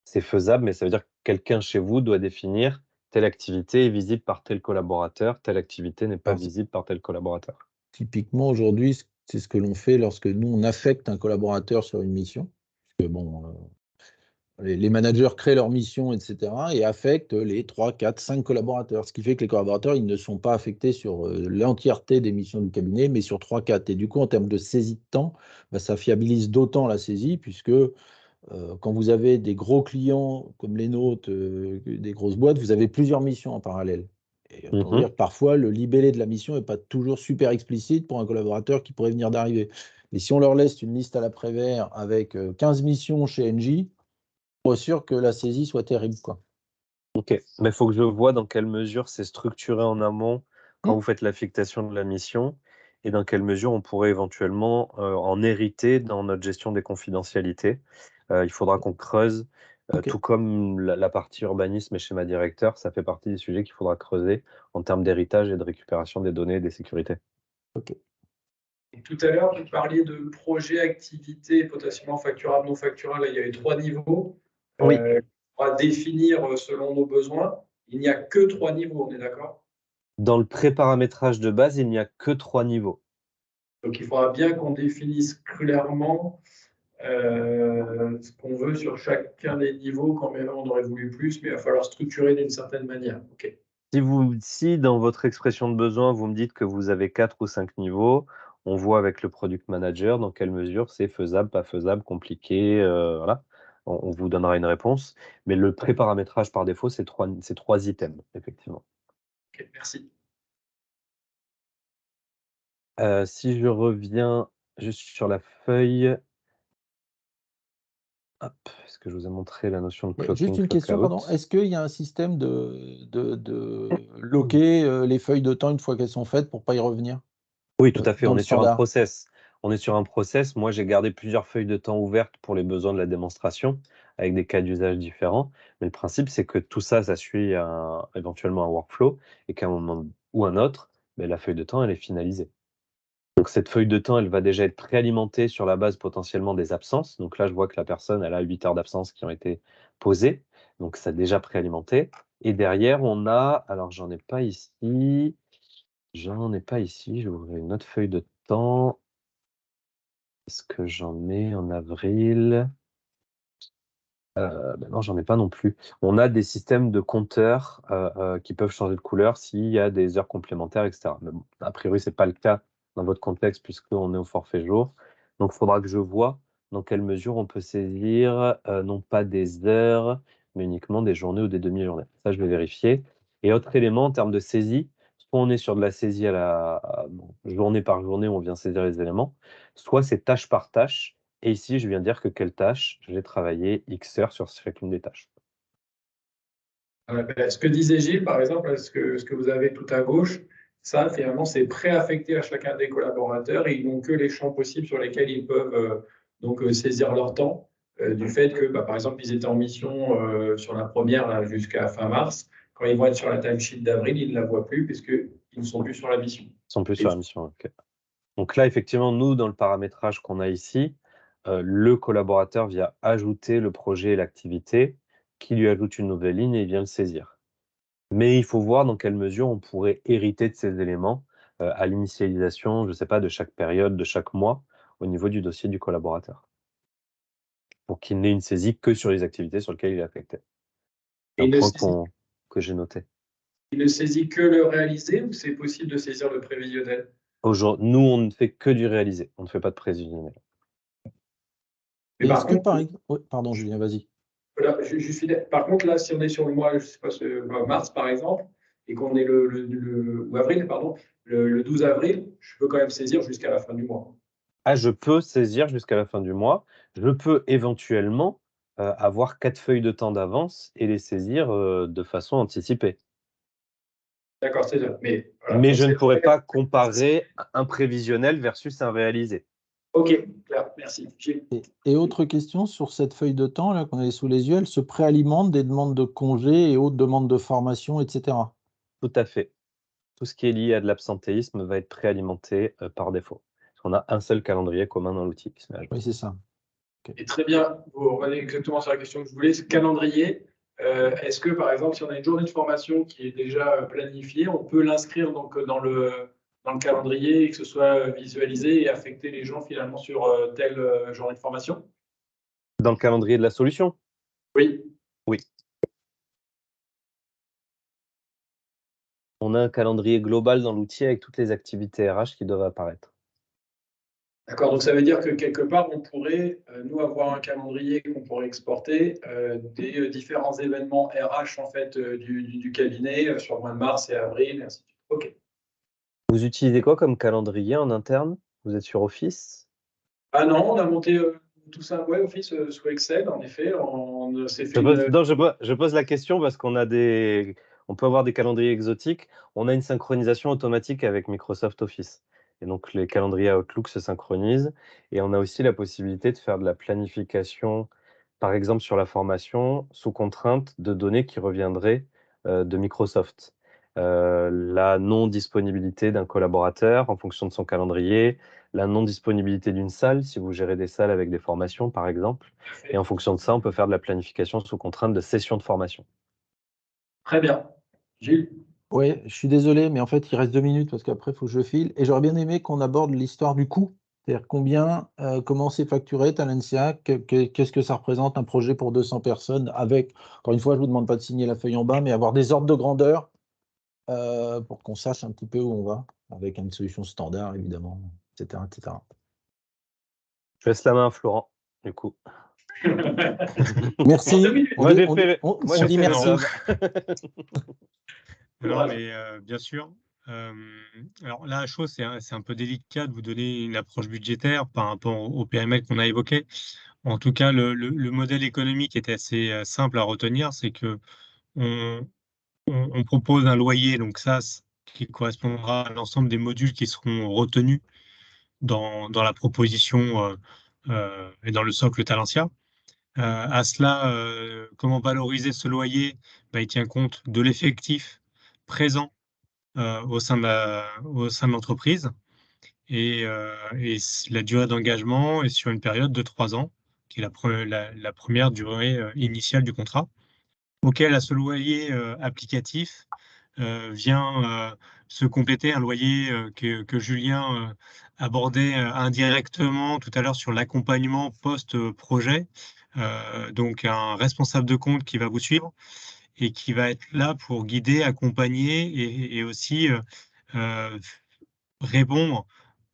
C'est faisable, mais ça veut dire que quelqu'un chez vous doit définir telle activité est visible par tel collaborateur, telle activité n'est pas alors, visible par tel collaborateur. typiquement, aujourd'hui, c'est ce que l'on fait lorsque nous, on affecte un collaborateur sur une mission. Parce que bon, les managers créent leur mission, etc., et affectent les 3, 4, 5 collaborateurs. Ce qui fait que les collaborateurs, ils ne sont pas affectés sur l'entièreté des missions du cabinet, mais sur 3, 4. Et du coup, en termes de saisie de temps, ça fiabilise d'autant la saisie, puisque quand vous avez des gros clients comme les nôtres, des grosses boîtes, vous avez plusieurs missions en parallèle. Et autant Mmh. dire que parfois, le libellé de la mission n'est pas toujours super explicite pour un collaborateur qui pourrait venir d'arriver. Mais si on leur laisse une liste à l'après-vert avec 15 missions chez Engie, Pour être sûr que la saisie soit terrible, quoi. Ok, mais il faut que je vois dans quelle mesure c'est structuré en amont quand Hmm. vous faites l'affectation de la mission et dans quelle mesure on pourrait éventuellement en hériter dans notre gestion des confidentialités. Il faudra qu'on creuse, Ok. tout comme la partie urbanisme et schéma directeur, ça fait partie des sujets qu'il faudra creuser en termes d'héritage et de récupération des données et des sécurités. Ok. Et tout à l'heure, vous parliez de projets, activités, potentiellement facturables, non facturables. Il y avait 3 niveaux. Oui. On va définir selon nos besoins. Il n'y a que 3 niveaux, on est d'accord? Dans le pré-paramétrage de base, il n'y a que 3 niveaux. Donc, il faudra bien qu'on définisse clairement ce qu'on veut sur chacun des niveaux. Quand même, on aurait voulu plus, mais il va falloir structurer d'une certaine manière. OK. Si dans votre expression de besoin, vous me dites que vous avez 4 ou 5 niveaux, on voit avec le product manager dans quelle mesure c'est faisable, pas faisable, compliqué, voilà. On vous donnera une réponse. Mais le pré-paramétrage par défaut, c'est 3 items, effectivement. OK, merci. Si je reviens juste sur la feuille. Hop, est-ce que je vous ai montré la notion de Juste clocking, une question, clock-out? pardon. Est-ce qu'il y a un système de loquer les feuilles de temps une fois qu'elles sont faites pour ne pas y revenir Oui, tout à fait. dans On le est sur un standard? process. On est sur un process. Moi, j'ai gardé plusieurs feuilles de temps ouvertes pour les besoins de la démonstration, avec des cas d'usage différents. Mais le principe, c'est que tout ça, ça suit éventuellement un workflow, et qu'à un moment ou un autre, la feuille de temps, elle est finalisée. Donc, cette feuille de temps, elle va déjà être préalimentée sur la base potentiellement des absences. Donc là, je vois que la personne, elle a 8 heures d'absence qui ont été posées. Donc, ça a déjà préalimenté. Et derrière, on a, alors j'en ai pas ici, je vais ouvrir une autre feuille de temps. Est-ce que j'en ai en avril? Non, j'en ai pas non plus. On a des systèmes de compteurs qui peuvent changer de couleur s'il y a des heures complémentaires, etc. Mais bon, a priori, c'est pas le cas dans votre contexte puisqu'on est au forfait jour. Donc, il faudra que je vois dans quelle mesure on peut saisir non pas des heures, mais uniquement des journées ou des demi-journées. Ça, je vais vérifier. Et autre élément en termes de saisie, soit on est sur de la saisie journée par journée, on vient saisir les éléments, soit c'est tâche par tâche. Et ici, je viens dire que quelle tâche j'ai travaillé X heures sur chacune des tâches. Ce que disait Gilles, par exemple, ce que vous avez tout à gauche, ça, finalement, c'est préaffecté à chacun des collaborateurs et ils n'ont que les champs possibles sur lesquels ils peuvent saisir leur temps. Du fait que, par exemple, ils étaient en mission sur la première jusqu'à fin mars. Quand ils vont être sur la timesheet d'avril, ils ne la voient plus puisqu'ils ne sont plus sur la mission. Ils sont plus sur la mission. Okay. Donc là, effectivement, nous, dans le paramétrage qu'on a ici, le collaborateur vient ajouter le projet et l'activité, qui lui ajoute une nouvelle ligne et il vient le saisir. Mais il faut voir dans quelle mesure on pourrait hériter de ces éléments à l'initialisation, je ne sais pas, de chaque période, de chaque mois, au niveau du dossier du collaborateur. Pour qu'il n'ait une saisie que sur les activités sur lesquelles il est affecté. C'est un point que j'ai noté. Il ne saisit que le réalisé ou c'est possible de saisir le prévisionnel? Nous, on ne fait que du réalisé. On ne fait pas de prévisionnel. Mais par contre, oui, pardon, Julien, vas-y. Voilà, par contre, là, si on est sur le mois, je sais pas, mars, par exemple, et qu'on est ou avril, pardon, le 12 avril, je peux quand même saisir jusqu'à la fin du mois. Ah, je peux saisir jusqu'à la fin du mois. Je peux éventuellement avoir 4 feuilles de temps d'avance et les saisir de façon anticipée. D'accord, c'est ça. Mais, voilà, Mais je ne pourrais pas comparer un prévisionnel versus un réalisé. Ok, clair, merci. Et autre question sur cette feuille de temps là qu'on avait sous les yeux, elle se préalimente des demandes de congés et autres demandes de formation, etc. Tout à fait. Tout ce qui est lié à de l'absentéisme va être préalimenté par défaut. Parce qu'on a un seul calendrier commun dans l'outil qui se met à jour. Oui, c'est ça. Et très bien, vous revenez exactement sur la question que je voulais, ce calendrier. Est-ce que, par exemple, si on a une journée de formation qui est déjà planifiée, on peut l'inscrire donc dans le calendrier et que ce soit visualisé et affecter les gens finalement sur telle journée de formation? Dans le calendrier de la solution? Oui. Oui. On a un calendrier global dans l'outil avec toutes les activités RH qui doivent apparaître. D'accord, donc ça veut dire que quelque part, on pourrait, nous, avoir un calendrier qu'on pourrait exporter des différents événements RH en fait, du cabinet sur le mois de mars et avril, et ainsi de suite. OK. Vous utilisez quoi comme calendrier en interne? Vous êtes sur Office? Ah non, on a monté tout ça, ouais, Office sous Excel, en effet. On s'est fait Je pose la question parce qu'on peut avoir des calendriers exotiques. On a une synchronisation automatique avec Microsoft Office. Et donc, les calendriers Outlook se synchronisent. Et on a aussi la possibilité de faire de la planification, par exemple sur la formation, sous contrainte de données qui reviendraient de Microsoft. La non-disponibilité d'un collaborateur en fonction de son calendrier, la non-disponibilité d'une salle, si vous gérez des salles avec des formations, par exemple. Et en fonction de ça, on peut faire de la planification sous contrainte de session de formation. Très bien. Gilles? Oui, je suis désolé, mais en fait, il reste 2 minutes parce qu'après, il faut que je file. Et j'aurais bien aimé qu'on aborde l'histoire du coût. C'est-à-dire comment c'est facturé, Talentia, qu'est-ce que ça représente un projet pour 200 personnes avec, encore une fois, je ne vous demande pas de signer la feuille en bas, mais avoir des ordres de grandeur pour qu'on sache un petit peu où on va, avec une solution standard, évidemment, etc. etc. Je laisse la main à Florent, du coup. Merci. Moi, j'ai fait dit le merci. job. Non, mais bien sûr. Alors la chose, c'est un peu délicat de vous donner une approche budgétaire par rapport au périmètre qu'on a évoqué. En tout cas, le modèle économique est assez simple à retenir, c'est que on propose un loyer, donc SaaS, qui correspondra à l'ensemble des modules qui seront retenus dans la proposition et dans le socle Talentia. À cela, comment valoriser ce loyer? Il tient compte de l'effectif présent au sein de l'entreprise et la durée d'engagement est sur une période de 3 ans, qui est la première durée initiale du contrat, auquel à ce loyer applicatif vient se compléter un loyer que Julien abordait indirectement tout à l'heure sur l'accompagnement post-projet. Donc un responsable de compte qui va vous suivre et qui va être là pour guider, accompagner et aussi répondre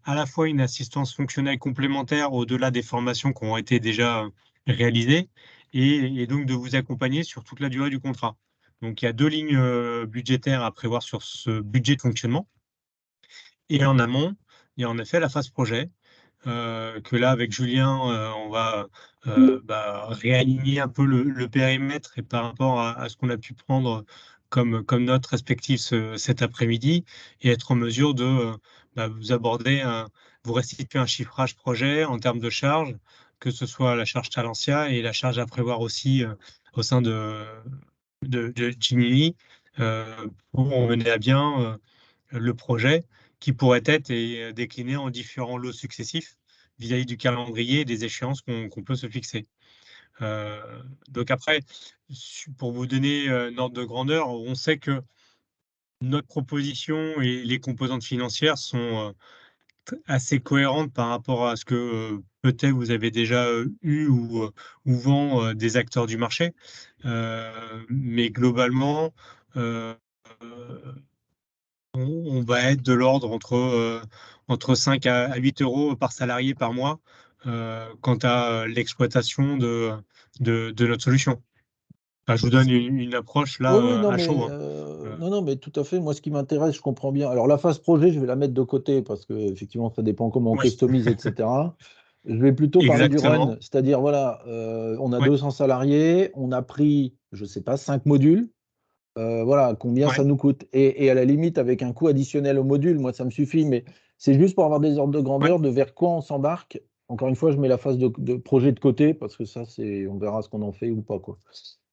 à la fois une assistance fonctionnelle complémentaire au-delà des formations qui ont été déjà réalisées et donc de vous accompagner sur toute la durée du contrat. Donc il y a 2 lignes budgétaires à prévoir sur ce budget de fonctionnement. Et en amont, il y a en effet la phase projet, que là, avec Julien, on va réaligner un peu le périmètre et par rapport à ce qu'on a pu prendre comme note respective cet après-midi et être en mesure de vous aborder, vous restituer un chiffrage projet en termes de charges, que ce soit la charge Talentia et la charge à prévoir aussi au sein de Gemini pour mener à bien le projet qui pourrait être décliné en différents lots successifs vis-à-vis du calendrier et des échéances qu'on peut se fixer. Donc après, pour vous donner une ordre de grandeur, on sait que notre proposition et les composantes financières sont assez cohérentes par rapport à ce que peut-être vous avez déjà eu ou vend des acteurs du marché. Mais globalement, on va être de l'ordre entre 5 à 8 euros par salarié par mois quant à l'exploitation de notre solution. Enfin, je vous donne une approche là Oui, non, à mais, chaud. non, mais tout à fait. Moi, ce qui m'intéresse, je comprends bien. Alors, la phase projet, je vais la mettre de côté parce que effectivement, ça dépend comment on Oui. customise, etc. Je vais plutôt parler du Exactement. run, c'est-à-dire, voilà, on a Ouais. 200 salariés, on a pris, je ne sais pas, 5 modules. Voilà, combien ça Ouais. nous coûte. Et à la limite, avec un coût additionnel au module, moi, ça me suffit. Mais c'est juste pour avoir des ordres de grandeur de vers quoi on s'embarque. Encore une fois, je mets la phase de projet de côté parce que ça, on verra ce qu'on en fait ou pas, quoi.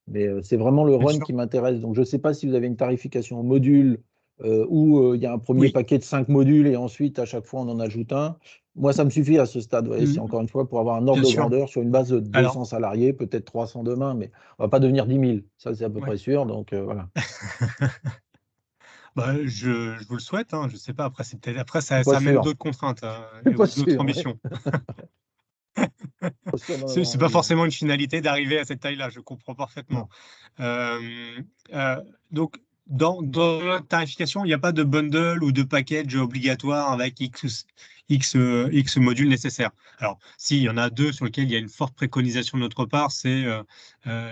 Mais c'est vraiment le Bien run sûr. qui m'intéresse. Donc, je ne sais pas si vous avez une tarification au module où il y a un premier Oui. paquet de 5 modules et ensuite, à chaque fois, on en ajoute un. Moi, ça me suffit à ce stade. Vous voyez, c'est encore une fois pour avoir un ordre Bien de sûr. grandeur sur une base de 200 Alors, salariés, peut-être 300 demain, mais on ne va pas devenir 10 000. Ça, c'est à peu ouais. près sûr. Donc, voilà. Je vous le souhaite. Je ne sais pas. Après, après ça Pas amène sûr. d'autres contraintes Pas ou d'autres sûr, ouais. ambitions. Pas sûr d'en C'est avoir pas envie, hein. forcément une finalité d'arriver à cette taille-là. Je comprends parfaitement. Donc, dans notre tarification, il n'y a pas de bundle ou de package obligatoire avec X modules nécessaires. Alors, si, il y en a 2 sur lesquels il y a une forte préconisation de notre part, c'est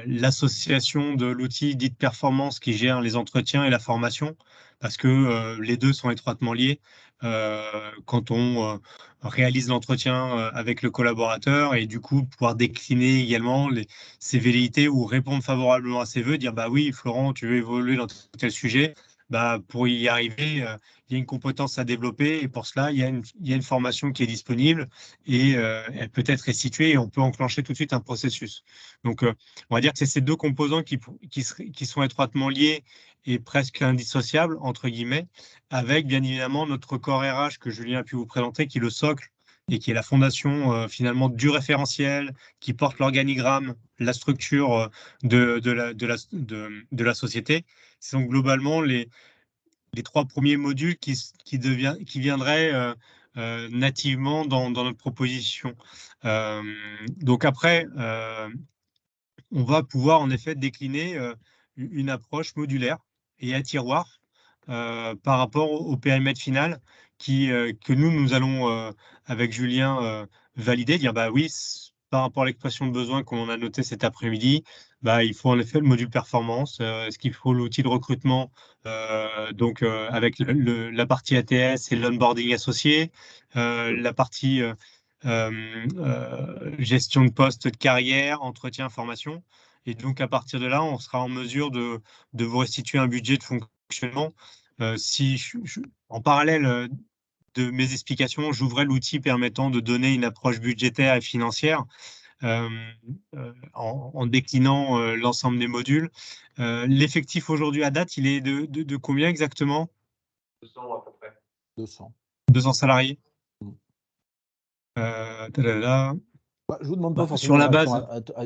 l'association de l'outil dit performance qui gère les entretiens et la formation, parce que les deux sont étroitement liés. quand on réalise l'entretien avec le collaborateur et du coup pouvoir décliner également ses velléités ou répondre favorablement à ses vœux, dire bah oui, Florent, tu veux évoluer dans tel sujet, bah, pour y arriver, il y a une compétence à développer et pour cela, il y a une formation qui est disponible et elle peut être restituée et on peut enclencher tout de suite un processus. Donc, on va dire que c'est ces deux composants qui sont étroitement liés et presque indissociables, entre guillemets, avec bien évidemment notre corps RH que Julien a pu vous présenter, qui est le socle et qui est la fondation finalement du référentiel, qui porte l'organigramme, la structure de la société. Ce sont globalement les 3 premiers modules qui viendraient nativement dans notre proposition. Donc après, on va pouvoir en effet décliner une approche modulaire et à tiroir par rapport au périmètre final que nous allons, avec Julien, valider, dire bah oui, par rapport à l'expression de besoin qu'on a noté cet après-midi, bah, il faut en effet le module performance. Est-ce qu'il faut l'outil de recrutement donc avec la partie ATS et l'onboarding associé, la partie gestion de poste de carrière, entretien, formation. Et donc, à partir de là, on sera en mesure de vous restituer un budget de fonctionnement. En parallèle de mes explications, j'ouvrais l'outil permettant de donner une approche budgétaire et financière en déclinant l'ensemble des modules. L'effectif aujourd'hui à date, il est de combien exactement? 200 à peu près. 200 salariés. Bah, je vous demande pas forcément sur la base.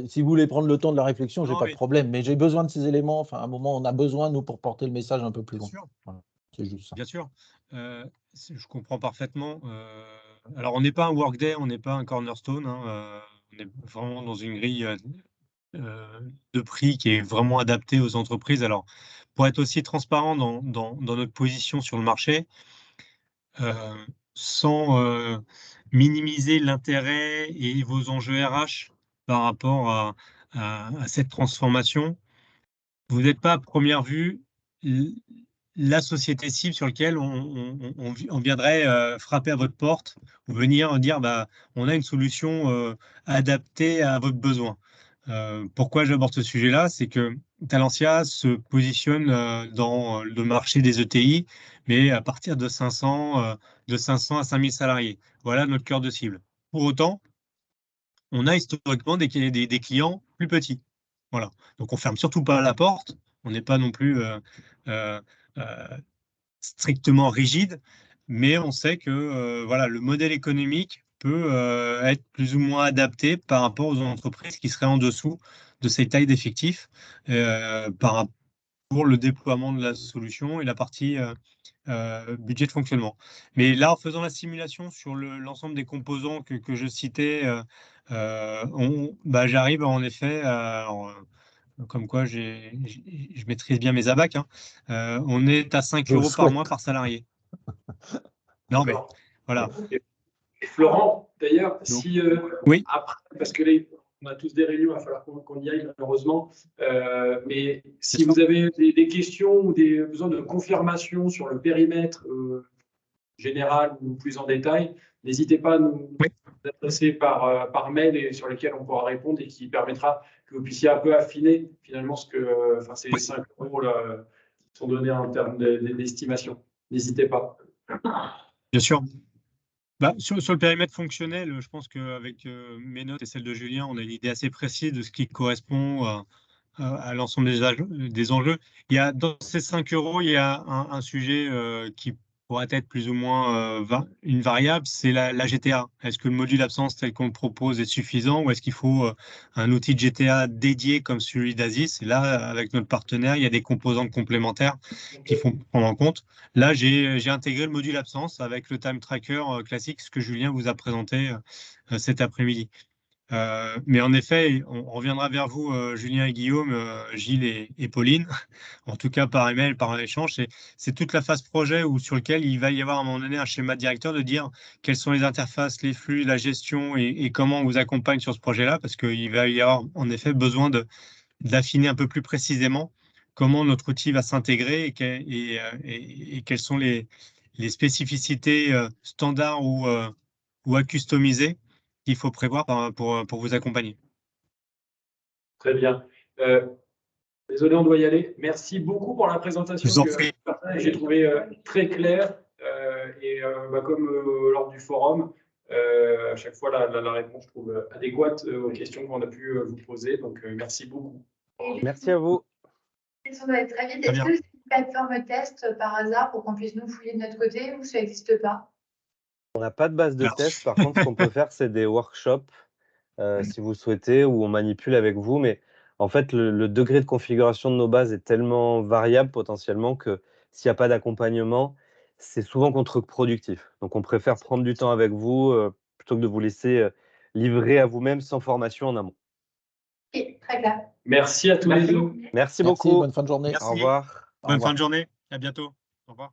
Si vous voulez prendre le temps de la réflexion, j'ai Non, pas mais- de problème, mais j'ai besoin de ces éléments. Enfin, à un moment, on a besoin, nous, pour porter le message un peu plus loin. Bien sûr. Voilà. C'est juste ça. Bien sûr, je comprends parfaitement. Alors, on n'est pas un Workday, on n'est pas un Cornerstone, hein, on est vraiment dans une grille de prix qui est vraiment adaptée aux entreprises. Alors, pour être aussi transparent dans notre position sur le marché, sans minimiser l'intérêt et vos enjeux RH par rapport à cette transformation, vous n'êtes pas à première vue la société cible sur laquelle on viendrait frapper à votre porte ou venir dire bah, on a une solution adaptée à votre besoin. Pourquoi j'aborde ce sujet-là? C'est que Talentia se positionne dans le marché des ETI, mais à partir de 500 à 5000 salariés. Voilà notre cœur de cible. Pour autant, on a historiquement des clients plus petits. Voilà. Donc, on ferme surtout pas la porte. On n'est pas non plus euh, strictement rigide, mais on sait que voilà, le modèle économique peut être plus ou moins adapté par rapport aux entreprises qui seraient en dessous de ces tailles d'effectifs pour le déploiement de la solution et la partie budget de fonctionnement. Mais là, en faisant la simulation sur l'ensemble des composants que je citais, j'arrive en effet comme quoi je maîtrise bien mes abacs, hein. On est à 5 euros par mois par salarié. Non, mais voilà. Et Florent, d'ailleurs, si oui. après, parce que on a tous des réunions, il va falloir qu'on y aille malheureusement, mais si vous avez des questions ou des besoins de confirmation sur le périmètre général ou plus en détail, n'hésitez pas à nous adresser par mail et sur lesquels on pourra répondre et qui permettra que vous puissiez un peu affiner finalement ce que, ces 5 euros là, qui sont donnés en termes d'estimation. N'hésitez pas. Bien sûr. Bah, sur le périmètre fonctionnel, je pense qu'avec mes notes et celles de Julien, on a une idée assez précise de ce qui correspond à l'ensemble des enjeux. Dans ces 5 euros, il y a un sujet qui pourrait être plus ou moins une variable, c'est la GTA. Est-ce que le module absence tel qu'on le propose est suffisant ou est-ce qu'il faut un outil de GTA dédié comme celui d'Asis? Et là, avec notre partenaire, il y a des composantes complémentaires qu'il faut prendre en compte. Là, j'ai intégré le module absence avec le time tracker classique, ce que Julien vous a présenté cet après-midi. Mais en effet, on reviendra vers vous, Julien et Guillaume, Gilles et Pauline, en tout cas par email, par un échange. C'est toute la phase projet sur lequel il va y avoir à un moment donné un schéma directeur de dire quelles sont les interfaces, les flux, la gestion et comment on vous accompagne sur ce projet-là, parce qu'il va y avoir en effet besoin d'affiner un peu plus précisément comment notre outil va s'intégrer et quels sont les les spécificités standards ou à customiser qu'il faut prévoir pour vous accompagner. Très bien. Désolé, on doit y aller. Merci beaucoup pour la présentation. Je vous en prie. J'ai trouvé très clair. Comme lors du forum, à chaque fois, la réponse, je trouve adéquate aux questions qu'on a pu vous poser. Donc, merci beaucoup. Merci à vous. Ça va être très vite. Très Est-ce bien. que c'est une plateforme test par hasard pour qu'on puisse nous fouiller de notre côté ou ça n'existe pas? On n'a pas de base de Alors. test. Par contre, ce qu'on peut faire, c'est des workshops, si vous souhaitez, où on manipule avec vous. Mais en fait, le degré de configuration de nos bases est tellement variable potentiellement que s'il n'y a pas d'accompagnement, c'est souvent contre-productif. Donc, on préfère prendre du temps avec vous plutôt que de vous laisser livrer à vous-même sans formation en amont. Ok, très clair. Merci à tous les deux. Merci beaucoup. Bonne fin de journée. Merci. Au revoir. Bonne fin de journée. À bientôt. Au revoir.